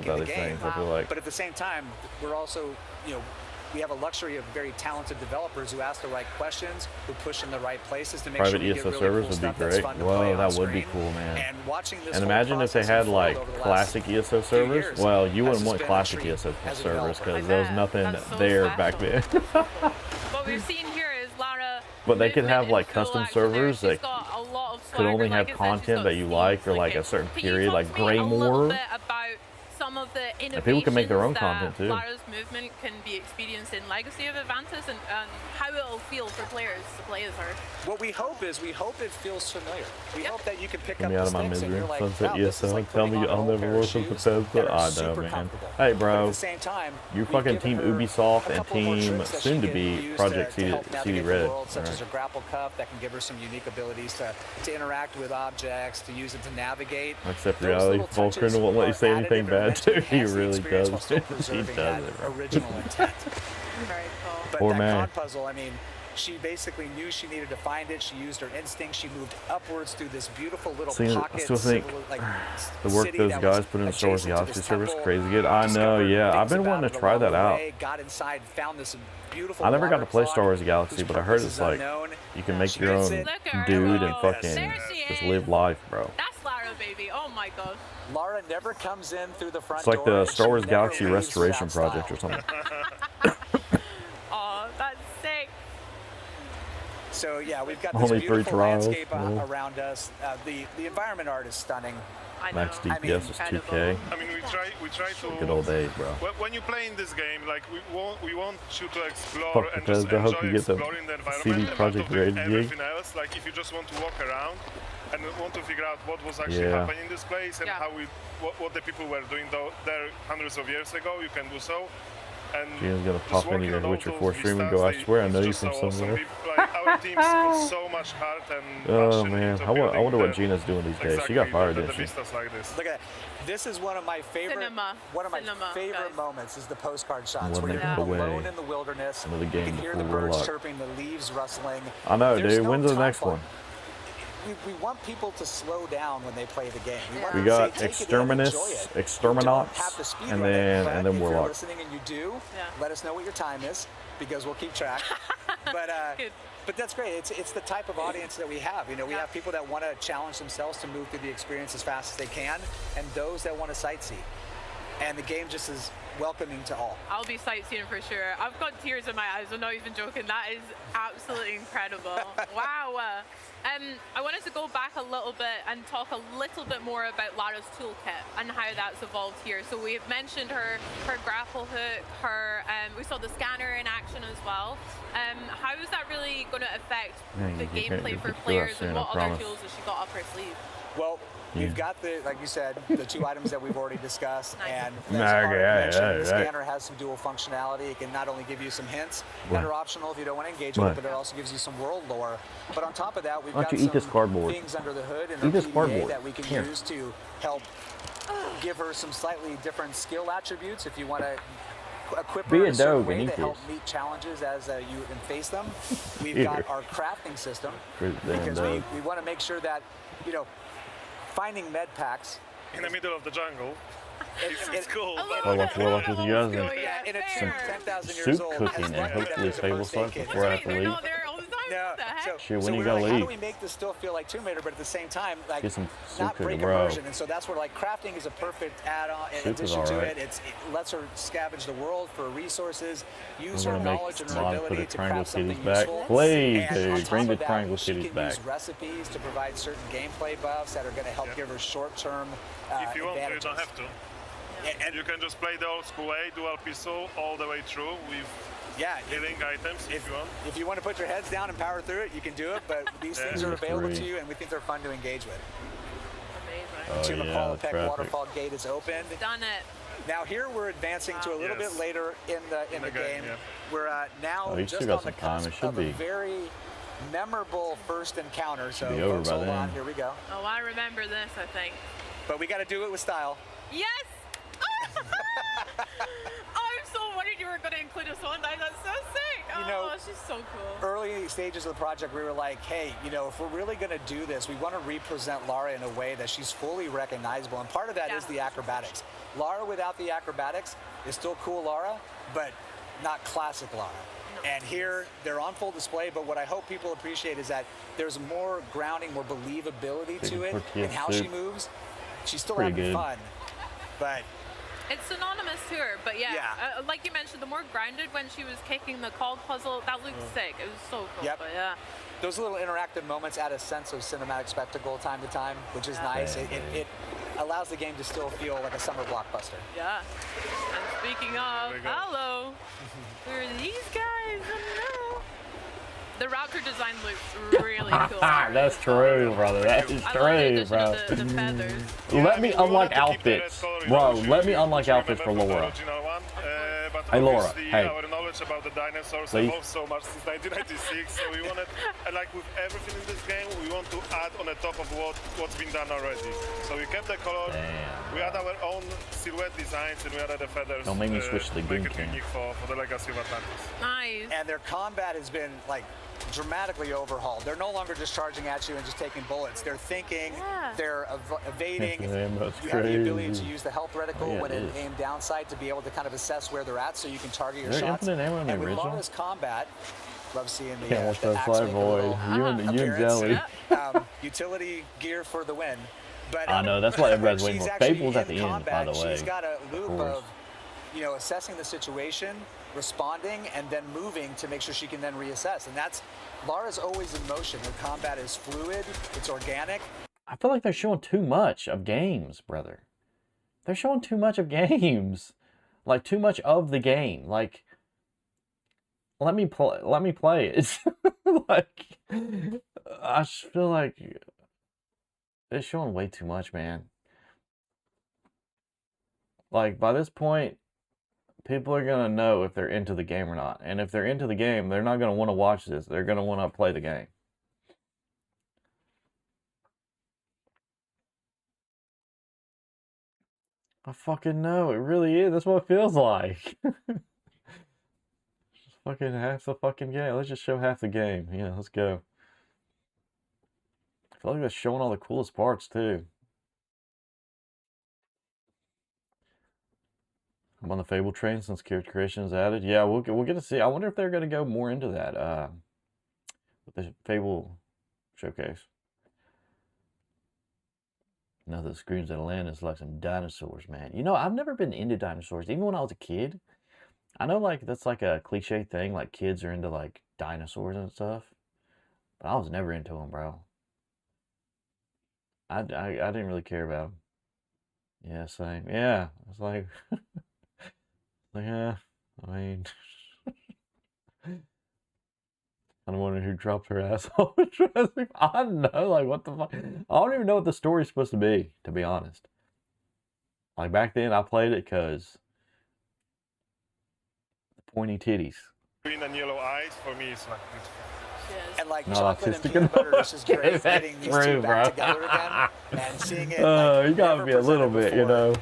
about these things. I feel like. But at the same time, we're also, we have a luxury of very talented developers who ask the right questions, who push in the right places to make Private sure we ESO get really servers cool would be stuff that's great. fun to play Whoa, on that would be screen. cool, man. And watching this And whole imagine if they process had unfold like over the last classic ESO servers. years Well, you wouldn't has want been a classic treat ESO as a servers developer. because there was nothing That's so there back then. What we've seen here is Lara. But they could have like custom servers that She's got a lot of could only swagger, have like I said, she's content got that you like or like a certain Can you period, talk like to me a little Greymore. bit about some of the innovations And people can make their own that content, too. Lara's movement can be experienced in Legacy of Atlantis, and how it'll feel for players to play as her. What we hope is, it feels familiar. We hope that you can pick Get up me the out of my sticks and misery. you're like, Sunset wow, this is ESO. like Tell putting me on a I'll whole never pair of work with shoes Bethesda. that are I know, super man. comfortable. Hey, But bro. at the same time, You we've fucking given Team her Ubisoft a and couple more Team tricks that she soon to can be use Project to help CD navigate the Red. world, such as her grapple cup that can give her some unique abilities to interact with objects, to use it to navigate. Except Those reality, little Vulcan touches won't let you say are anything additive and bad meant to too. He enhance the really experience while does. still He preserving does that it, bro. original intent. Very cool. But Poor that man. con puzzle, I mean, she basically knew she needed to find it. She used her instinct. She moved upwards through this beautiful little pocket. I still think the work city those that guys was put in Star Wars adjacent to Galaxy this service temple, crazy good. I know, discovered yeah. I've things been about wanting it to try along that the out. way, got inside, found this beautiful I never got to play water Star Wars clock Galaxy, whose but I heard purpose it's is like unknown. you can make your own Look at her dude go. and fucking There she just is. live life, bro. That's Lara Lara, baby. Oh my gosh. Lara never comes in through the front It's like door. the Star Wars Galaxy Restoration Project or something. Oh, that's sick. So yeah, we've got Only this 3 beautiful trials. landscape around us. The environment art is stunning. Max DPS is 2K. I mean, we try to. Good old days, bro. When you play in this game, like we want you to explore Fuck, and because just I hope enjoy you get the exploring the environment. CD and not Projekt to do Red gig. everything else. Like if you just want to walk around and want to figure out what was actually happening in this place and how what the people were doing there hundreds of years ago, you can do so. And Gina's gonna pop into your Witcher 4 stream and vistas, go, I swear I know you from so somewhere. Like, our teams put so much heart and Oh passion man, into I wonder what building Gina's doing these days. She got fired, the didn't she? vistas like this. Look at that. This is one of my favorite favorite moments is the postcard shots where you're alone in the wilderness. Another You game can hear the before birds Warlock. chirping, the leaves rustling. I know, There's dude. no When's the time next clock. one? We want people to slow down when they play the game. We, want We them to got say, take it in, enjoy it. Exterminats, and then if you're Warlock. listening and you do, let us know what your time is because we'll keep track. But that's great. It's the type of audience that we have. You know, we have people that want to challenge themselves to move through the experience as fast as they can, and those that want to sightsee. And the game just is welcoming to all. I'll be sightseeing for sure. I've got tears in my eyes. I'm not even joking. That is absolutely incredible. Wow. I wanted to go back a little bit and talk a little bit more about Lara's toolkit and how that's evolved here. So we've mentioned her grapple hook, we saw the scanner in action as well. How is that really going to affect the gameplay for players, and what other tools has she got up her sleeve? Well, we've got the, like you said, the 2 items that we've already discussed, and Nah, as Art mentioned, the yeah. scanner has some dual functionality. It can not only give you some hints What? that are optional if you don't want to engage What? with it, but it also gives you some world lore. But on top of that, we've Why got don't you eat some this cardboard? things under the hood and Eat this PDA cardboard. that we can Here. use to help give her some slightly different skill attributes if you want to equip Be her a in a certain dog and way eat to help this. meet challenges as you can face them. We've Here. got our crafting system Damn because dog. we want to make sure that, you know, finding med packs in the middle of the jungle. It's cool. Warlock with you guys, and Yeah, and it's some 10,000 years soup old. cooking, and hopefully Fable sucks before I have to leave. No, Shit, when so you we're gotta like, how do leave? we make this still feel like Tomb Raider, but at the same time, like, Get some soup not break cooking, bro. immersion? And so that's where, like, crafting is a perfect add-on in Soup is addition to alright. it. It lets her scavenge the world for resources, use I'm her gonna knowledge and make her Mod ability put the to triangle craft something titties back. useful. Please, And on dude, top bring the of that, triangle she titties can back. use recipes to provide certain gameplay buffs that are going to help give her short-term If you want to, you advantages. don't have to. And you can just play the old school way, dual pistol all the way through with healing items if you want. If you want to put your heads down and power through it, you can do it, but these things are available to you, and we think they're fun to engage with. Oh, Tomb of yeah, Qualipec traffic. waterfall gate is opened. Done it. Now here we're advancing to a little bit later in the game. yeah. We're now Oh, you just still got on the some time. cusp It should of be. a very memorable first encounter. So be over folks, by hold on. then. Here we go. Oh, I remember this, I think. But we got to do it with style. Yes! I'm so worried you were going to include a song. That's so sick. Oh, she's so cool. Early stages of the project, we were like, hey, you know, if we're really going to do this, we want to represent Lara in a way that she's fully recognizable. And part of that is the acrobatics. Lara without the acrobatics is still cool Lara, but not classic Lara. And here, they're on full display, but what I hope people appreciate is that there's more grounding, more believability to it in how she moves. She's still Pretty having good. fun, but It's synonymous to her, but like you mentioned, the more grounded when she was kicking the cog puzzle, that looked sick. It was so cool. Yep. But yeah. those little interactive moments add a sense of cinematic spectacle time to time, which is nice. It allows the game to still feel like a summer blockbuster. Yeah. And speaking of, hello, who are these guys? Hello. The Raptor design looks really cool. That's true, brother. That is true, bro. The feathers. Let me unlock outfits, bro. Let me unlock outfits for Laura. But Hey, Laura, obviously hey. our knowledge about the dinosaurs Please. evolved so much since 1996, so we wanted, and like with everything in this game, we want to add on the top of what's been done already. So we kept the color, we had our own silhouette designs, and we added the feathers. Don't make me switch the to Goon make it King. unique for the Legacy of Atlantis. Nice. And their combat has been like dramatically overhauled. They're no longer just charging at you and just taking bullets. They're thinking, they're evading. That's You have the ability crazy. to use the health reticle Yeah, when it it is. aimed downside to be able to kind of assess where they're at so you can target your Is there shots. infinite ammo in the And with original? Lara's combat, love seeing the, Can't watch the that axe fly make a boy. little You and appearance. Jelly. Utility gear for the win. But I know, that's what everybody's waiting for. Fable's at the combat, end, by the way. She's got a loop of, you know, assessing the situation, responding, and then moving to make sure she can then reassess. And that's, Lara's always in motion. Her combat is fluid, it's organic. I feel like they're showing too much of games, brother. They're showing too much of games. Like, too much of the game. Like, let me play it. Like, I just feel like it's showing way too much, man. Like, by this point, people are going to know if they're into the game or not. And if they're into the game, they're not going to want to watch this. They're going to want to play the game. I fucking know. It really is. That's what it feels like. Just fucking half the fucking game. Let's just show half the game. Yeah, let's go. I feel like they're showing all the coolest parts, too. I'm on the Fable train since character creation is added. Yeah, we'll get to see. I wonder if they're going to go more into that with the Fable showcase. Now the screams at land is like some dinosaurs, man. You know, I've never been into dinosaurs, even when I was a kid. I know, like, that's like a cliche thing, like kids are into like dinosaurs and stuff, but I was never into them, bro. I didn't really care about them. Yeah, same. Yeah, it's like, yeah. I mean, I'm wondering who dropped her asshole. I don't know, like, what the fuck? I don't even know what the story's supposed to be honest. Like, back then, I played it because the pointy titties. Green and yellow eyes, for me, it's like beautiful. And like Not chocolate and autistic peanut butter enough. is just great, getting these two back together again and seeing it. You gotta be a little bit, you know.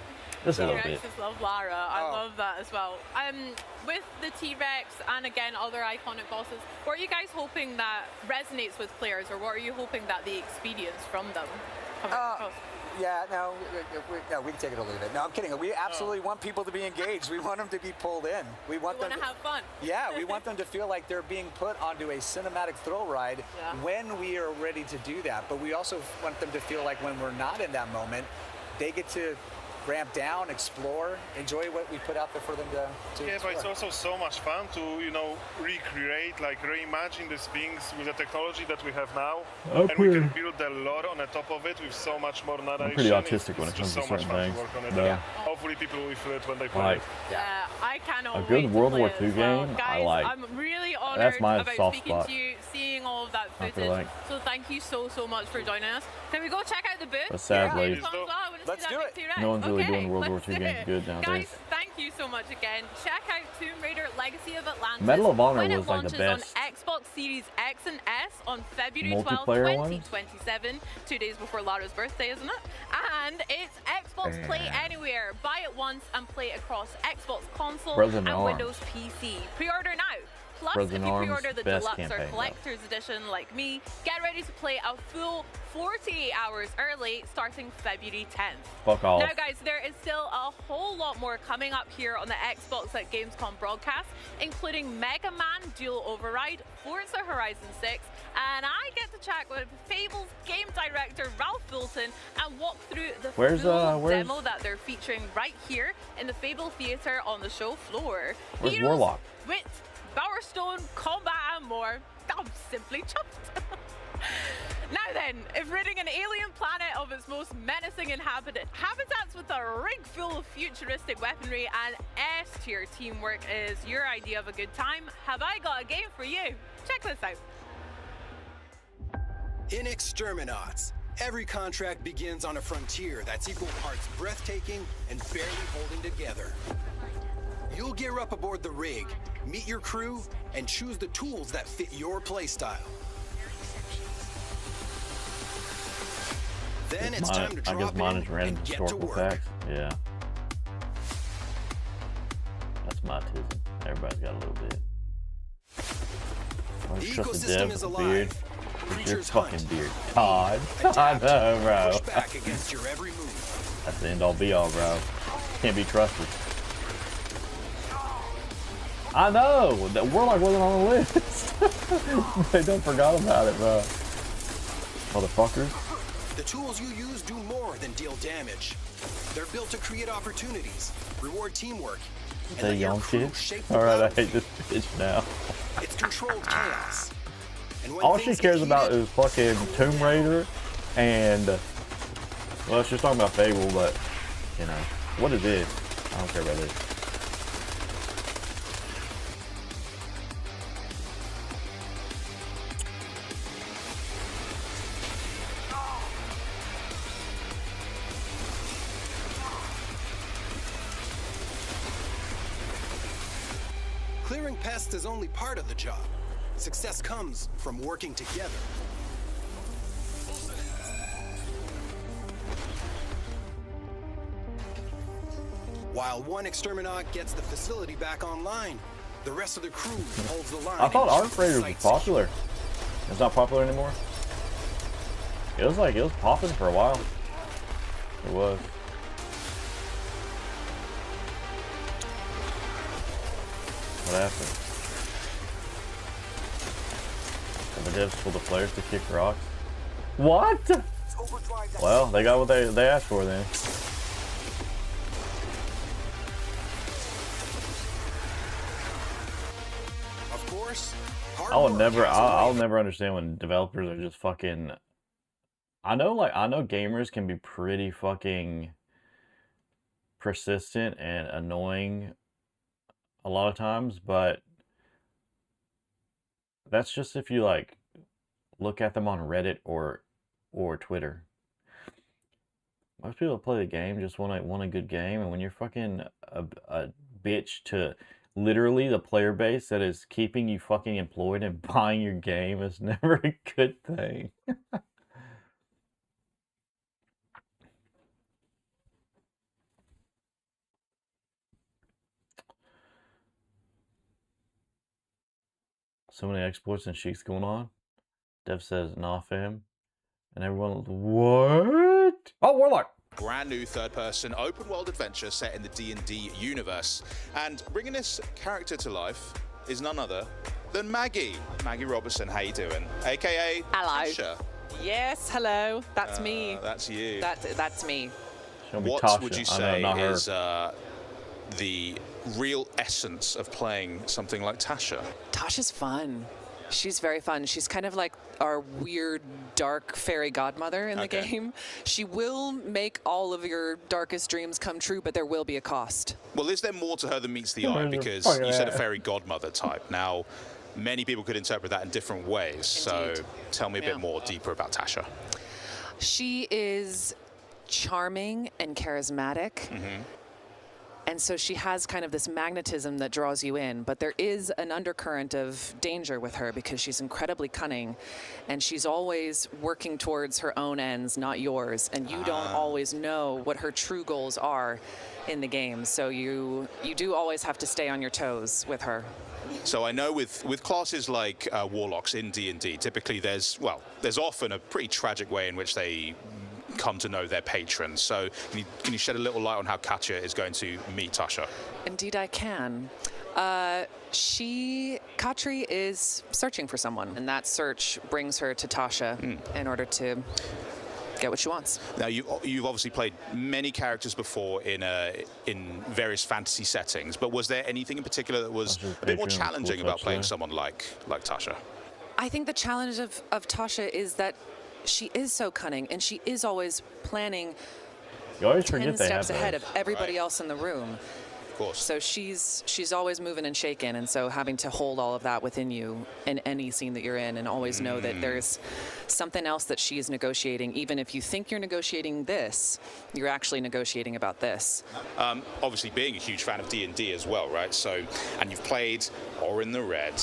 Just a little bit. T-Rex love Lara. I love that as well. With the T-Rex and again other iconic bosses, what are you guys hoping that resonates with players, or what are you hoping that they experience from them? Yeah, no, we can take it or leave it. No, I'm kidding. We absolutely want people to be engaged. We want them to be pulled in. We want them to have fun. Yeah, we want them to feel like they're being put onto a cinematic thrill ride when we are ready to do that. But we also want them to feel like when we're not in that moment, they get to ramp down, explore, enjoy what we put out there for them to yeah, explore. but it's also so much fun to, you know, recreate, like reimagine these things with the technology that we have now. And we can build a lot on the top of it with so much more narration. I'm pretty autistic when it comes to so much certain fun things. to work on it. No. Yeah. Hopefully people will feel it when they play it. Yeah, I cannot A good wait World to War play II it as well. game, Guys, I like. I'm really honored That's my about soft speaking spot. to you, seeing all of that I footage. feel like. So thank you so much for joining us. Can we go check out the booth? But sadly, Let's do it. no one's really doing World War II let's do games it. good nowadays. Guys, thank you so much again. Check out Tomb Raider Legacy of Atlantis Medal of Honor when it was like the launches best on Xbox Series X and S on February 12th, multiplayer one. 2027, 2 days before Lara's birthday, isn't it? And it's Xbox Play Anywhere. Buy it once and play it across Xbox console President and Arms. Windows PC. Pre-order now. Plus, President if you Arms, pre-order the best deluxe or campaign, collector's edition like me, get ready to play a full 48 hours early starting February 10th. Fuck off. Now guys, there is still a whole lot more coming up here on the Xbox at Gamescom broadcast, including Mega Man Dual Override, Forza Horizon 6, and I get to chat with Fable's game director Ralph Fulton and walk through the Where's demo that they're featuring right here in the Fable Theater on the show floor. Where's Heroes, Warlock? Wit, Power Stone, combat and more. I'm simply chuffed. Now then, if ridding an alien planet of its most menacing habitats with a rig full of futuristic weaponry and S-tier teamwork is your idea of a good time, have I got a game for you? Check this out. In Exterminauts, every contract begins on a frontier that's equal parts breathtaking and barely holding together. You'll gear up aboard the rig, meet your crew, and choose the tools that fit your playstyle. Then it's time to drop in and get to work. Facts. Yeah. That's my tism. Everybody's got a little bit. The ecosystem is alive. It's your fucking beard. Todd. I know, bro. Push back against your every move. That's the end all be all, bro. Can't be trusted. I know! That Warlock wasn't on the list. They don't forgot about it, bro. Motherfuckers. The tools you use do more than deal damage. They're built to create opportunities, reward teamwork, and let your crew shape the Alright, I hate this bitch now. It's controlled chaos. And when All she cares about is fucking Tomb Raider and, well, she's talking about FABLE, but, you know, what is this? I don't care about this. Clearing pests is only part of the job. Success comes from working together. While one exterminaut gets the facility back online, the rest of the crew holds the line. I thought Arc Raiders was popular. It's not popular anymore. It was popping for a while. It was. What happened? And the devs told the players to kick rocks. What? Well, they got what they asked for then. Of course, I'll never understand when developers are just fucking. I know gamers can be pretty fucking persistent and annoying a lot of times, but that's just if you like look at them on Reddit or Twitter. Most people that play the game just want a good game, and when you're fucking a bitch to literally the player base that is keeping you fucking employed and buying your game, is never a good thing. So many exploits and cheats going on. Dev says, nah fam. And everyone, what? Oh, Warlock! Brand new third-person open-world adventure set in the D&D universe. And bringing this character to life is none other than Maggie. Maggie Robertson, how you doing? AKA Hello. Tasha. Yes, hello. That's me. That's you. That's me. What Tasha. would you say is the real essence of playing something like Tasha? Tasha's fun. She's very fun. She's kind of like our weird, dark fairy godmother in the game. She will make all of your darkest dreams come true, but there will be a cost. Well, is there more to her than meets the eye? Because you said a fairy godmother type. Now, many people could interpret that in different ways. Indeed. So tell me a bit more deeper about Tasha. She is charming and charismatic. Mm-hmm. And so she has kind of this magnetism that draws you in, but there is an undercurrent of danger with her because she's incredibly cunning and she's always working towards her own ends, not yours. And you don't always know what her true goals are in the game. So you do always have to stay on your toes with her. So I know with classes like Warlocks in D&D, typically there's often a pretty tragic way in which they come to know their patrons. So can you shed a little light on how Katya is going to meet Tasha? Indeed I can. Katri is searching for someone, and that search brings her to Tasha in order to get what she wants. Now you've obviously played many characters before in various fantasy settings, but was there anything in particular that was a bit more challenging about playing someone like Tasha? I think the challenge of Tasha is that she is so cunning, and she is always planning 10 steps ahead of everybody else in the room. Of course. So she's always moving and shaking, and so having to hold all of that within you in any scene that you're in, and always know that there's something else that she is negotiating. Even if you think you're negotiating this, you're actually negotiating about this. Obviously, being a huge fan of D&D as well, right? So, and you've played Orin the Red,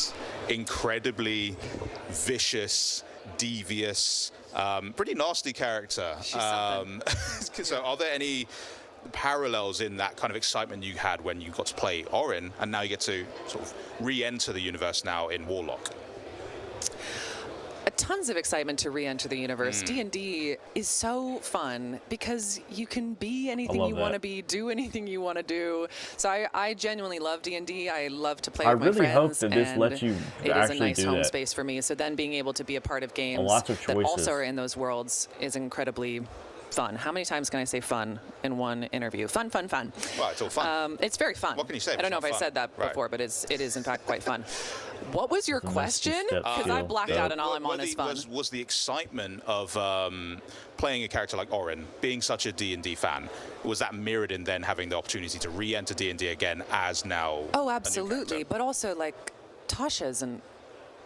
incredibly vicious, devious, pretty nasty character. So are there any parallels in that kind of excitement you had when you got to play Orin, and now you get to sort of re-enter the universe now in Warlock? tons of excitement to re-enter the universe. D&D is so fun because you can be anything you want to be, do anything you want to do. So I genuinely love D&D. I love to play with my friends. I really hope that this lets you it is a nice home that. space for me. So then being able to be a part of games lots of that also are in those worlds is incredibly fun. How many times can I say fun in one interview? Fun, fun, fun. Well, it's all fun. It's very fun. What can you say? I don't know if I said that before, but it is in fact quite fun. What was your question? Because I blacked out and all I'm on is fun. Was the excitement of playing a character like Orin, being such a D&D fan, was that mirrored in then having the opportunity to re-enter D&D again as now? Oh, absolutely. But also, like, Tasha's an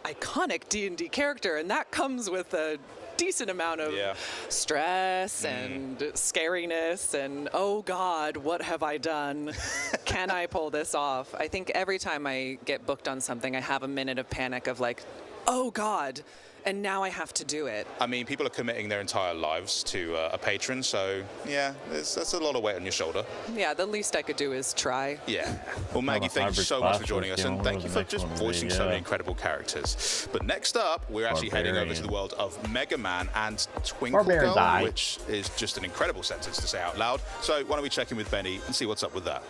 iconic D&D character, and that comes with a decent amount of stress and scariness and, oh God, what have I done? Can I pull this off? I think every time I get booked on something, I have a minute of panic of like, oh God, and now I have to do it. I mean, people are committing their entire lives to a patron, so yeah, that's a lot of weight on your shoulder. Yeah, the least I could do is try. Yeah. Well, Maggie, thank you so much for joining us, and thank you for just voicing so many incredible characters. But next up, we're actually heading over to the world of Mega Man and Twinkle Girl, which is just an incredible sentence to say out loud. So why don't we check in with Benny and see what's up with that?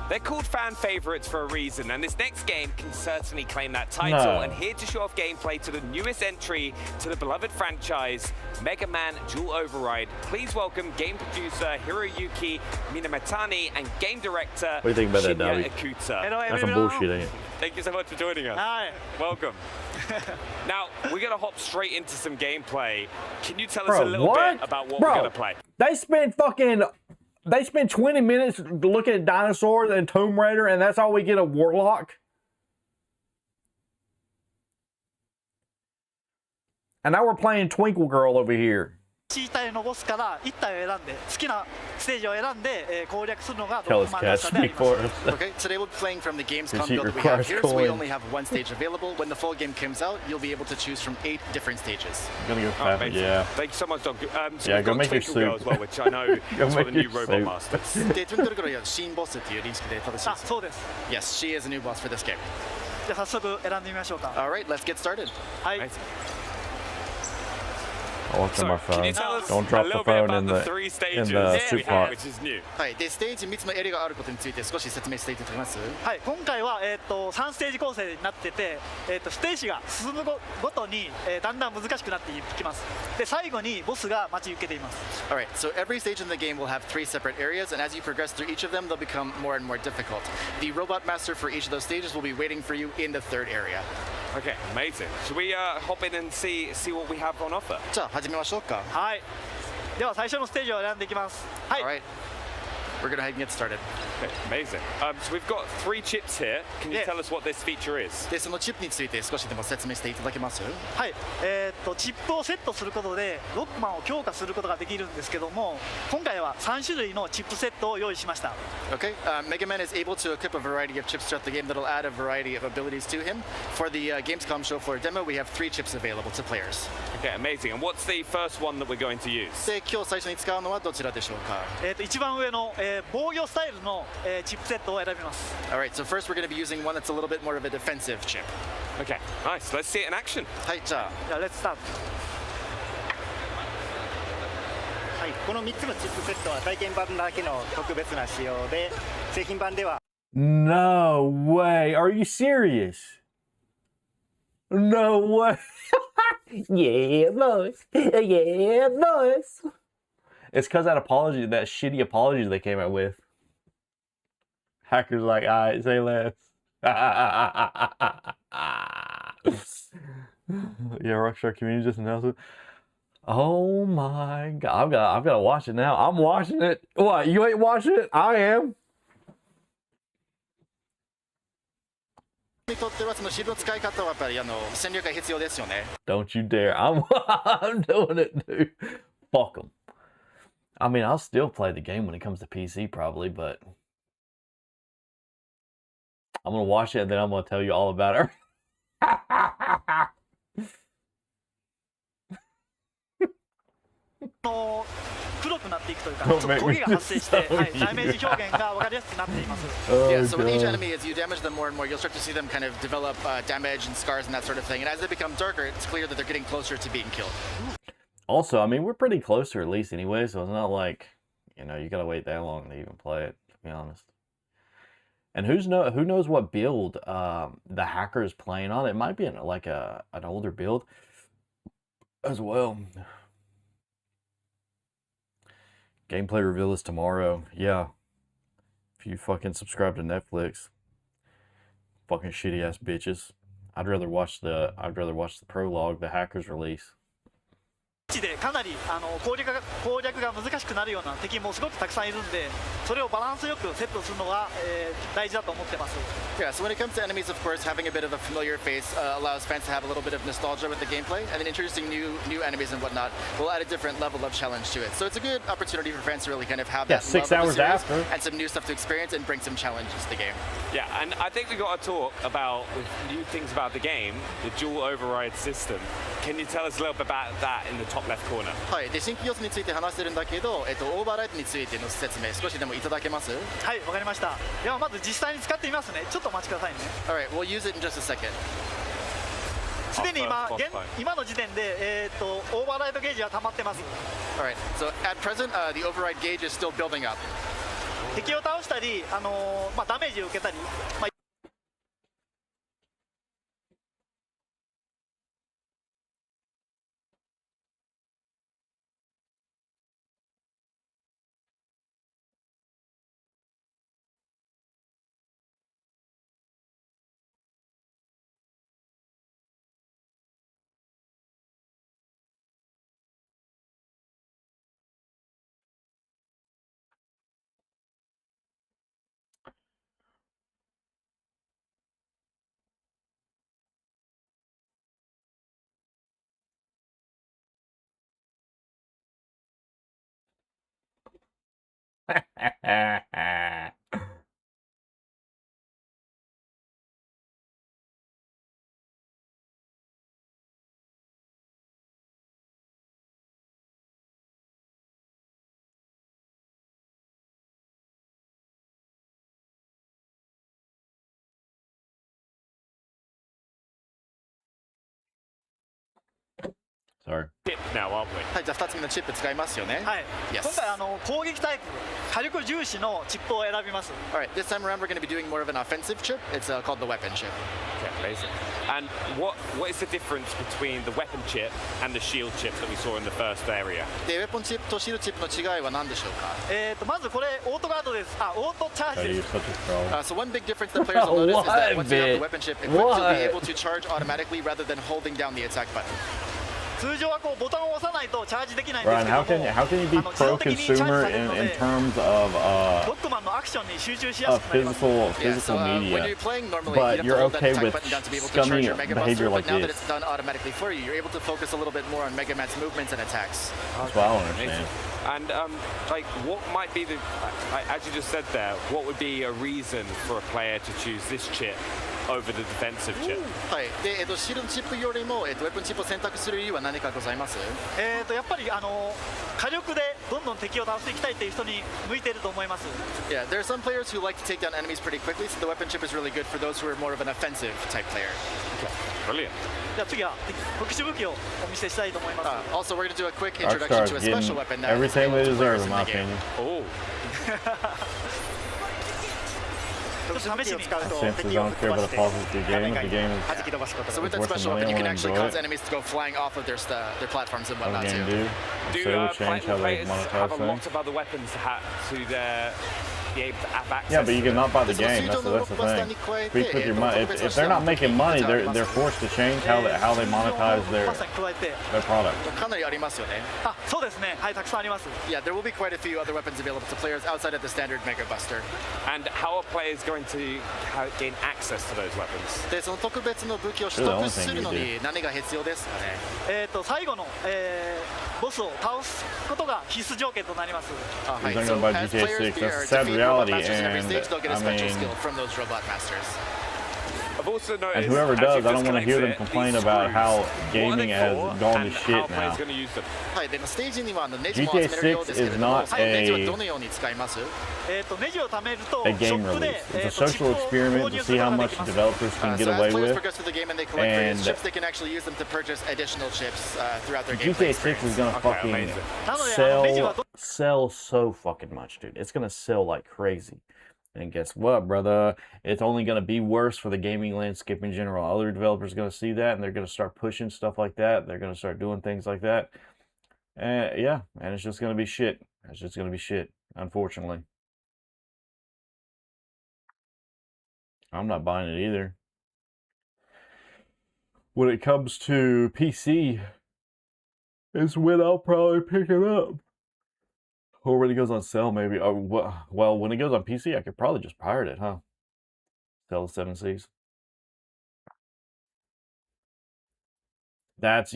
They're called fan favorites for a reason, and this next game can certainly claim that title. No. And here to show off gameplay to the newest entry to the beloved franchise, Mega Man Dual Override. Please welcome game producer Hiroyuki Minamatani and game director What do you think about that, Shinya Dobby? Ikuta. That's some bullshit, ain't it? Thank you so much for joining us. Hi. Welcome. Now, we're going to hop straight into some gameplay. Can you tell us a little bit about what we're going to play? They spend 20 minutes looking at dinosaurs and Tomb Raider, and that's all we get a Warlock? And now we're playing Twinkle Girl over here. 1体のボスから1体を選んで好きなステージを選んで、攻略するのが Tell us, Cat, speak for us. Okay, today we'll be playing from the Gamescom Your build that we have car's here, so we going. only have one stage available. When the full game comes out, you'll be able to choose from 8 different stages. I'm gonna go fast, yeah. Thank you so much, Doc. So Yeah, we've go got make your Twinkle soup. Girl as well, which I know is for the new Robot Masters. で、Twinkle Girl は新ボスっていう認識で正しいです。そうです。Yes, she is a new boss for this game. じゃあ早速選んでみましょうか。 All right, let's get started. はい。 I'll watch on my Can phone. you tell us Don't a drop the little bit phone about in the the 3 stages soup pot. which is new? はい、で、ステージ3つのエリアがあることについて少し説明していただけます？はい、今回は、3ステージ構成になってて、ステージが進むごとに、だんだん難しくなっていきます。で、最後にボスが待ち受けています。All right, so every stage in the game will have 3 separate areas, and as you progress through each of them, they'll become more and more difficult. The robot master for each of those stages will be waiting for you in the 3rd area. Okay, amazing. Should we hop in and see what we have on offer? じゃあ始めましょうか。はい。では最初のステージを選んでいきます。はい。 All right. We're going to head and get started. Okay, amazing. So we've got 3 chips here. Can you tell us what this feature is? で、そのチップについて少しでも説明していただけます？はい。チップをセットすることでロックマンを強化することができるんですけども、今回は3種類のチップセットを用意しました。Okay, Mega Man is able to equip a variety of chips throughout the game that'll add a variety of abilities to him. For the Gamescom show floor demo, we have 3 chips available to players. Okay, amazing. And what's the first one that we're going to use? で、今日最初に使うのはどちらでしょうか？一番上の、防御スタイルの、チップセットを選びます。All right, so first we're going to be using one that's a little bit more of a defensive chip. Okay, nice. Let's see it in action. はい、じゃあ、Let's start. はい、この3つのチップセットは体験版だけの特別な仕様で、製品版では No way. Are you serious? No way. Yeah, boys. Yeah, boys. It's because that shitty apology they came out with. Hackers like, alright, say less. Yeah, Rockstar Community just announced it. Oh my god, I've got to watch it now. I'm watching it. What, you ain't watching it? I am. にとってはそのシールの使い方はやっぱり戦略が必要ですよね。Don't you dare. I'm doing it, dude. Fuck them. I mean, I'll still play the game when it comes to PC probably, but I'm going to watch it and then I'm going to tell you all about it. チ黒くなっていくというか、ちょっと焦げが発生して、はい、ダメージ表現が分かりやすくなっています。Yeah, so with each enemy, as you damage them more and more, you'll start to see them kind of develop damage and scars and that sort of thing. And as they become darker, it's clear that they're getting closer to being killed. Also, I mean, we're pretty close to release anyway, so it's not like, you know, you gotta wait that long to even play it, to be honest. And who knows what build the hacker is playing on? It might be like an older build as well. Gameplay reveal is tomorrow. Yeah. If you fucking subscribe to Netflix. Fucking shitty ass bitches. I'd rather watch the prologue, the hacker's release. でかなり攻略が難しくなるような敵もすごくたくさんいるんで、それをバランスよくセットするのが、大事だと思ってます。Yeah, so when it comes to enemies, of course, having a bit of a familiar face allows fans to have a little bit of nostalgia with the gameplay, and then introducing new enemies and whatnot will add a different level of challenge to it. So it's a good opportunity for fans to really kind of have that 6 love hours of the series after. and some new stuff to experience and bring some challenges to the game. Yeah, and I think we got to talk about new things about the game, the dual override system. Can you tell us a little bit about that in the top left corner? はい、で新規要素について話してるんだけど、オーバーライトについての説明少しでもいただけます？はい、わかりました。ではまず実際に使ってみますね。ちょっとお待ちくださいね。Alright, we'll use it in just a second. すでに今の時点でオーバーライトゲージは溜まってます。Alright, so at present, the override gauge is still building up. 敵を倒したり、ダメージを受けたり、Sorry. Now, aren't we? はい、じゃあ2つ目のチップ使いますよね。はい。Yes. 今回攻撃タイプ、火力重視のチップを選びます。Alright, this time around we're going to be doing more of an offensive chip. It's called the weapon chip. Okay, amazing. And what is the difference between the weapon chip and the shield chip that we saw in the first area? で、ウェポンチップとシールチップの違いは何でしょうか？まずこれオートガードです。オートチャージです。So one big difference that players will notice is that once you have the weapon chip equipped, you'll be able to charge automatically rather than holding down the attack button. 通常はこうボタンを押さないとチャージできないんですけども、 Ryan, how can you be pro-consumer in terms of ドッグマンのアクションに集中しやすくなります。 physical media, but you're okay with scummy behavior like now that this? it's done automatically for you, you're able to focus a little bit more on Mega Man's movements and attacks. That's what I don't understand. And like, what might be the, as you just said there, what would be a reason for a player to choose this chip over the defensive chip? はい。で、シールドチップよりもウェポンチップを選択する理由は何かございます？やっぱり火力でどんどん敵を倒していきたいという人に向いていると思います。Yeah, there are some players who like to take down enemies pretty quickly, so the weapon chip is really good for those who are more of an offensive type player. Okay, brilliant. じゃあ次は特殊武器をお見せしたいと思います。Also, we're going to do a quick introduction to a special weapon now. Everything they deserve, in my opinion. Oh. 試しに Senses don't care about the pauses of the game. The game is So with that special weapon, you can actually cause enemies to go flying off of their platforms and whatnot too. Do players have a lot of other weapons to their be able to have access? Yeah, but you cannot buy the game. That's the thing. With your money, if they're not making money, they're forced to change how they monetize their product. かなりありますよね。そうですね。はい、たくさんあります。Yeah, there will be quite a few other weapons available to players outside of the standard Mega Buster. And how are players going to gain access to those weapons? で、その特別の武器を取得するのに何が必要ですかね？最後のボスを倒すことが必須条件となります。はい。So as players defeat robot masters in every stage, they'll get a special skill from those robot masters. I've also noticed, And whoever does, I don't want to hear them complain about how gaming has gone to shit now. GTA 6 is not a game release. It's a social experiment to see how much developers can get away with. And GTA 6 is gonna fucking sell so fucking much, dude. It's gonna sell like crazy. And guess what, brother? It's only going to be worse for the gaming landscape in general. Other developers are going to see that, and they're going to start pushing stuff like that. They're going to start doing things like that. And yeah, and it's just going to be shit. It's just going to be shit, unfortunately. I'm not buying it either. When it comes to PC, is when I'll probably pick it up. Or when it goes on sale, maybe. Oh, well, when it goes on PC, I could probably just pirate it, huh? Sell the 7 Seas. Yeah.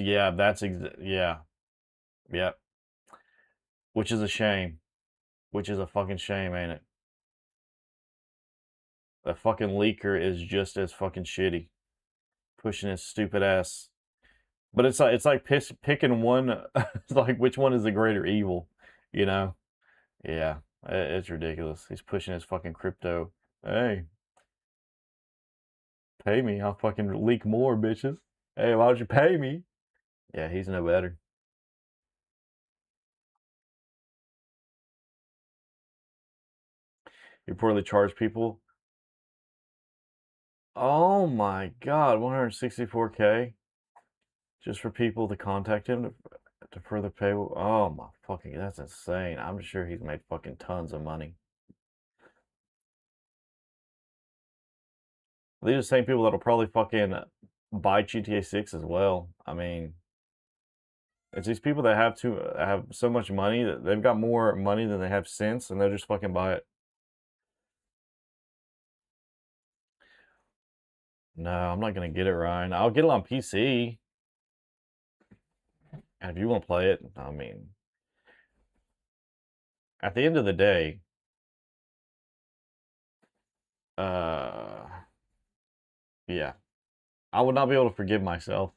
Which is a shame. Which is a fucking shame, ain't it? That fucking leaker is just as fucking shitty. Pushing his stupid ass. But it's like picking one, like which one is the greater evil, you know? Yeah, it's ridiculous. He's pushing his fucking crypto. Hey, pay me, I'll fucking leak more, bitches. Hey, why don't you pay me? Yeah, he's no better. You poorly charge people. Oh my god, 164K just for people to contact him to further pay. Oh my fucking, that's insane. I'm sure he's made fucking tons of money. These are the same people that'll probably fucking buy GTA 6 as well. I mean, it's these people that have so much money that they've got more money than they have sense, and they'll just fucking buy it. No, I'm not gonna get it, Ryan. I'll get it on PC. And if you want to play it, I mean, at the end of the day, yeah, I would not be able to forgive myself,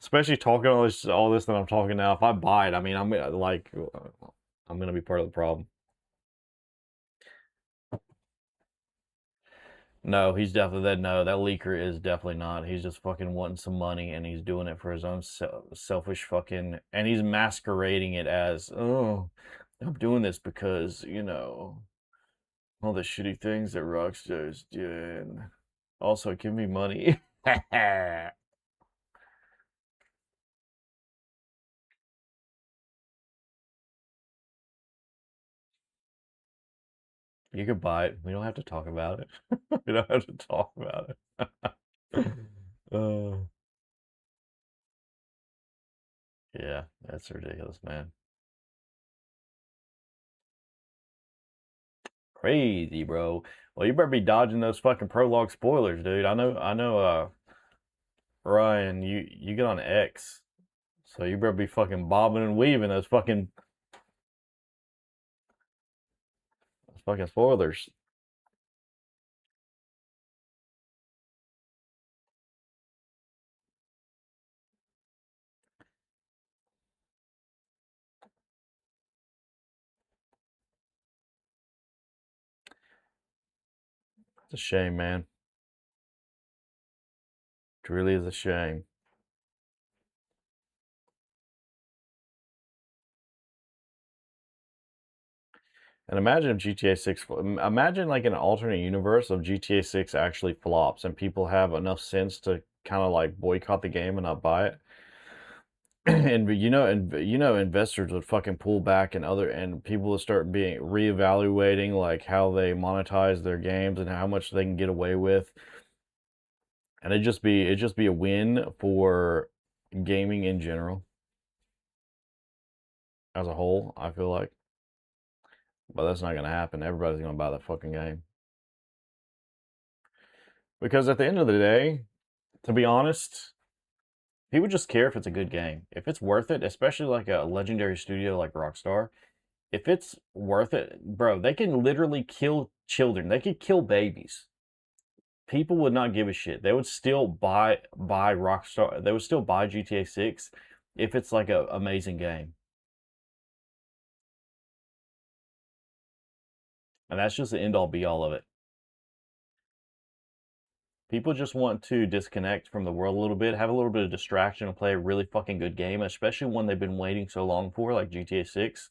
especially talking all this that I'm talking now. If I buy it, I mean, I'm gonna be part of the problem. No, he's definitely no. That leaker is definitely not. He's just fucking wanting some money, and he's doing it for his own selfish fucking. And he's masquerading it as, oh, I'm doing this because, you know, all the shitty things that Rockstar's doing. Also, give me money. You could buy it. We don't have to talk about it. We don't have to talk about it. Yeah, that's ridiculous, man. Crazy, bro. Well, you better be dodging those fucking prologue spoilers, dude. I know, Ryan, you get on X, so you better be fucking bobbing and weaving those fucking spoilers. It's a shame, man. It really is a shame. And imagine if GTA 6, imagine like an alternate universe of GTA 6 actually flops and people have enough sense to kind of like boycott the game and not buy it. And investors would fucking pull back, and people would start being reevaluating like how they monetize their games and how much they can get away with. And it'd just be a win for gaming in general as a whole, I feel like. But that's not gonna happen. Everybody's gonna buy that fucking game. Because at the end of the day, to be honest, people just care if it's a good game. If it's worth it, especially like a legendary studio like Rockstar, if it's worth it, bro, they can literally kill children. They could kill babies people would not give a shit. They would still buy Rockstar. They would still buy GTA 6 if it's like an amazing game. And that's just the end-all be-all of it. People just want to disconnect from the world a little bit, have a little bit of distraction, and play a really fucking good game, especially one they've been waiting so long for, like GTA 6.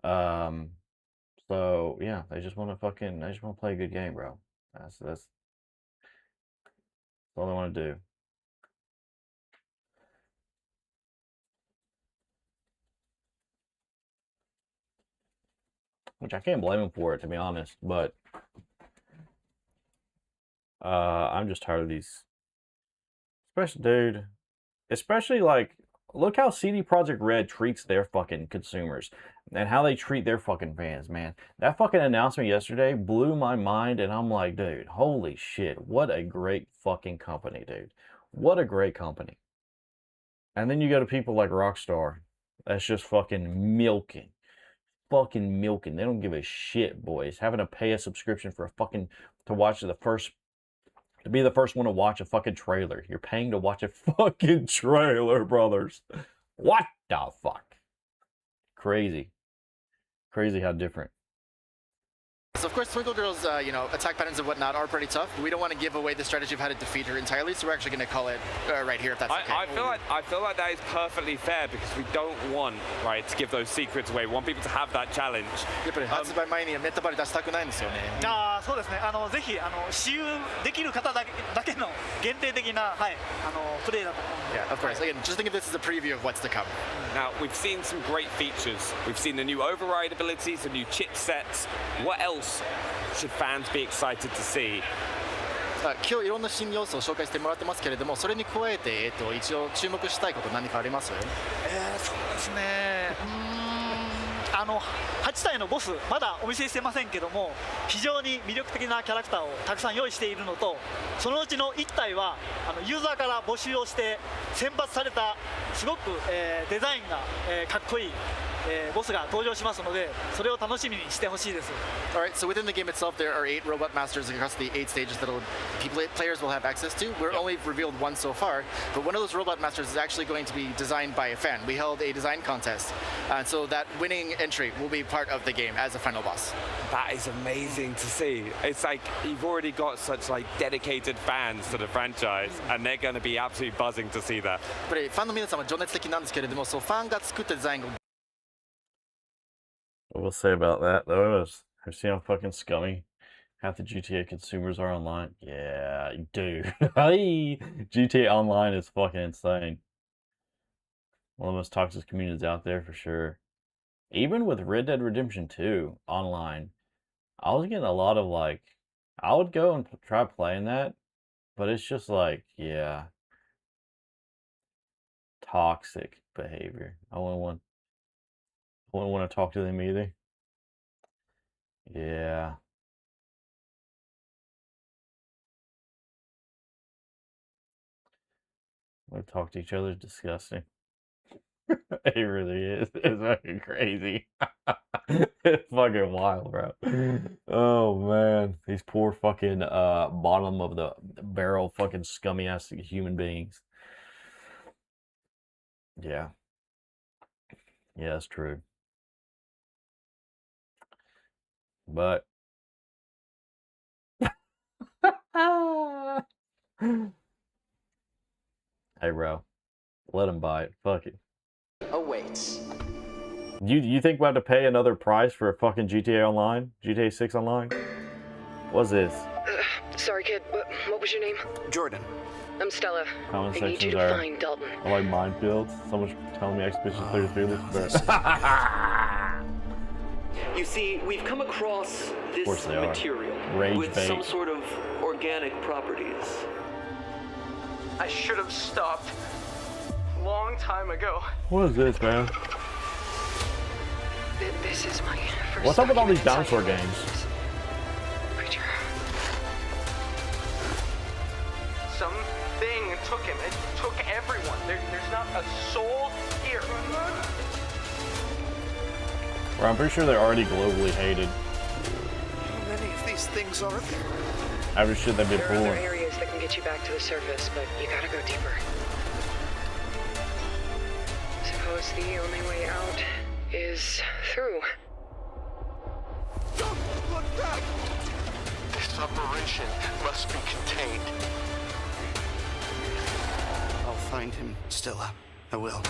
So yeah, they just want to play a good game, bro. That's all they want to do. Which I can't blame them for it, to be honest, but I'm just tired of these. Especially like, look how CD Projekt Red treats their fucking consumers and how they treat their fucking fans, man. That fucking announcement yesterday blew my mind, and I'm like, dude, holy shit, what a great fucking company, dude. What a great company. And then you go to people like Rockstar, that's just fucking milking. Fucking milking. They don't give a shit, boys. Having to pay a subscription for to be the first one to watch a fucking trailer. You're paying to watch a fucking trailer, brothers. What the fuck? Crazy. Crazy how different. So of course, Twinkle Girl's attack patterns and whatnot are pretty tough. We don't want to give away the strategy of how to defeat her entirely, so we're actually going to call it right here if that's okay. I feel like that is perfectly fair because we don't want to give those secrets away. We want people to have that challenge. やっぱり発売前にメタバレ出したくないんですよね。そうですね。ぜひ使用できる方だけの限定的なプレイだと思うので。Yeah, of course. Again, just think of this as a preview of what's to come. Now we've seen some great features. We've seen the new override abilities, the new chipsets. What else should fans be excited to see? 今日いろんな新要素を紹介してもらってますけれども、それに加えて一応注目したいこと何かあります？そうですね。8体のボスまだお見せしてませんけども、非常に魅力的なキャラクターをたくさん用意しているのと、そのうちの1体はユーザーから募集をして選抜されたすごくデザインがかっこいいボスが登場しますので、それを楽しみにしてほしいです。Alright, so within the game itself, there are 8 robot masters across the 8 stages that players will have access to. We're only revealed one so far, but one of those robot masters is actually going to be designed by a fan. We held a design contest, and so that winning entry will be part of the game as a final boss. That is amazing to see. It's like you've already got such dedicated fans to the franchise, and they're going to be absolutely buzzing to see that. やっぱりファンの皆さんは情熱的なんですけれども、そうファンが作ったデザインを What we'll say about that, though, is have you seen how fucking scummy half the GTA consumers are online? Yeah, dude. GTA Online is fucking insane. One of the most toxic communities out there for sure. Even with Red Dead Redemption 2 online, I was getting a lot of I would go and try playing that, but it's just yeah, toxic behavior. I wouldn't want to talk to them either. Yeah. We talk to each other is disgusting. It really is. It's fucking crazy. It's fucking wild, bro. Oh man, these poor fucking bottom of the barrel fucking scummy ass human beings. Yeah. Yeah, that's true. But hey, bro, let him buy it. Fuck it. Awaits. You think we have to pay another price for a fucking GTA Online? GTA 6 Online? What's this? Sorry, kid, but what was your name? Jordan. I'm Stella. Comment I need you sections to are find Dalton. like minefields. Someone's telling me Expedition 33 looks better. You see, we've come across this material with some sort of organic properties. I should have stopped long time ago. What is this, man? This is my first. What's up with all these dinosaur games? Creature. Something took him. It took everyone. There's not a soul here. Well, I'm pretty sure they're already globally hated. How many of these things are there? After shit they've been pulling. There are other areas that can get you back to the surface, but you gotta go deeper. Suppose the only way out is through. Don't look back! This operation must be contained. I'll find him, Stella. I will.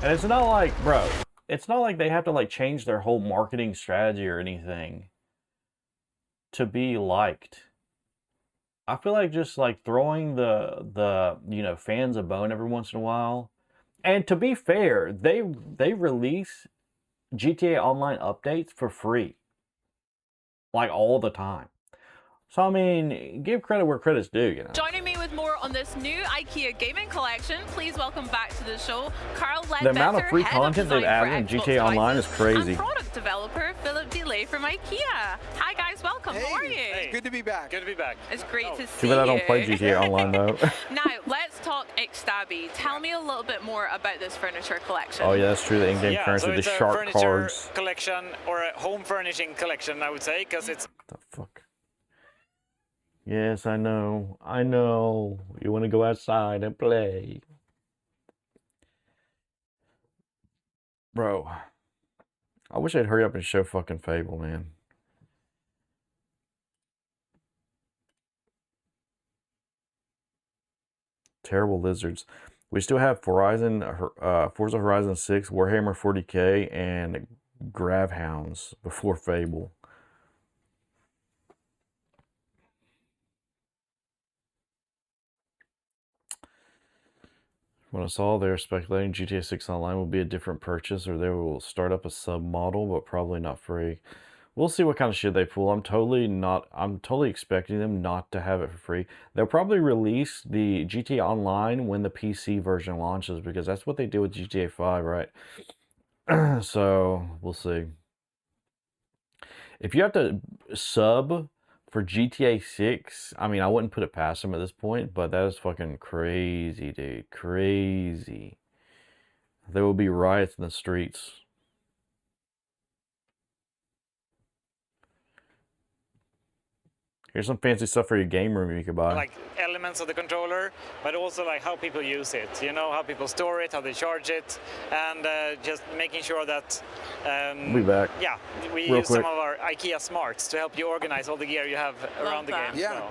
And it's not like, bro, it's not like they have to like change their whole marketing strategy or anything to be liked. I feel like just like throwing the you know, fans a bone every once in a while. And to be fair, they release GTA Online updates for free. Like all the time. So I mean, give credit where credit's due, you know. Joining me with more on this new IKEA gaming collection, please welcome back to the show, Carl Ledbetter, The amount of free content they've added in GTA Online is crazy. And product developer Philip DeLay from IKEA. Hi guys, welcome. How are you? Hey. Good to be back. Good to be back. It's great to see Too you. bad I don't play GTA Online though. Now, let's talk Xstabby. Tell me a little bit more about this furniture collection. Oh yeah, that's true. The in-game currency, so the it's a shark furniture cards. collection, or a home furnishing collection, I would say, because it's... What the fuck? Yes, I know. I know. You want to go outside and play. Bro. I wish they'd hurry up and show fucking Fable, man. Terrible lizards. We still have Forza Horizon 6, Warhammer 40k, and Gravhounds before Fable. When I saw they're speculating GTA 6 Online will be a different purchase, or they will start up a sub-model, but probably not free. We'll see what kind of shit they pull. I'm totally expecting them not to have it for free. They'll probably release the GTA Online when the PC version launches, because that's what they did with GTA 5, right? So, we'll see. If you have to sub for GTA 6, I mean, I wouldn't put it past them at this point, but that is fucking crazy, dude. Crazy. There will be riots in the streets. Here's some fancy stuff for your game room you could buy. Like elements of the controller, but also like how people use it. You know, how people store it, how they charge it, and just making sure that... We'll be back. Yeah, we Real use quick. some of our IKEA smarts to help you organize all the gear you have around the game. Yeah.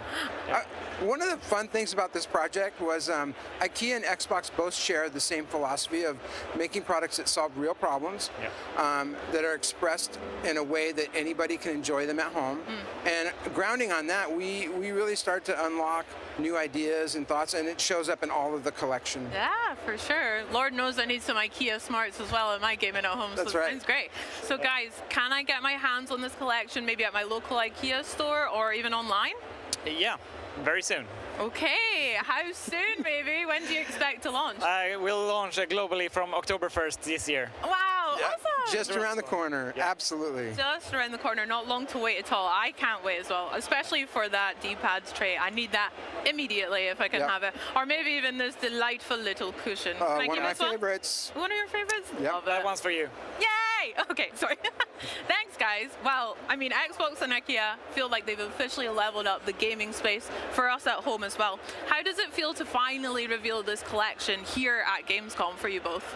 One of the fun things about this project was IKEA and Xbox both share the same philosophy of making products that solve real problems, that are expressed in a way that anybody can enjoy them at home. And grounding on that, we really start to unlock new ideas and thoughts, and it shows up in all of the collection. Yeah, for sure. Lord knows I need some IKEA smarts as well at my gaming at home. That's so right. It's great. So guys, can I get my hands on this collection maybe at my local IKEA store or even online? Yeah, very soon. Okay, how soon, baby? When do you expect to launch? We'll launch globally from October 1st this year. Wow, awesome! Just around the corner, absolutely. Just around the corner, not long to wait at all. I can't wait as well, especially for that D-pad tray. I need that immediately if I can have it. Or maybe even this delightful little cushion. Can I One give of my this one? favorites. One of your favorites? Yep. Love That it. one's for you. Yay! Okay, sorry. Thanks, guys. Well, I mean, Xbox and IKEA feel like they've officially leveled up the gaming space for us at home as well. How does it feel to finally reveal this collection here at Gamescom for you both?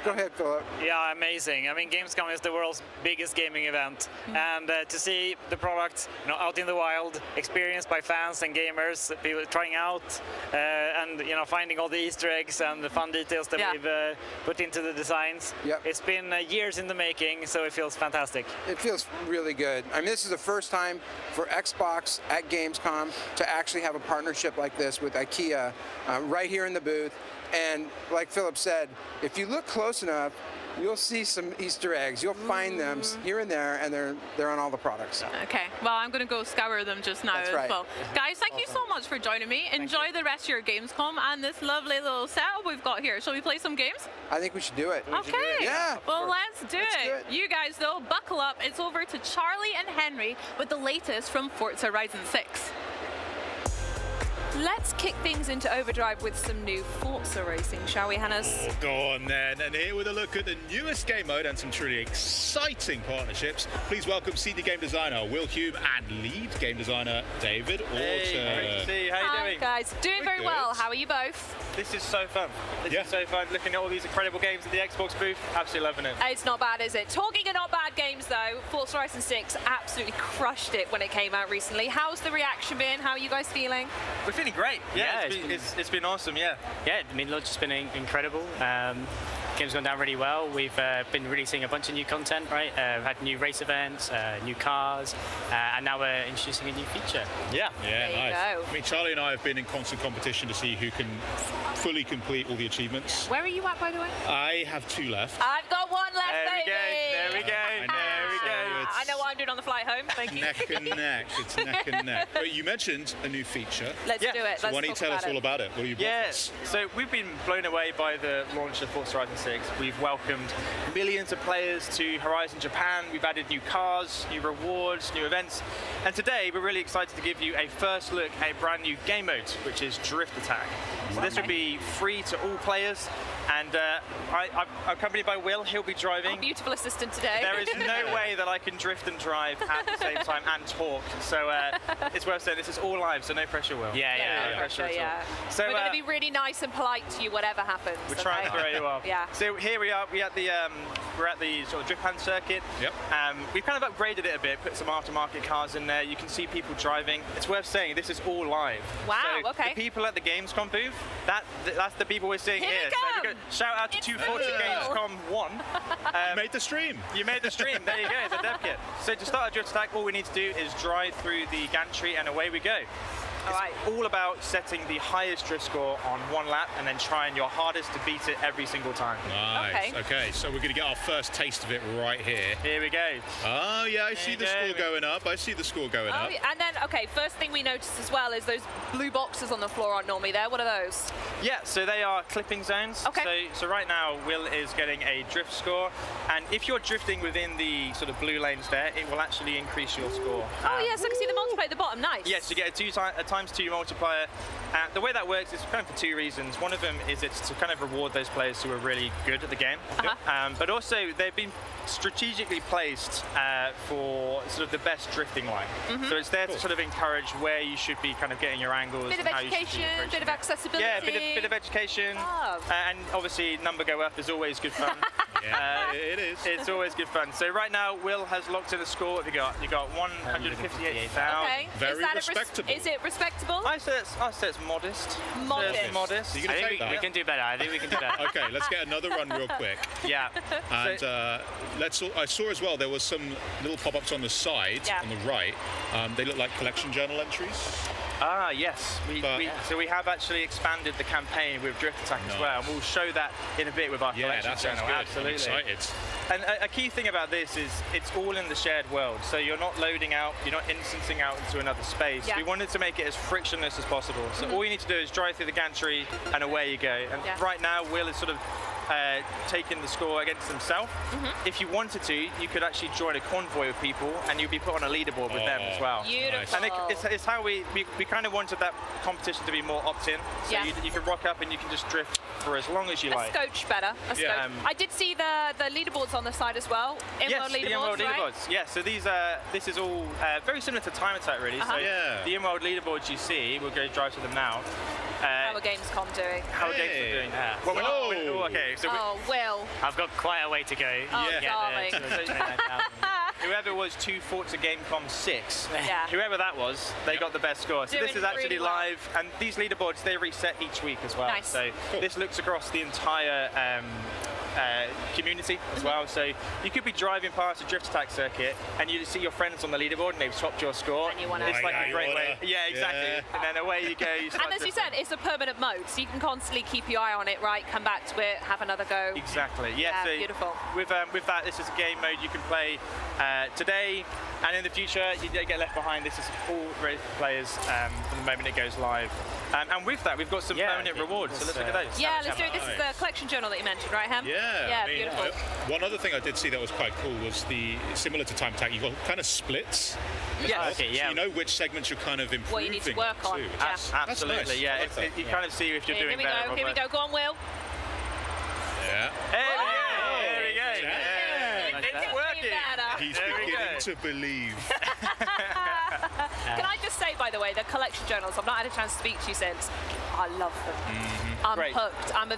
Go ahead, Philip. Yeah, amazing. I mean, Gamescom is the world's biggest gaming event, and to see the product, out in the wild, experienced by fans and gamers, people trying out, and finding all the Easter eggs and the fun details that we've put into the designs. It's been years in the making, so it feels fantastic. It feels really good. I mean, this is the first time for Xbox at Gamescom to actually have a partnership like this with IKEA right here in the booth. And like Philip said, if you look close enough, you'll see some Easter eggs. You'll find them here and there, and they're on all the products. Okay, well, I'm going to go scour them just now as well. Guys, thank you so much for joining me. Enjoy the rest of your Gamescom and this lovely little setup we've got here. Shall we play some games? I think we should do it. Okay. Yeah. Well, let's do it. You guys, though, buckle up. It's over to Charlie and Henry with the latest from Forza Horizon 6. Let's kick things into overdrive with some new Forza racing, shall we, Hannes? Oh, go on then. And here with a look at the newest game mode and some truly exciting partnerships. Please welcome senior game designer Will Hume and lead game designer David Orton. Hey, great to see you. How are you doing? Hi guys, doing very well. How are you both? This is so fun. This is so fun. Looking at all these incredible games at the Xbox booth, absolutely loving it. It's not bad, is it? Talking of not bad games though, Forza Horizon 6 absolutely crushed it when it came out recently. How's the reaction been? How are you guys feeling? We're feeling great. Yeah, it's been awesome. Yeah. Yeah, I mean, launch has been incredible. Game's gone down really well. We've been releasing a bunch of new content, right? We've had new race events, new cars, and now we're introducing a new feature. Yeah, nice. Go. I mean, Charlie and I have been in constant competition to see who can fully complete all the achievements. Where are you at, by the way? I have 2 left. I've got 1 left, baby. There we go. I know what I'm doing on the flight home. Thank you. Neck and neck. It's neck and neck. But you mentioned a new feature. Let's do it. So why don't you tell us all about it? What are you? Yes. So we've been blown away by the launch of Forza Horizon 6. We've welcomed millions of players to Horizon Japan. We've added new cars, new rewards, new events. And today we're really excited to give you a first look at a brand new game mode, which is Drift Attack. So this will be free to all players. And I'm accompanied by Will. He'll be driving. Our beautiful assistant today. There is no way that I can drift and drive at the same time and talk. So it's worth saying this is all live, so no pressure, Will. Yeah. No pressure at all. So we're going to be really nice and polite to you, whatever happens. We're trying very well. Yeah. So here we are. We're at the sort of drift pan circuit. Yep. We've kind of upgraded it a bit, put some aftermarket cars in there. You can see people driving. It's worth saying this is all live. Wow. So okay. The people at the Gamescom booth, that's the people we're seeing here. So we shout out to 240 Gamescom 1. You made the stream. You made the stream. There you go. The dev kit. So to start a drift attack, all we need to do is drive through the gantry, and away we go. It's all about setting the highest drift score on 1 lap and then trying your hardest to beat it every single time. Nice. Okay, so we're going to get our first taste of it right here. Here we go. Oh, yeah, I see the score going up. I see the score going up. And then, first thing we noticed as well is those blue boxes on the floor aren't normally there. What are those? Yeah, so they are clipping zones. Okay. So right now, Will is getting a drift score. And if you're drifting within the sort of blue lanes there, it will actually increase your score. Oh, yes, I can see the multiplier at the bottom. Nice. Yes, you get a ×2 multiplier. The way that works is kind of for 2 reasons. One of them is it's to kind of reward those players who are really good at the game. But also they've been strategically placed for sort of the best drifting line. So it's there to sort of encourage where you should be kind of getting your angles. Bit of education, bit of accessibility. Yeah, bit of education. And obviously number go up is always good fun. It is. It's always good fun. So right now, Will has locked in a score. What have you got? You got 158,000. Okay. Very respectable. Is it respectable? I say it's modest. Modest. So Are you going to take that? We can do better. I think we can do better. Okay, let's get another run real quick. Yeah. And I saw as well there was some little pop-ups on the side, on the right. They look like collection journal entries. Ah, yes. So we have actually expanded the campaign with Drift Attack as well, and we'll show that in a bit with our collection that sounds channel. good. Absolutely. I'm excited. And a key thing about this is it's all in the shared world, so you're not loading out, you're not instancing out into another space. Yeah. We wanted to make it as frictionless as possible. So all you need to do is drive through the gantry, and away you go. And right now, Will is sort of taking the score against himself. If you wanted to, you could actually join a convoy of people, and you'd be put on a leaderboard with them as well. Beautiful. And it's how we kind of wanted that competition to be more opt-in. So you can rock up and you can just drift for as long as you like. A scotch better. I did see the leaderboards on the side as well. Yes, the Emerald leaderboards. Yeah, so this is all very similar to Time Attack, really. So the Emerald leaderboards you see, we'll go drive to them now. How are Gamescom doing? How are Gamescom doing? Well, we're not. Okay, so Will. I've got quite a way to go. Oh, darling. Whoever was 2 Forza Gamecom 6, whoever that was, they got the best score. So this is actually really live, and these leaderboards, they reset each week as well. Nice. So this looks across the entire community as well. So you could be driving past a Drift Attack circuit and you see your friends on the leaderboard and they've topped your score. And you wanna, it's like a great way. Yeah, exactly. And then away you go. And as you said, it's a permanent mode, so you can constantly keep your eye on it, right? Come back to it, have another go. Exactly. Yeah. So beautiful. With that, this is a game mode you can play today, And in the future, you don't get left behind. This is all ready for players from the moment it goes live. And with that, we've got some permanent rewards. So let's look at those. Yeah, let's do it. This is the collection journal that you mentioned, right, Hem? Yeah, I mean, beautiful. One other thing I did see that was quite cool was similar to Time Attack, you've got kind of splits. Yeah, okay, yeah. So you know which segments you're kind of improving. What you need to work on. Too, Yeah. Absolutely, nice. yeah. Like you kind of see if you're doing better. Here we go. Go on, Will. Yeah. There we go. Yeah. It's working. He's beginning to believe. Can I just say, by the way, the collection journals, I've not had a chance to speak to you since. I love them. I'm hooked. I'm a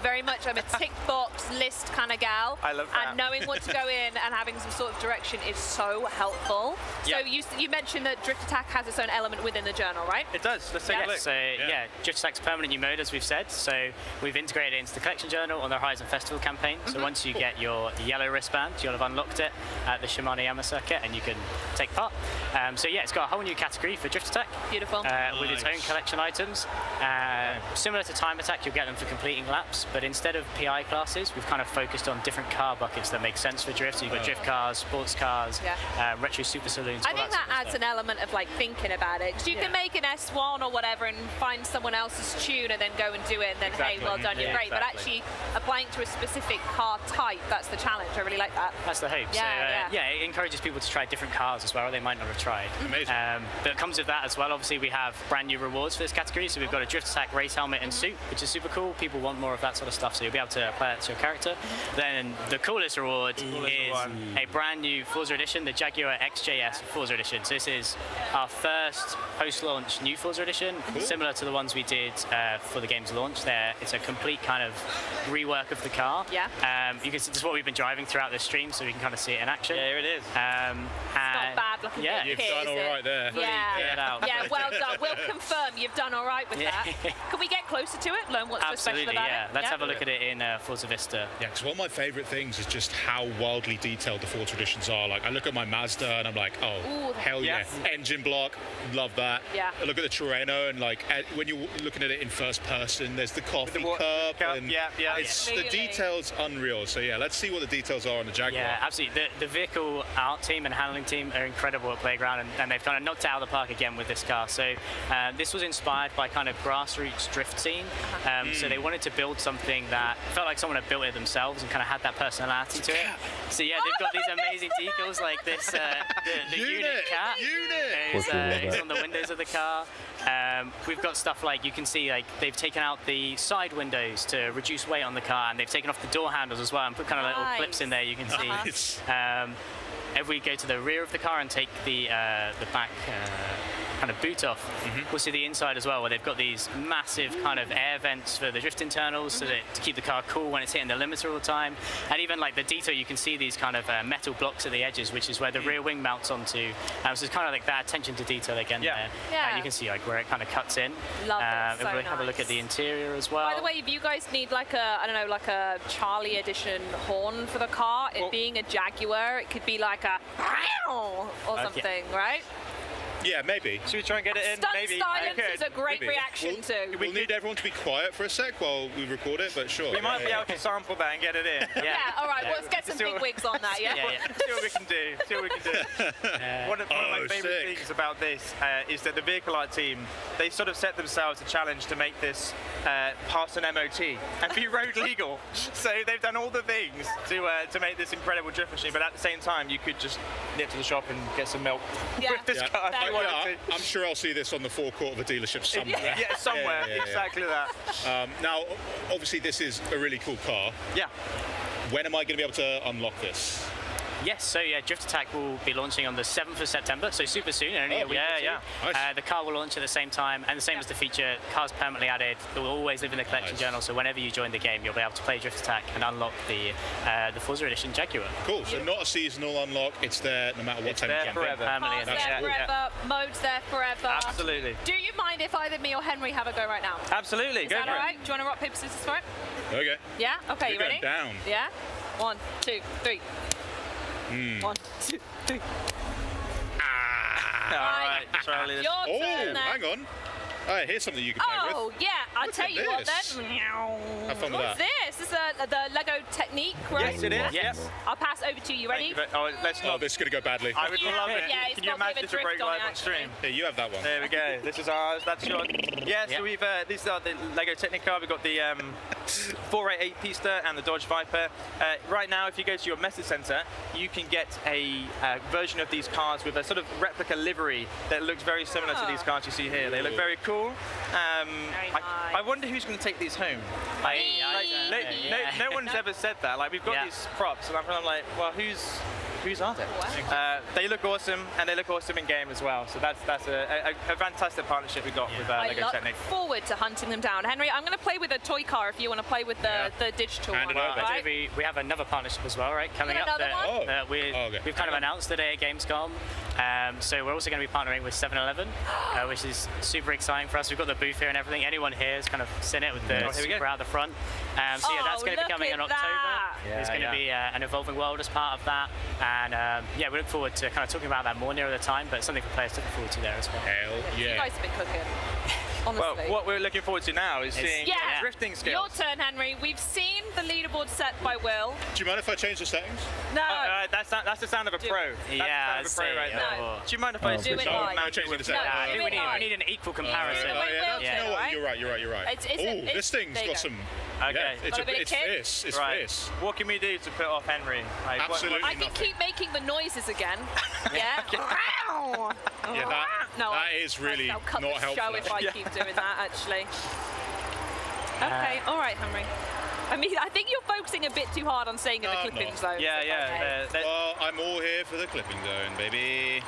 tick box list kind of gal. I love that. And knowing what to go in and having some sort of direction is so helpful. So you mentioned that Drift Attack has its own element within the journal, right? It does. Let's take a look. So Drift Attack's permanent new mode, as we've said. So we've integrated it into the collection journal on the Horizon Festival campaign. So once you get your yellow wristband, you'll have unlocked it at the Shimano circuit, and you can take part. So it's got a whole new category for Drift Attack. Beautiful. With its own collection items. Similar to Time Attack, you'll get them for completing laps, but instead of PI classes, we've kind of focused on different car buckets that make sense for drift. So you've got drift cars, sports cars, retro super saloons. I think that adds an element of like thinking about it, because you can make an S1 or whatever and find someone else's tune and then go and do it, and then hey, well done, you're great. But actually applying to a specific car type, that's the challenge. I really like that. That's the hope. It encourages people to try different cars as well they might not have tried. Amazing. But it comes with that as well. Obviously, we have brand new rewards for this category. So we've got a Drift Attack race helmet and suit, which is super cool. People want more of that sort of stuff, so you'll be able to apply that to your character. Then the coolest reward is a brand new Forza Edition, the Jaguar XJS Forza Edition. So this is our first post-launch new Forza Edition, similar to the ones we did for the game's launch. It's a complete kind of rework of the car. Yeah. You can see this is what we've been driving throughout this stream, so we can kind of see it in action. Yeah, here it is. It's not bad looking. Yeah, you've done all right there. Yeah, well done. We'll confirm you've done all right with that. Can we get closer to it? Learn what's so special about it? Let's have a look at it in Forza Vista. Yeah, because one of my favourite things is just how wildly detailed the Forza editions are. Like, I look at my Mazda and I'm like, oh, hell yeah. Engine block, love that. Yeah. I look at the Terreno and like, when you're looking at it in first person, there's the coffee cup. And the details unreal. So yeah, let's see what the details are on the Jaguar. Yeah, absolutely. The vehicle art team and handling team are incredible at Playground, and they've kind of knocked it out of the park again with this car. So this was inspired by kind of grassroots drift scene. So they wanted to build something that felt like someone had built it themselves and kind of had that personality to it. So yeah, they've got these amazing decals like this, the unit cat. It's on the windows of the car. We've got stuff like, you can see like they've taken out the side windows to reduce weight on the car, and they've taken off the door handles as well and put kind of little clips in there you can see. If we go to the rear of the car and take the back kind of boot off, we'll see the inside as well, where they've got these massive kind of air vents for the drift internals so that to keep the car cool when it's hitting the limiter all the time. And even like the detail, you can see these kind of metal blocks at the edges, which is where the rear wing mounts onto. So it's kind of like that attention to detail again there. Yeah. You can see like where it kind of cuts in. Love it. So if we have a look at the interior as well. By the way, if you guys need like a, I don't know, like a Charlie edition horn for the car, it being a Jaguar, it could be like a or something, right? Yeah, maybe. Should we try and get it in? Stunt Maybe. silence is a great reaction to. We'll need everyone to be quiet for a sec while we record it, but sure. We might be able to sample that and get it in. Yeah, all right, let's get some big wigs on that, yeah? See what we can do. One of my favourite things about this is that the vehicle art team, they sort of set themselves a challenge to make this pass an MOT and be road legal. So they've done all the things to make this incredible drift machine, but at the same time, you could just nip to the shop and get some milk with this car. I'm sure I'll see this on the forecourt of a dealership somewhere. Yeah, somewhere. Exactly that. Now, obviously, this is a really cool car. Yeah. When am I going to be able to unlock this? Yes, so Drift Attack will be launching on the 7th of September, so super soon, only a week or two. Nice. The car will launch at the same time, and the same as the feature, cars permanently added. It will always live in the collection journal, so whenever you join the game, you'll be able to play Drift Attack and unlock the Forza Edition Jaguar. Cool, so not a seasonal unlock, it's there no matter what time you forever. Car's there forever, mode's there forever. Absolutely. Do you mind if either me or Henry have a go right now? Absolutely, go for it. Is that all right? Do you want to rock, paper, scissors for it? Okay. Yeah? Okay, You're you ready? going down. Yeah? 1, 2, 3. 1, 2, 3. Alright, Charlie. Your turn then. Hang on. Here's something you can play with. Oh, yeah, I'll tell you what this. then. Have fun with What's that. this is the Lego technique, right? Yes, it is. Yes. I'll pass over to you. Ready? Let's not. Oh, this is going to go badly. I would love it. Yeah, Can you imagine this would break live on stream? Here, you have that one. There we go. This is ours. That's yours. Yeah, so we've these are the Lego Technicar. We've got the 488 Pista and the Dodge Viper. Right now, if you go to your message center, you can get a version of these cars with a sort of replica livery that looks very similar to these cars you see here. They look very cool. I wonder who's going to take these home. No one's ever said that. Like, we've got these props, and I'm kind of like, well, whose are they? They look awesome, and they look awesome in game as well. So that's a fantastic partnership we got with Lego Technic. I look forward to hunting them down. Henry, I'm going to play with a toy car if you want to play with the digital one. Right? We have another partnership as well, right? Coming up. We've kind of announced today at Gamescom. So we're also going to be partnering with 7-Eleven, which is super exciting for us. We've got the booth here and everything. Anyone here has kind of seen it with the super out the front. So yeah, that's going to be coming in October. There's going to be an evolving world as part of that. And yeah, we look forward to kind of talking about that more nearer the time, but something for players to look forward to there as well. Hell yeah. You guys have been cooking. Honestly. Well, what we're looking forward to now is seeing drifting skills. Your turn, Henry. We've seen the leaderboard set by Will. Do you mind if I change the settings? No. That's the sound of a pro. Yeah, that's the sound of a pro right now. Do you mind if I do it live? Now changing the settings. I think we need an equal comparison. You know what? You're right. Oh, this thing's got some. Okay. It's fierce. It's fierce. What can we do to put off Henry? Absolutely I can keep making the noises again. Yeah. That is really I'll cut not the helpful. show if I keep doing that, actually. Okay, all right, Henry. I mean, I think you're focusing a bit too hard on staying in the clipping zone. Yeah. Well, I'm all here for the clipping zone, baby.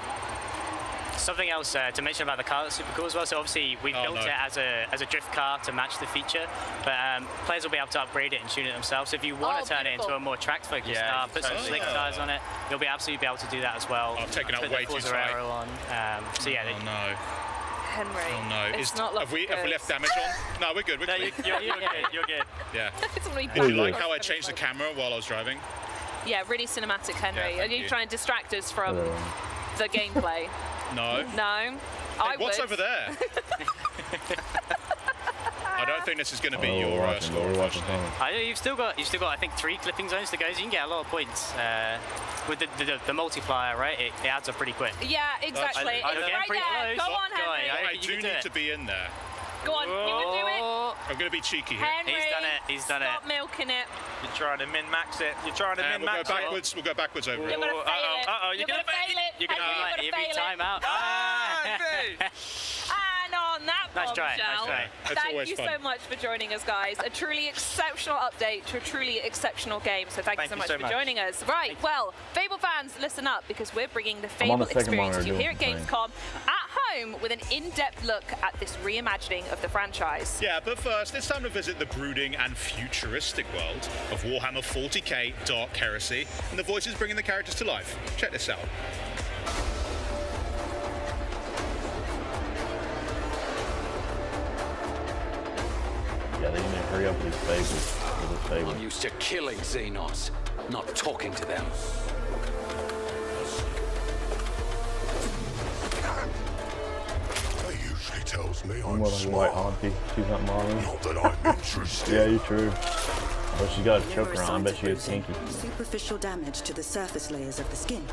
Something else to mention about the car that's super cool as well. So obviously we've built it as a drift car to match the feature, but players will be able to upgrade it and tune it themselves. So if you want to turn it into a more track-focused car, put some slick tires on it, you'll be absolutely be able to do that as well. I've taken out way too tight. So yeah. Oh no. Henry. Oh no. Have we left damage on? No, we're good. We're good. You're good. Yeah. It's only Did you like how I changed the camera while I was driving? Yeah, really cinematic, Henry. Are you trying to distract us from the gameplay? No. No. Hey, what's over there? I don't think this is going to be your score, unfortunately. You've still got I think 3 clipping zones to go, so you can get a lot of points with the multiplier, right? It adds up pretty quick. Yeah, exactly. It's right there. Go on, Henry. I do need to be in there. Go on, you can do it. I'm going to be cheeky here. Henry, He's done it. Stop milking it. You're trying to min-max it. We'll go backwards over it. You're going to fail it. You're going to fail it. You're going to every time out. And on that bombshell, thank you fun. so much for joining us, guys. A truly exceptional update to a truly exceptional game. So thank you so much for joining us. Right, well, Fable fans, listen up, because we're bringing the Fable experience to you here at Gamescom at home with an in-depth look at this reimagining of the franchise. Yeah, but first, it's time to visit the brooding and futuristic world of Warhammer 40k Dark Heresy and the voices bringing the characters to life. Check this out. Yeah, they need to hurry up with these fables. I'm used to killing Xenos, not talking to them. He usually tells me I'm I'm more like white smart. auntie. She's not mommy. Not that I'm interested. Yeah, you're true. But she's got a choker on. I bet she is kinky. Superficial damage to the surface layers of the skin.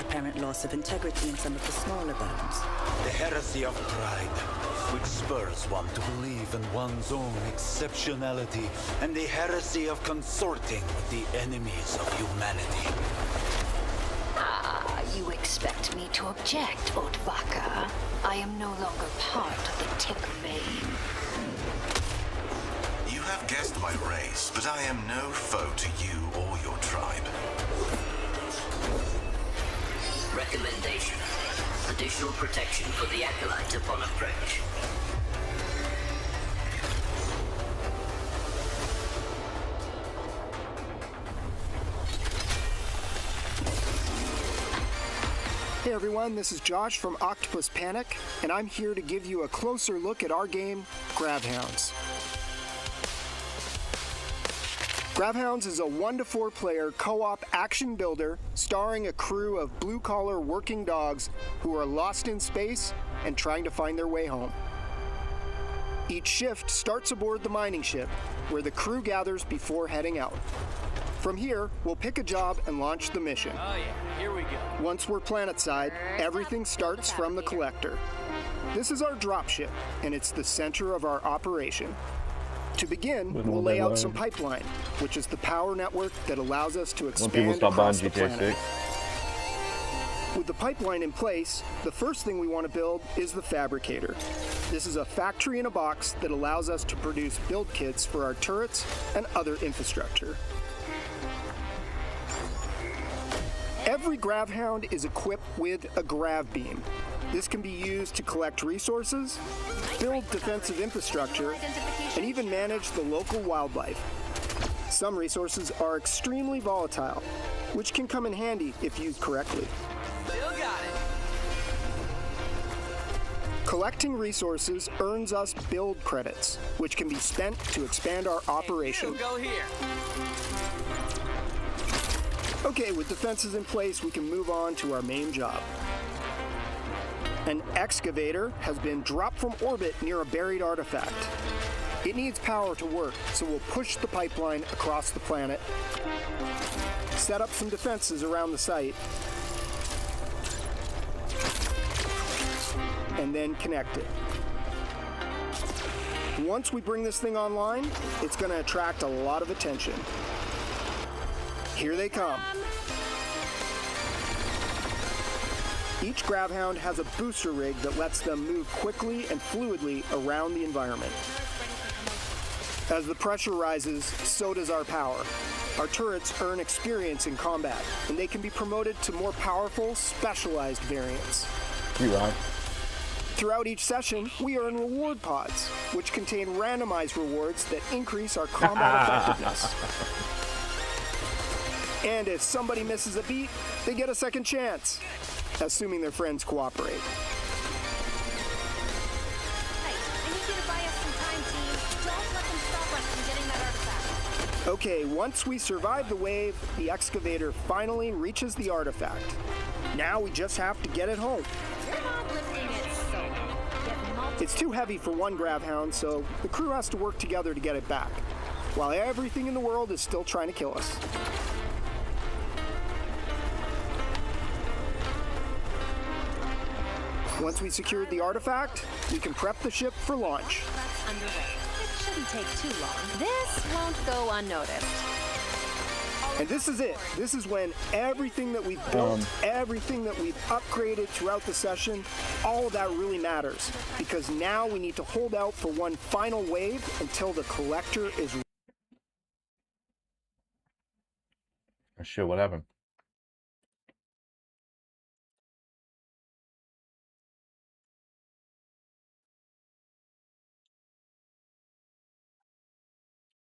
Apparent loss of integrity in some of the smaller bones. The heresy of pride, which spurs one to believe in one's own exceptionality, and the heresy of consorting with the enemies of humanity. Ah, you expect me to object, Odvaka? I am no longer part of the Tick vein. You have guessed my race, but I am no foe to you or your tribe. Recommendation. Additional protection for the Acolyte upon approach. Hey everyone, this is Josh from Octopus Panic, and I'm here to give you a closer look at our game, Gravhounds. Gravhounds is a 1-to-4 player co-op action builder starring a crew of blue-collar working dogs who are lost in space and trying to find their way home. Each shift starts aboard the mining ship, where the crew gathers before heading out. From here, we'll pick a job and launch the mission. Oh yeah, here we go. Once we're planetside, everything starts from the collector. This is our dropship, and it's the center of our operation. To begin, we'll lay out some pipeline, which is the power network that allows us to expand across the planet. With the pipeline in place, the first thing we want to build is the fabricator. This is a factory in a box that allows us to produce build kits for our turrets and other infrastructure. Every Gravhound is equipped with a grav beam. This can be used to collect resources, build defensive infrastructure, and even manage the local wildlife. Some resources are extremely volatile, which can come in handy if used correctly. Still got it. Collecting resources earns us build credits, which can be spent to expand our operation. Go here. Okay, with defenses in place, we can move on to our main job. An excavator has been dropped from orbit near a buried artifact. It needs power to work, so we'll push the pipeline across the planet, set up some defenses around the site, and then connect it. Once we bring this thing online, it's going to attract a lot of attention. Here they come. Each Gravhound has a booster rig that lets them move quickly and fluidly around the environment. As the pressure rises, so does our power. Our turrets earn experience in combat, and they can be promoted to more powerful, specialized variants. You're right. Throughout each session, we earn reward pods, which contain randomized rewards that increase our combat effectiveness. And if somebody misses a beat, they get a second chance, assuming their friends cooperate. Hey, I need you to buy us some time, team. Don't let them stop us from getting that artifact. Okay, once we survive the wave, the excavator finally reaches the artifact. Now we just have to get it home. You're not lifting it solo. It's too heavy for one Gravhound, so the crew has to work together to get it back, while everything in the world is still trying to kill us. Once we secured the artifact, we can prep the ship for launch. That's underway. It shouldn't take too long. This won't go unnoticed. And this is it. This is when everything that we've built, everything that we've upgraded throughout the session, all of that really matters. Because now we need to hold out for one final wave until the collector is... Oh shit, what happened?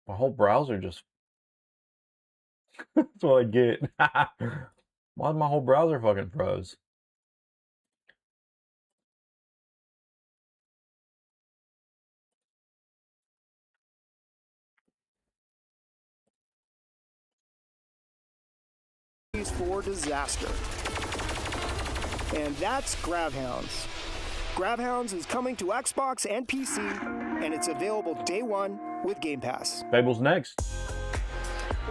My whole browser just... That's what I get. Why my whole browser fucking froze? For disaster. And that's Gravhounds. Gravhounds is coming to Xbox and PC, and it's available day one with Game Pass. Fable's next.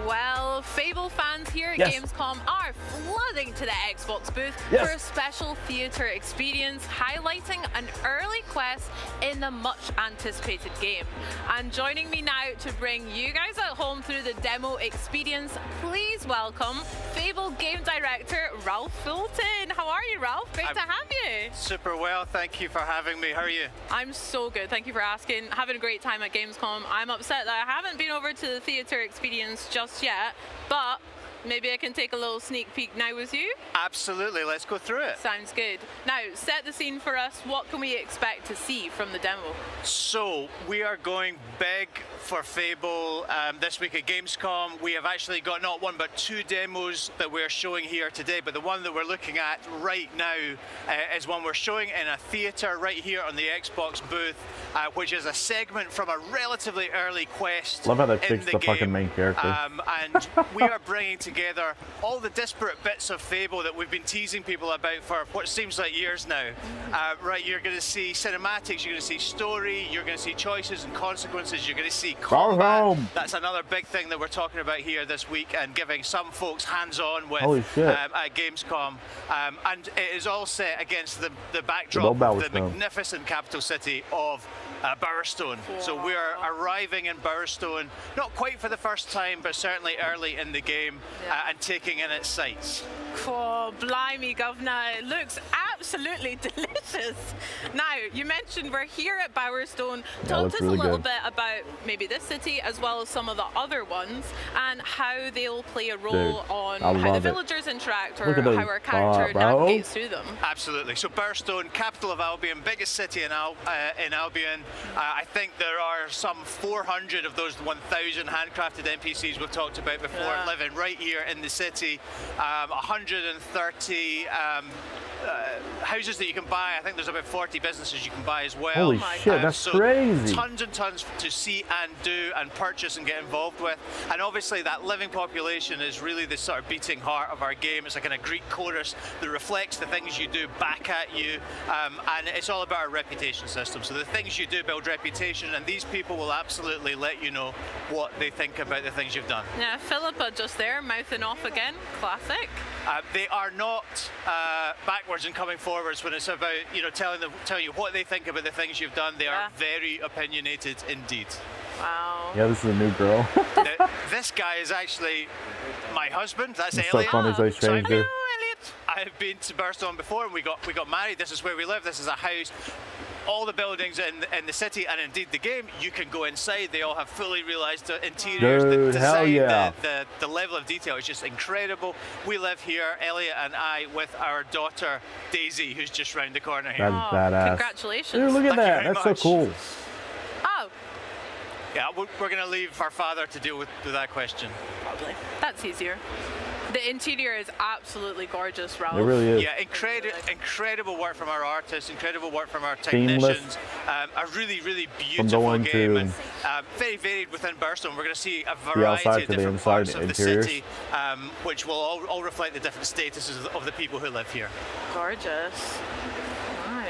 Well, Fable fans here at Gamescom are flooding to the Xbox booth for a special theater experience highlighting an early quest in the much anticipated game. And joining me now to bring you guys at home through the demo experience, please welcome Fable game director Ralph Fulton. How are you, Ralph? Great to have you. Super well, thank you for having me. How are you? I'm so good, thank you for asking. Having a great time at Gamescom. I'm upset that I haven't been over to the theater experience just yet, but maybe I can take a little sneak peek now with you. Absolutely, let's go through it. Sounds good. Now, set the scene for us. What can we expect to see from the demo? So, we are going big for Fable this week at Gamescom. We have actually got not one but two demos that we're showing here today, but the one that we're looking at right now is one we're showing in a theater right here on the Xbox booth, which is a segment from a relatively early quest. Love how that in picks the the game. fucking main character. And we are bringing together together all the disparate bits of Fable that we've been teasing people about for what seems like years now. Right, you're going to see cinematics, you're going to see story, you're going to see choices and consequences, you're going to see combat. That's another big thing that we're talking about here this week, and giving some folks hands-on with at Gamescom. And it is all set against the backdrop of the magnificent capital city of Bowerstone. So we are arriving in Bowerstone, not quite for the first time, but certainly early in the game, and taking in its sights. Oh, blimey, Governor, it looks absolutely delicious. Now, you mentioned we're here at Bowerstone. Talk to us a little bit about maybe this city as well as some of the other ones, and how they'll play a role on how the villagers interact, or how our character navigates through them. Absolutely. So Bowerstone, capital of Albion, biggest city in Albion. I think there are some 400 of those 1,000 handcrafted NPCs we've talked about before living right here in the city. 130 houses that you can buy. I think there's about 40 businesses you can buy as well. Holy shit, that's crazy. Tons and tons to see and do and purchase and get involved with. And obviously that living population is really the sort of beating heart of our game. It's like in a Greek chorus that reflects the things you do back at you. And it's all about our reputation system. So the things you do build reputation, and these people will absolutely let you know what they think about the things you've done. Yeah, Philippa just there, mouthing off again. Classic. They are not backwards and coming forwards when it's about, you know, telling you what they think about the things you've done. They are very opinionated indeed. Wow. Yeah, this is a new girl. Now, this guy is actually my husband. That's Elliot. So funny, so strange. Hello, Elliot. I have been to Bowerstone before, and we got married. This is where we live. This is a house. All the buildings in the city, and indeed the game, you can go inside. They all have fully realized interiors. Dude, the design, hell yeah. the level of detail is just incredible. We live here, Elliot and I, with our daughter Daisy, who's just round the corner here. That's badass. Congratulations. Dude, look at that. That's so cool. Oh. Yeah, we're going to leave our father to deal with that question. Probably. That's easier. The interior is absolutely gorgeous, Ralph. It really is. Yeah, incredible work from our artists, incredible work from our technicians. A really, really beautiful game, and very varied within Bowerstone. We're going to see a variety of different parts of the city, which will all reflect the different statuses of the people who live here. Gorgeous. Wow.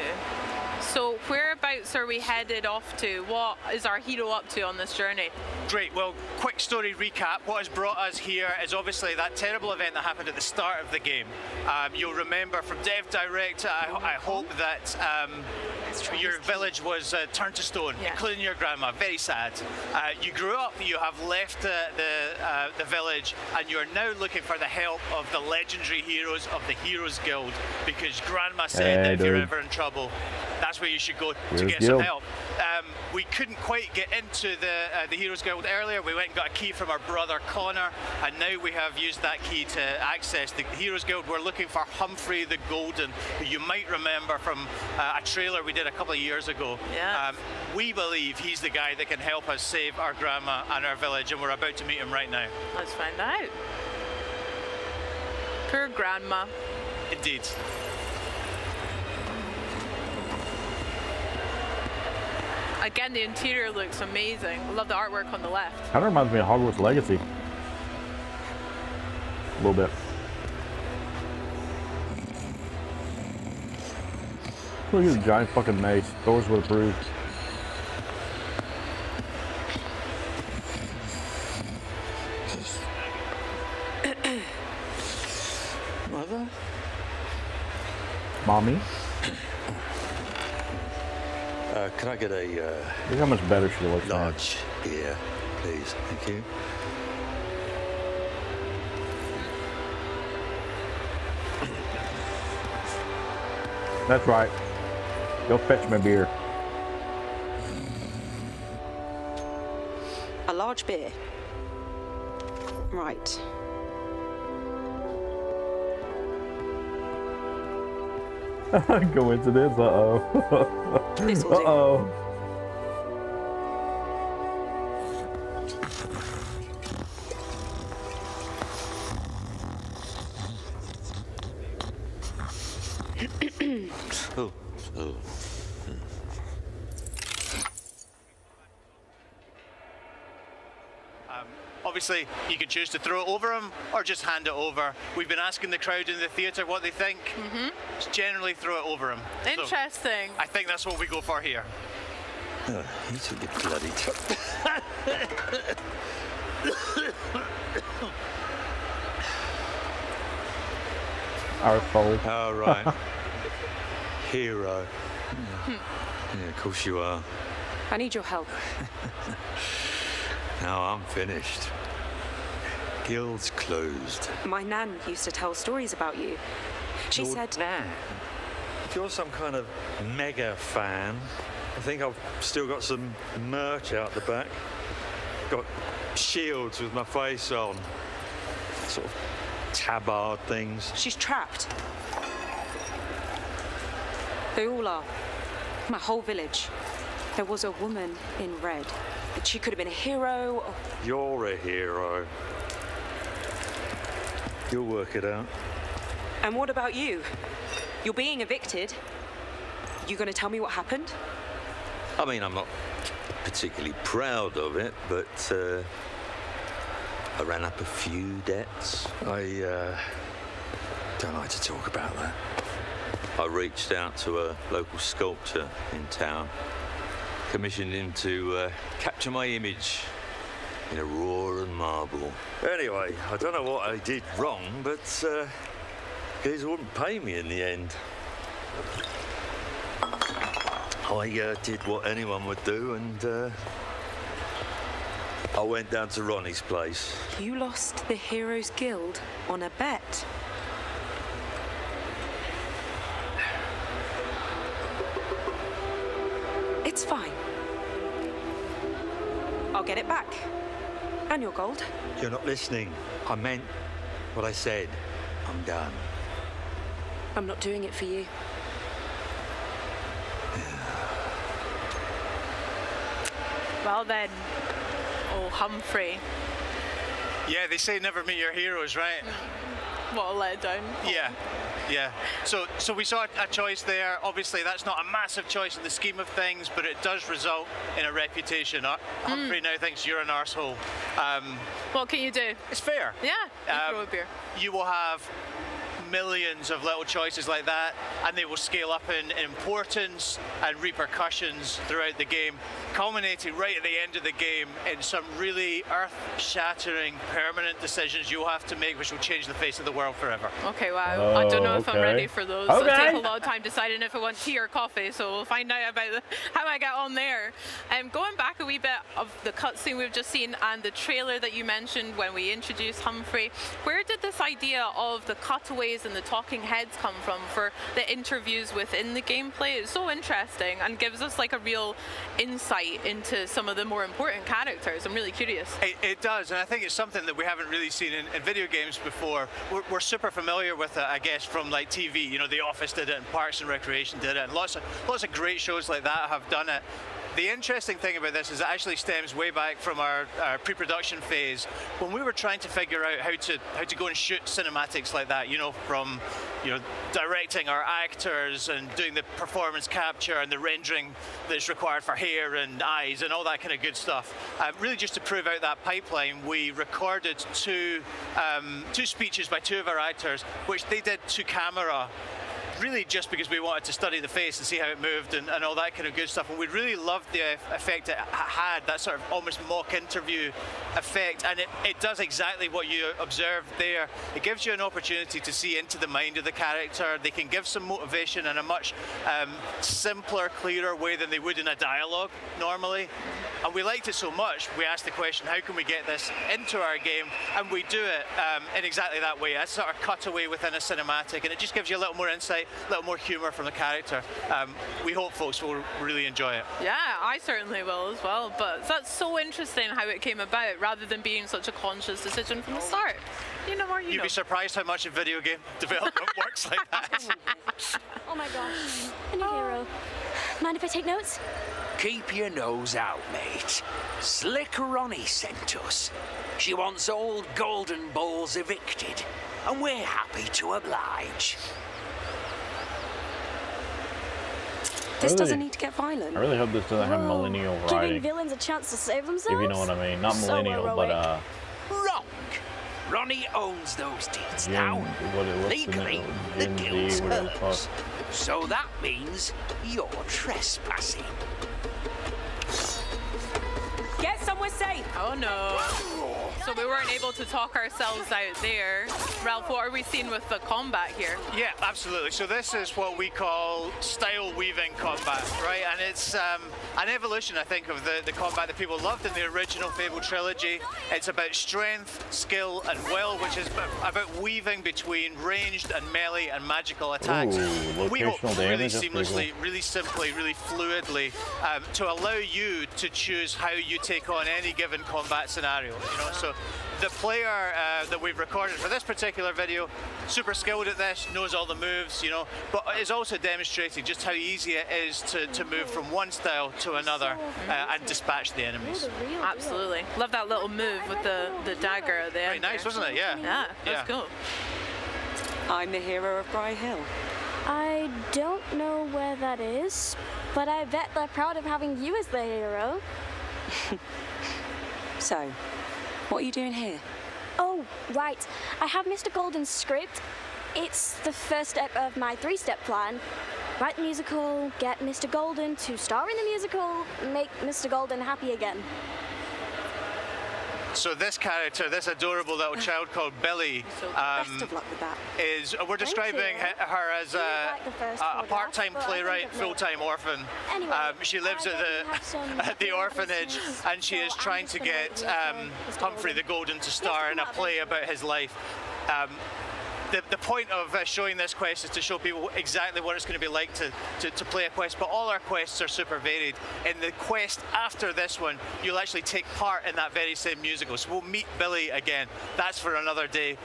So whereabouts are we headed off to? What is our hero up to on this journey? Great. Well, quick story recap. What has brought us here is obviously that terrible event that happened at the start of the game. You'll remember from Dev Direct, I hope that your village was turned to stone, including your grandma. Very sad. You grew up, you have left the village, and you're now looking for the help of the legendary heroes of the Heroes Guild, because Grandma said that if you're ever in trouble, that's where you should go to get some help. We couldn't quite get into the Heroes Guild earlier. We went and got a key from our brother Connor, and now we have used that key to access the Heroes Guild. We're looking for Humphrey the Golden, who you might remember from a trailer we did a couple of years ago. Yeah. We believe he's the guy that can help us save our grandma and our village, and we're about to meet him right now. Let's find out. Poor grandma. Indeed. Again, the interior looks amazing. I love the artwork on the left. Kind of reminds me of Hogwarts Legacy. A little bit. Look at the giant fucking mace. Doors would approve. Mother? Mommy? Can I get a Look how much better she looks now. large beer, please? Thank you. That's right. Go fetch my beer. A large beer. Right. Coincidence? Uh-oh. This will do. Uh-oh. Oh. Obviously, you can choose to throw it over them or just hand it over. We've been asking the crowd in the theatre what they think. Just generally throw it over them. Interesting. So I think that's what we go for here. Oh, you took your bloody Artful. All right. Hero. Yeah, of course you are. I need your help. Now I'm finished. Guild's closed. My nan used to tell stories about you. She Your said... nan? If you're some kind of mega fan, I think I've still got some merch out the back. Got shields with my face on. Sort of tabard things. She's trapped. They all are. My whole village. There was a woman in red. She could have been a hero. Or... You're a hero. You'll work it out. And what about you? You're being evicted. You gonna tell me what happened? I mean, I'm not particularly proud of it, but I ran up a few debts. I don't like to talk about that. I reached out to a local sculptor in town, commissioned him to capture my image in a raw and marble. Anyway, I don't know what I did wrong, but guys wouldn't pay me in the end. I did what anyone would do, and I went down to Ronnie's place. You lost the Heroes Guild on a bet. It's fine. I'll get it back. And your gold. You're not listening. I meant what I said. I'm done. I'm not doing it for you. Well then, oh Humphrey. Yeah, they say never meet your heroes, right? What a letdown. Yeah. So we saw a choice there. Obviously, that's not a massive choice in the scheme of things, but it does result in a reputation. Humphrey now thinks you're an arsehole. What can you do? It's fair. Yeah, you throw a beer. You will have millions of little choices like that, and they will scale up in importance and repercussions throughout the game, culminating right at the end of the game in some really earth-shattering permanent decisions you'll have to make, which will change the face of the world forever. Okay, wow. I don't know if I'm ready for those. It'll take a lot of time deciding if I want tea or coffee, so we'll find out about how I get on there. Going back a wee bit of the cutscene we've just seen and the trailer that you mentioned when we introduced Humphrey, where did this idea of the cutaways and the talking heads come from for the interviews within the gameplay? It's so interesting and gives us like a real insight into some of the more important characters. I'm really curious. It does, and I think it's something that we haven't really seen in video games before. We're super familiar with it, I guess, from like TV. You know, The Office did it, and Parks and Recreation did it, and lots of great shows like that have done it. The interesting thing about this is it actually stems way back from our pre-production phase when we were trying to figure out how to go and shoot cinematics like that, from directing our actors and doing the performance capture and the rendering that's required for hair and eyes and all that kind of good stuff. Really just to prove out that pipeline, we recorded two speeches by two of our actors, which they did to camera, really just because we wanted to study the face and see how it moved and all that kind of good stuff. And we really loved the effect it had, that sort of almost mock interview effect. And it does exactly what you observed there. It gives you an opportunity to see into the mind of the character. They can give some motivation in a much simpler, clearer way than they would in a dialogue normally. And we liked it so much, we asked the question, how can we get this into our game? And we do it in exactly that way. That's sort of cutaway within a cinematic, and it just gives you a little more insight, a little more humour from the character. We hope folks will really enjoy it. Yeah, I certainly will as well, but that's so interesting how it came about rather than being such a conscious decision from the start. You'd be surprised how much a video game development works like that. Oh my gosh, a new hero. Mind if I take notes? Keep your nose out, mate. Slick Ronnie sent us. She wants old Golden Balls evicted, and we're happy to oblige. This doesn't need to get violent. I really hope this doesn't have millennial Giving writing. villains a chance to save themselves? If you know what I mean. Not millennial, but Wrong. Ronnie owns those deeds Gen, now. what's Legally, the Gen guild's Z, whatever the hers. fuck. So that means you're trespassing. Get somewhere safe. Oh no. So we weren't able to talk ourselves out there. Ralph, what are we seeing with the combat here? Yeah, absolutely. So this is what we call style weaving combat, right? And it's an evolution, I think, of the combat that people loved in the original Fable trilogy. It's about strength, skill, and will, which is about weaving between ranged and melee and magical attacks. Ooh, we hope locational really damage, that's pretty seamlessly, cool. really simply, really fluidly to allow you to choose how you take on any given combat scenario. You know, so the player that we've recorded for this particular video, super skilled at this, knows all the moves, you know, but is also demonstrating just how easy it is to move from one style to another and dispatch the enemies. Absolutely. Love that little move with the dagger at the end. Very nice, wasn't it? Yeah. Yeah, that's cool. I'm the hero of Bry Hill. I don't know where that is, but I bet they're proud of having you as the hero. So, what are you doing here? Oh, right. I have Mr. Golden's script. It's the first step of my 3-step plan. Write the musical, get Mr. Golden to star in the musical, make Mr. Golden happy again. So this character, this adorable little child called Billy, Best of luck with that. we're describing her as a part-time playwright, full-time orphan. Anyway, she lives at the orphanage, and she is trying to get Humphrey the Golden to star in a play about his life. The point of showing this quest is to show people exactly what it's going to be like to play a quest, but all our quests are super varied. In the quest after this one, you'll actually take part in that very same musical. So we'll meet Billy again. That's for another day,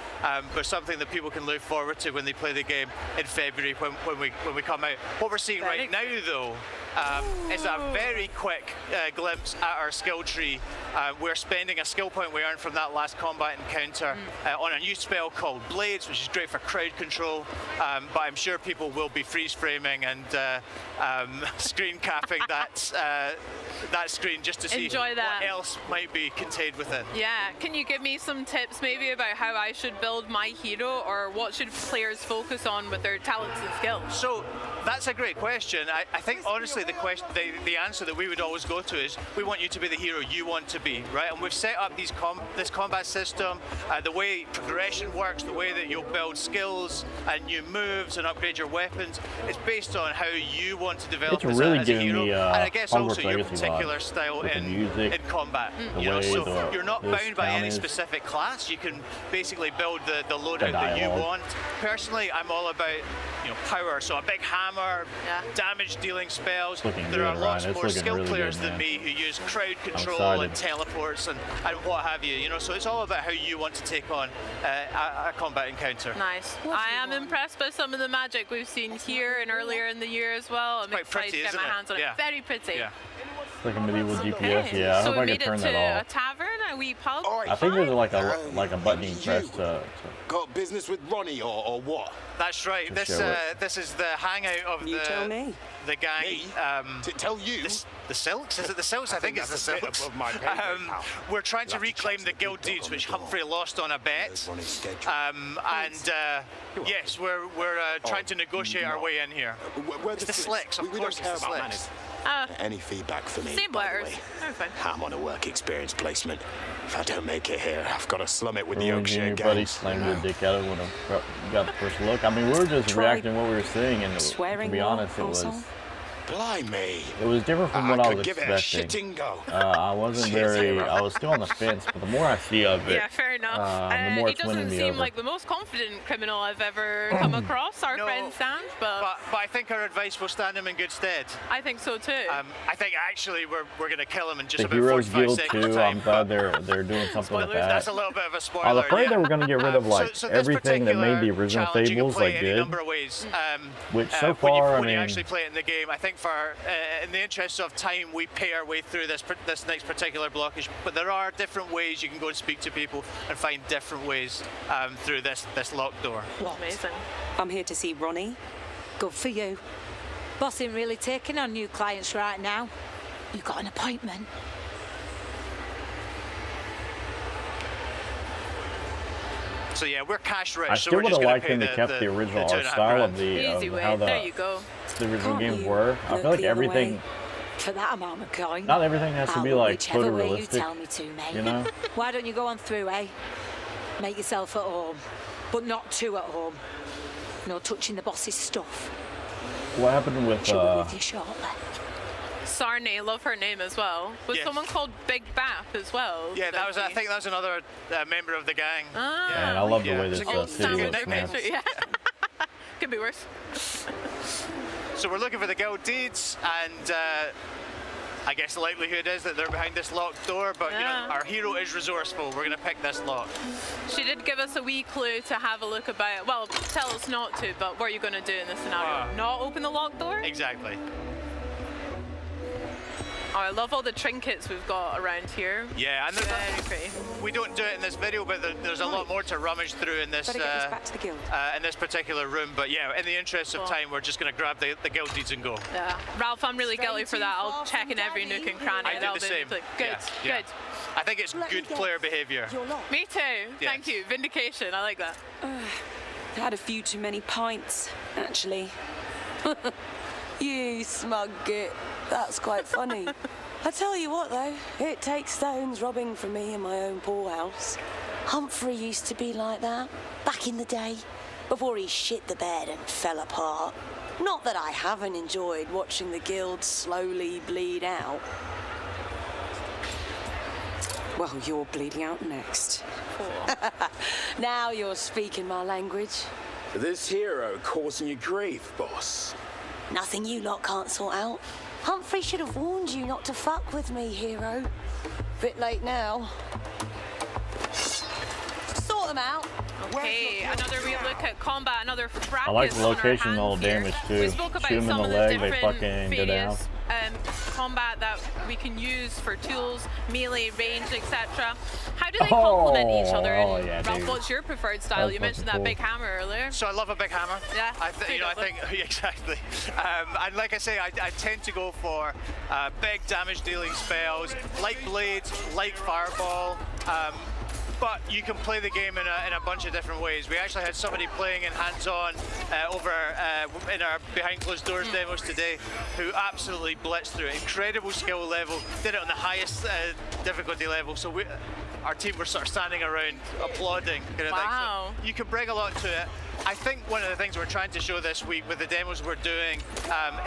but something that people can look forward to when they play the game in February when we come out. What we're seeing right now, though, is a very quick glimpse at our skill tree. We're spending a skill point we earned from that last combat encounter on a new spell called Blades, which is great for crowd control, but I'm sure people will be freeze framing and screen capping that screen just to see Enjoy that. what else might be contained within. Yeah, can you give me some tips maybe about how I should build my hero, or what should players focus on with their talents and skills? So that's a great question. I think honestly the answer that we would always go to is we want you to be the hero you want to be, right? And we've set up this combat system, the way progression works, the way that you'll build skills and new moves and upgrade your weapons. It's based on how you want to develop It's really as a giving hero, me, and I guess also Hogwarts your Legacy particular vibe style with the in music, combat. the You know, way so you're not this bound by town any is, specific class. You can basically build the loadout that you dialogue. want. Personally, I'm all about power, so a big hammer, damage dealing spells. Looking There are good, lots Ryan. It's more looking skilled really players good, than man. me who use crowd control excited. and teleports and what have you. So it's all about how you want to take on a combat encounter. Nice. I am impressed by some of the magic we've seen here and earlier in the year as well. I'm excited pretty, to get isn't my it? hands on Yeah. it. Very pretty. Yeah. It's like a medieval GPS. Yeah, I So hope we I can made it turn to that a off. tavern, a wee pub. I think there's like a button you press to Got business with Ronnie or what? That's right. To show it. This is the hangout of tell me. the gang. To tell you? The Silks? Is it the Silks? I think it's the that's a bit Silks. above my pay grade, pal. We're trying to You'll have to reclaim check the some guild detail deeds, on the which door. Humphrey lost on a bet. Ronnie's schedule. Yes, we're trying to negotiate our way in here. It's the Slicks, of we course. don't care It's the about Slicks. Any feedback for me? Same by the letters. way? They're fine. I'm on a work experience placement. If I don't make it here, I've got to slum it with the when Oakshire your buddy gangs. slammed your dick at it when you got the first look. I mean, we were just reacting to what we were seeing, and to be honest, it was Blimey. different from what I was could give it a expecting. shitting go. I wasn't I was still on the fence, but the more I see of it, Yeah, fair enough. the more He it's winning doesn't me seem over. like the most confident criminal I've ever come across, our friend Sam, But I think our advice will stand him in good stead. I think so too. I think actually we're going to kill him in just The about Heroes 45 Guild seconds too. time. I'm glad they're doing something with that. That's a little bit of a spoiler. I was afraid yeah. they were going to get rid of like so this everything that made the particular original challenge, you can Fables play like any good. number of ways. Which so when you, far, I when you mean, actually play it in the game, I think for in the interest of time, we pay our way through this next particular blockage. But there are different ways you can go and speak to people and find different ways through this locked door. What? Amazing. I'm here to see Ronnie. Good for you. Boss ain't really taking on new clients right now. You got an appointment? So yeah, we're cash rich. I so still we're would just have gonna liked pay them to kept the original art style of the Easy way. how There you go. the original Can't games you were. I look feel like the other everything. way? For that amount of coin. Not everything has to I'll be look like whichever way you photorealistic. tell me to, mate. You know? Why don't you go on through, eh? Make yourself at home, but not too at home. No touching the boss's stuff. What happened with She'll be with you shortly. Sarney, love her name as well. Was Yes. someone called Big Bap as well? Yeah, that was. I think that was another member of the gang. Ah. Yeah, and I love the way this Old city Standard looks, man. Picture, yeah. Could be worse. So we're looking for the guild deeds, and I guess the likelihood is that they're behind this locked door. But you know, our hero is resourceful. We're gonna pick this lock. She did give us a wee clue to have a look about. Well, tell us not to, but what are you going to do in this scenario? Not open the locked door? Exactly. Oh, I love all the trinkets we've got around here. Yeah, and very pretty. we don't do it in this video, but there's a lot more to rummage through in this Better get this back to the guild. in this particular room. But yeah, in the interest of time, we're just going to grab the guild deeds and go. Yeah, Ralph, I'm really guilty for that. I'll check in every nook and cranny. I do That'll the be same. good, Yeah. good. I think it's good player behaviour. Me too. Yes. Thank you. Vindication. I like that. Had a few too many pints, actually. You smug git. That's quite funny. I tell you what, though, it takes stones robbing from me in my own poorhouse. Humphrey used to be like that, back in the day, before he shit the bed and fell apart. Not that I haven't enjoyed watching the guild slowly bleed out. Well, you're bleeding out next. Now you're speaking my language. This hero causing you grief, boss. Nothing you lot can't sort out. Humphrey should have warned you not to fuck with me, hero. Bit late now. Sort them out. Okay, another real look at combat, another fracas I like the on our location hands all here. damage We too. spoke about Shoot them in some the of the leg, they different fucking go down. various combat that we can use for tools, melee, range, etc. How do they complement each other? Oh, And yeah, Ralph, dude. what's your preferred style? That's You mentioned that fucking big hammer earlier. So I love a big hammer. Yeah. I think exactly. And like I say, I tend to go for big damage dealing spells, like blades, like fireball. But you can play the game in a bunch of different ways. We actually had somebody playing in hands-on over in our behind closed doors demos today who absolutely blitzed through it. Incredible skill level, did it on the highest difficulty level. So our team were sort of standing around applauding. Kind of Wow. thing. So you can bring a lot to it. I think one of the things we're trying to show this week with the demos we're doing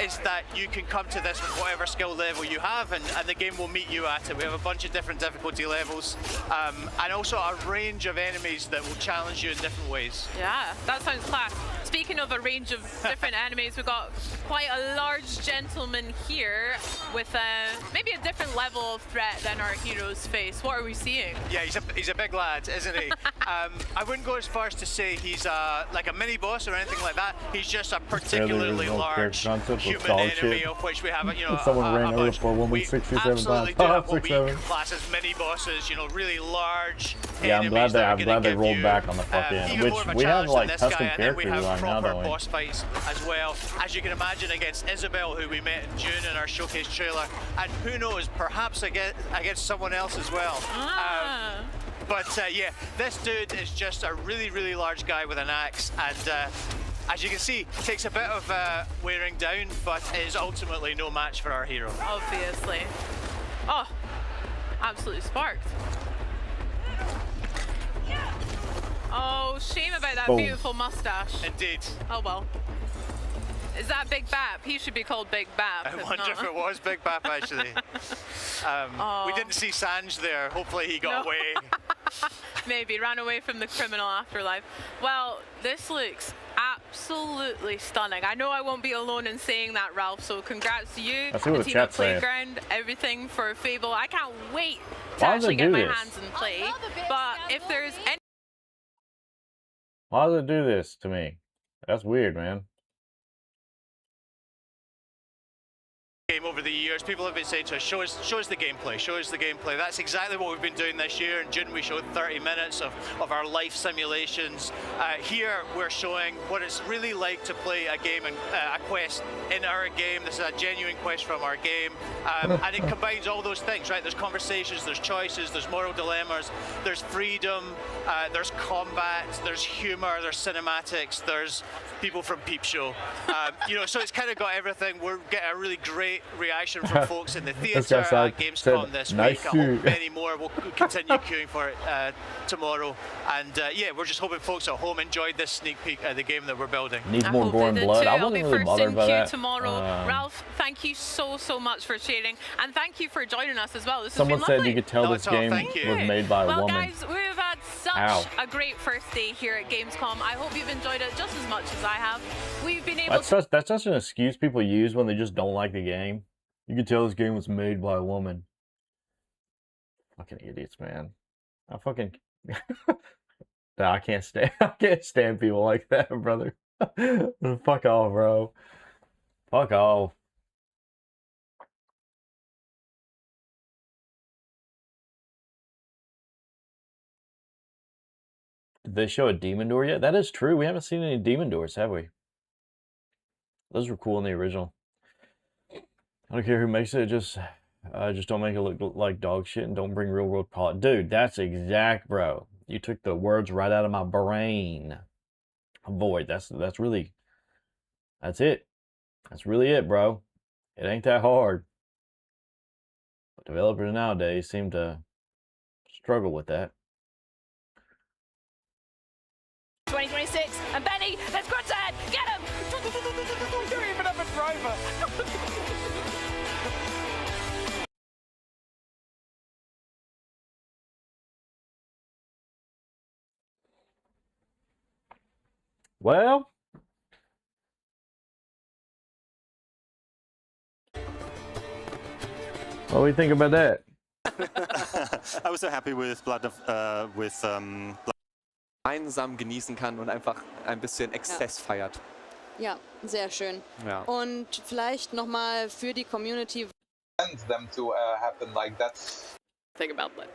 is that you can come to this with whatever skill level you have, and the game will meet you at it. We have a bunch of different difficulty levels, and also a range of enemies that will challenge you in different ways. Yeah, that sounds class. Speaking of a range of different enemies, we've got quite a large gentleman here with maybe a different level of threat than our heroes face. What are we seeing? Yeah, he's a big lad, isn't he? I wouldn't go as far as to say he's like a mini boss or anything like that. He's just a particularly large human enemy of which we have, Someone ran over bunch. for 1 week 67 Absolutely times. do have what we 6-7. class as mini bosses. Really large. Yeah, I'm glad enemies that are they rolled back on the fucking, even more of which a we have challenge like than this custom guy, and then we characters have right now, proper don't we? boss fights as well, as you can imagine, against Isabel, who we met in June in our showcase trailer, and who knows, perhaps against someone else as well. But yeah, this dude is just a really, really large guy with an axe, and as you can see, takes a bit of wearing down, but is ultimately no match for our hero. Obviously. Oh, absolutely sparked. Oh, shame about that Boom. beautiful mustache. Indeed. Oh well. Is that Big Bap? He should be called Big Bap. I wonder if it was Big Bap, actually. We didn't see Sanj there. Hopefully he got away. Maybe ran away from the criminal afterlife. Well, this looks absolutely stunning. I know I won't be alone in saying that, Ralph, so congrats to you, Let's see what the the team at chat's saying. Playground, everything for Fable. I can't wait to Why does actually it get do my this? hands and play. But if there's any Why does it do this to me? That's weird, man. game over the years. People have been saying to us, show us the gameplay, show us the gameplay. That's exactly what we've been doing this year. In June, we showed 30 minutes of our life simulations. Here, we're showing what it's really like to play a game and a quest in our game. This is a genuine quest from our game. And it combines all those things, right? There's conversations, there's choices, there's moral dilemmas, there's freedom, there's combat, there's humor, there's cinematics, there's people from Peep Show. You know, so it's kind of got everything. We're getting a really great reaction from folks in the theatre at Gamescom this week. I hope many more will continue queuing for it tomorrow. And yeah, we're just hoping folks at home enjoyed this sneak peek at the game that we're building. Needs more gore and blood. I wasn't really bothered by that. Tomorrow. Ralph, thank you so much for sharing, and thank you for joining us as well. This Someone has been said you could tell this game was made by a woman. Well, guys, we've had such a great first day here at Gamescom. I hope you've enjoyed it just as much as I have. We've been able that's such an excuse people use when they just don't like the game. You could tell this game was made by a woman. Fucking idiots, man. I fucking nah, I can't stand people like that, brother. Fuck off, bro. Fuck off. Did they show a demon door yet? That is true. We haven't seen any demon doors, have we? Those were cool in the original. I don't care who makes it. Just don't make it look like dog shit, and don't bring real world plot. Dude, that's exact, bro. You took the words right out of my brain. Void. That's really. That's it. That's really it, bro. It ain't that hard. But developers nowadays seem to struggle with that. 2026, and Benny, let's go ahead, get him! You don't even have a driver. Well, what do you think about that? I was so happy with einsam genießen kann und einfach ein bisschen Exzess feiert. Ja, sehr schön. Ja. Und vielleicht nochmal für die Community. Them to happen like that. Think about that.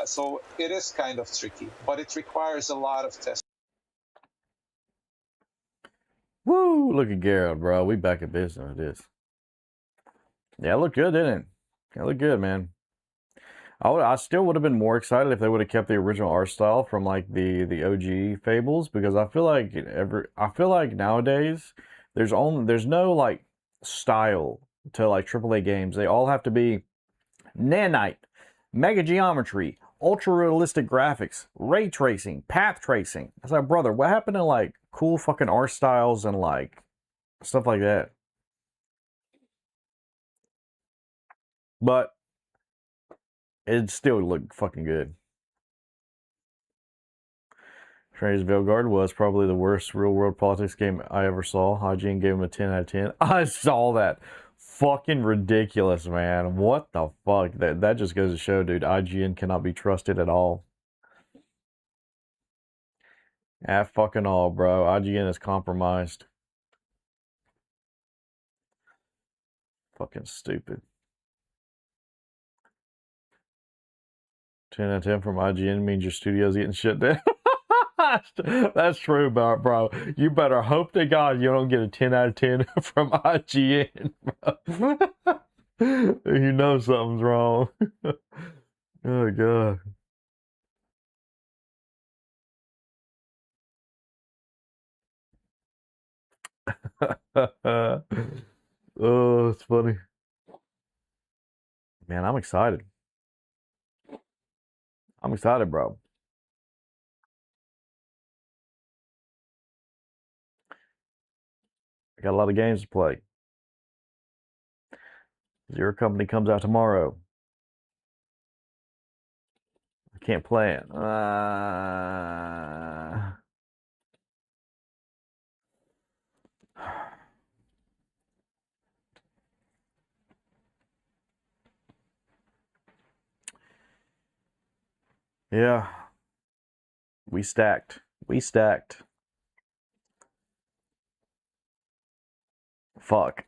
So it is kind of tricky, but it requires a lot of testing. Woo! Look at Gerald, bro. We back in business with this. Yeah, it looked good, didn't it? It looked good, man. I still would have been more excited if they would have kept the original art style from like the OG Fables, because I feel like nowadays there's no like style to like AAA games. They all have to be nanite, mega geometry, ultra realistic graphics, ray tracing, path tracing. It's like, brother, what happened to like cool fucking art styles and like stuff like that? But it still looked fucking good. Trey's Veilguard was probably the worst real-world politics game I ever saw. IGN gave him a 10 out of 10. I saw that. Fucking ridiculous, man. What the fuck? That just goes to show, dude, IGN cannot be trusted at all. At fucking all, bro. IGN is compromised. Fucking stupid. 10 out of 10 from IGN means your studio's getting shut down. That's true, bro. You better hope to God you don't get a 10 out of 10 from IGN, bro. You know something's wrong. Oh, God. Oh, it's funny. Man, I'm excited. I'm excited, bro. I got a lot of games to play. Zero Company comes out tomorrow. I can't play it. Yeah. We stacked. Fuck.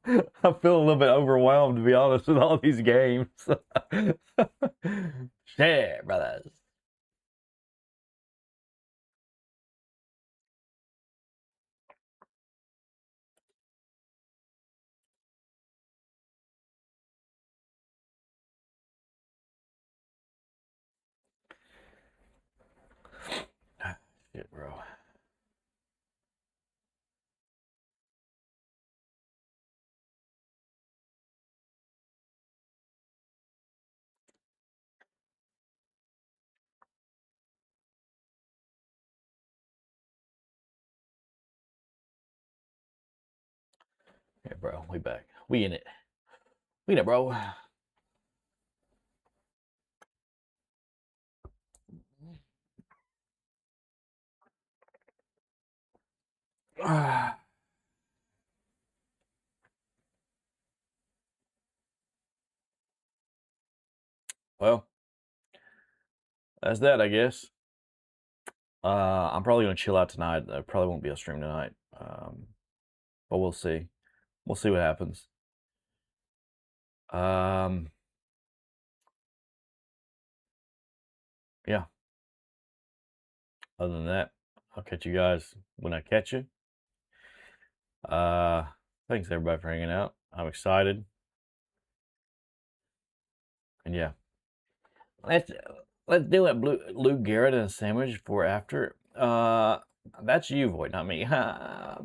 I feel a little bit overwhelmed, to be honest, with all these games. Shit, brothers. Shit, bro. Yeah, bro, we back. We in it. We in it, bro. Well, that's that, I guess. I'm probably gonna chill out tonight. There probably won't be a stream tonight. But we'll see. We'll see what happens. Yeah. Other than that, I'll catch you guys when I catch you. Thanks everybody for hanging out. I'm excited. And yeah. Let's do it, Lou Garrett and a sandwich for after. That's you, Void, not me. Bye.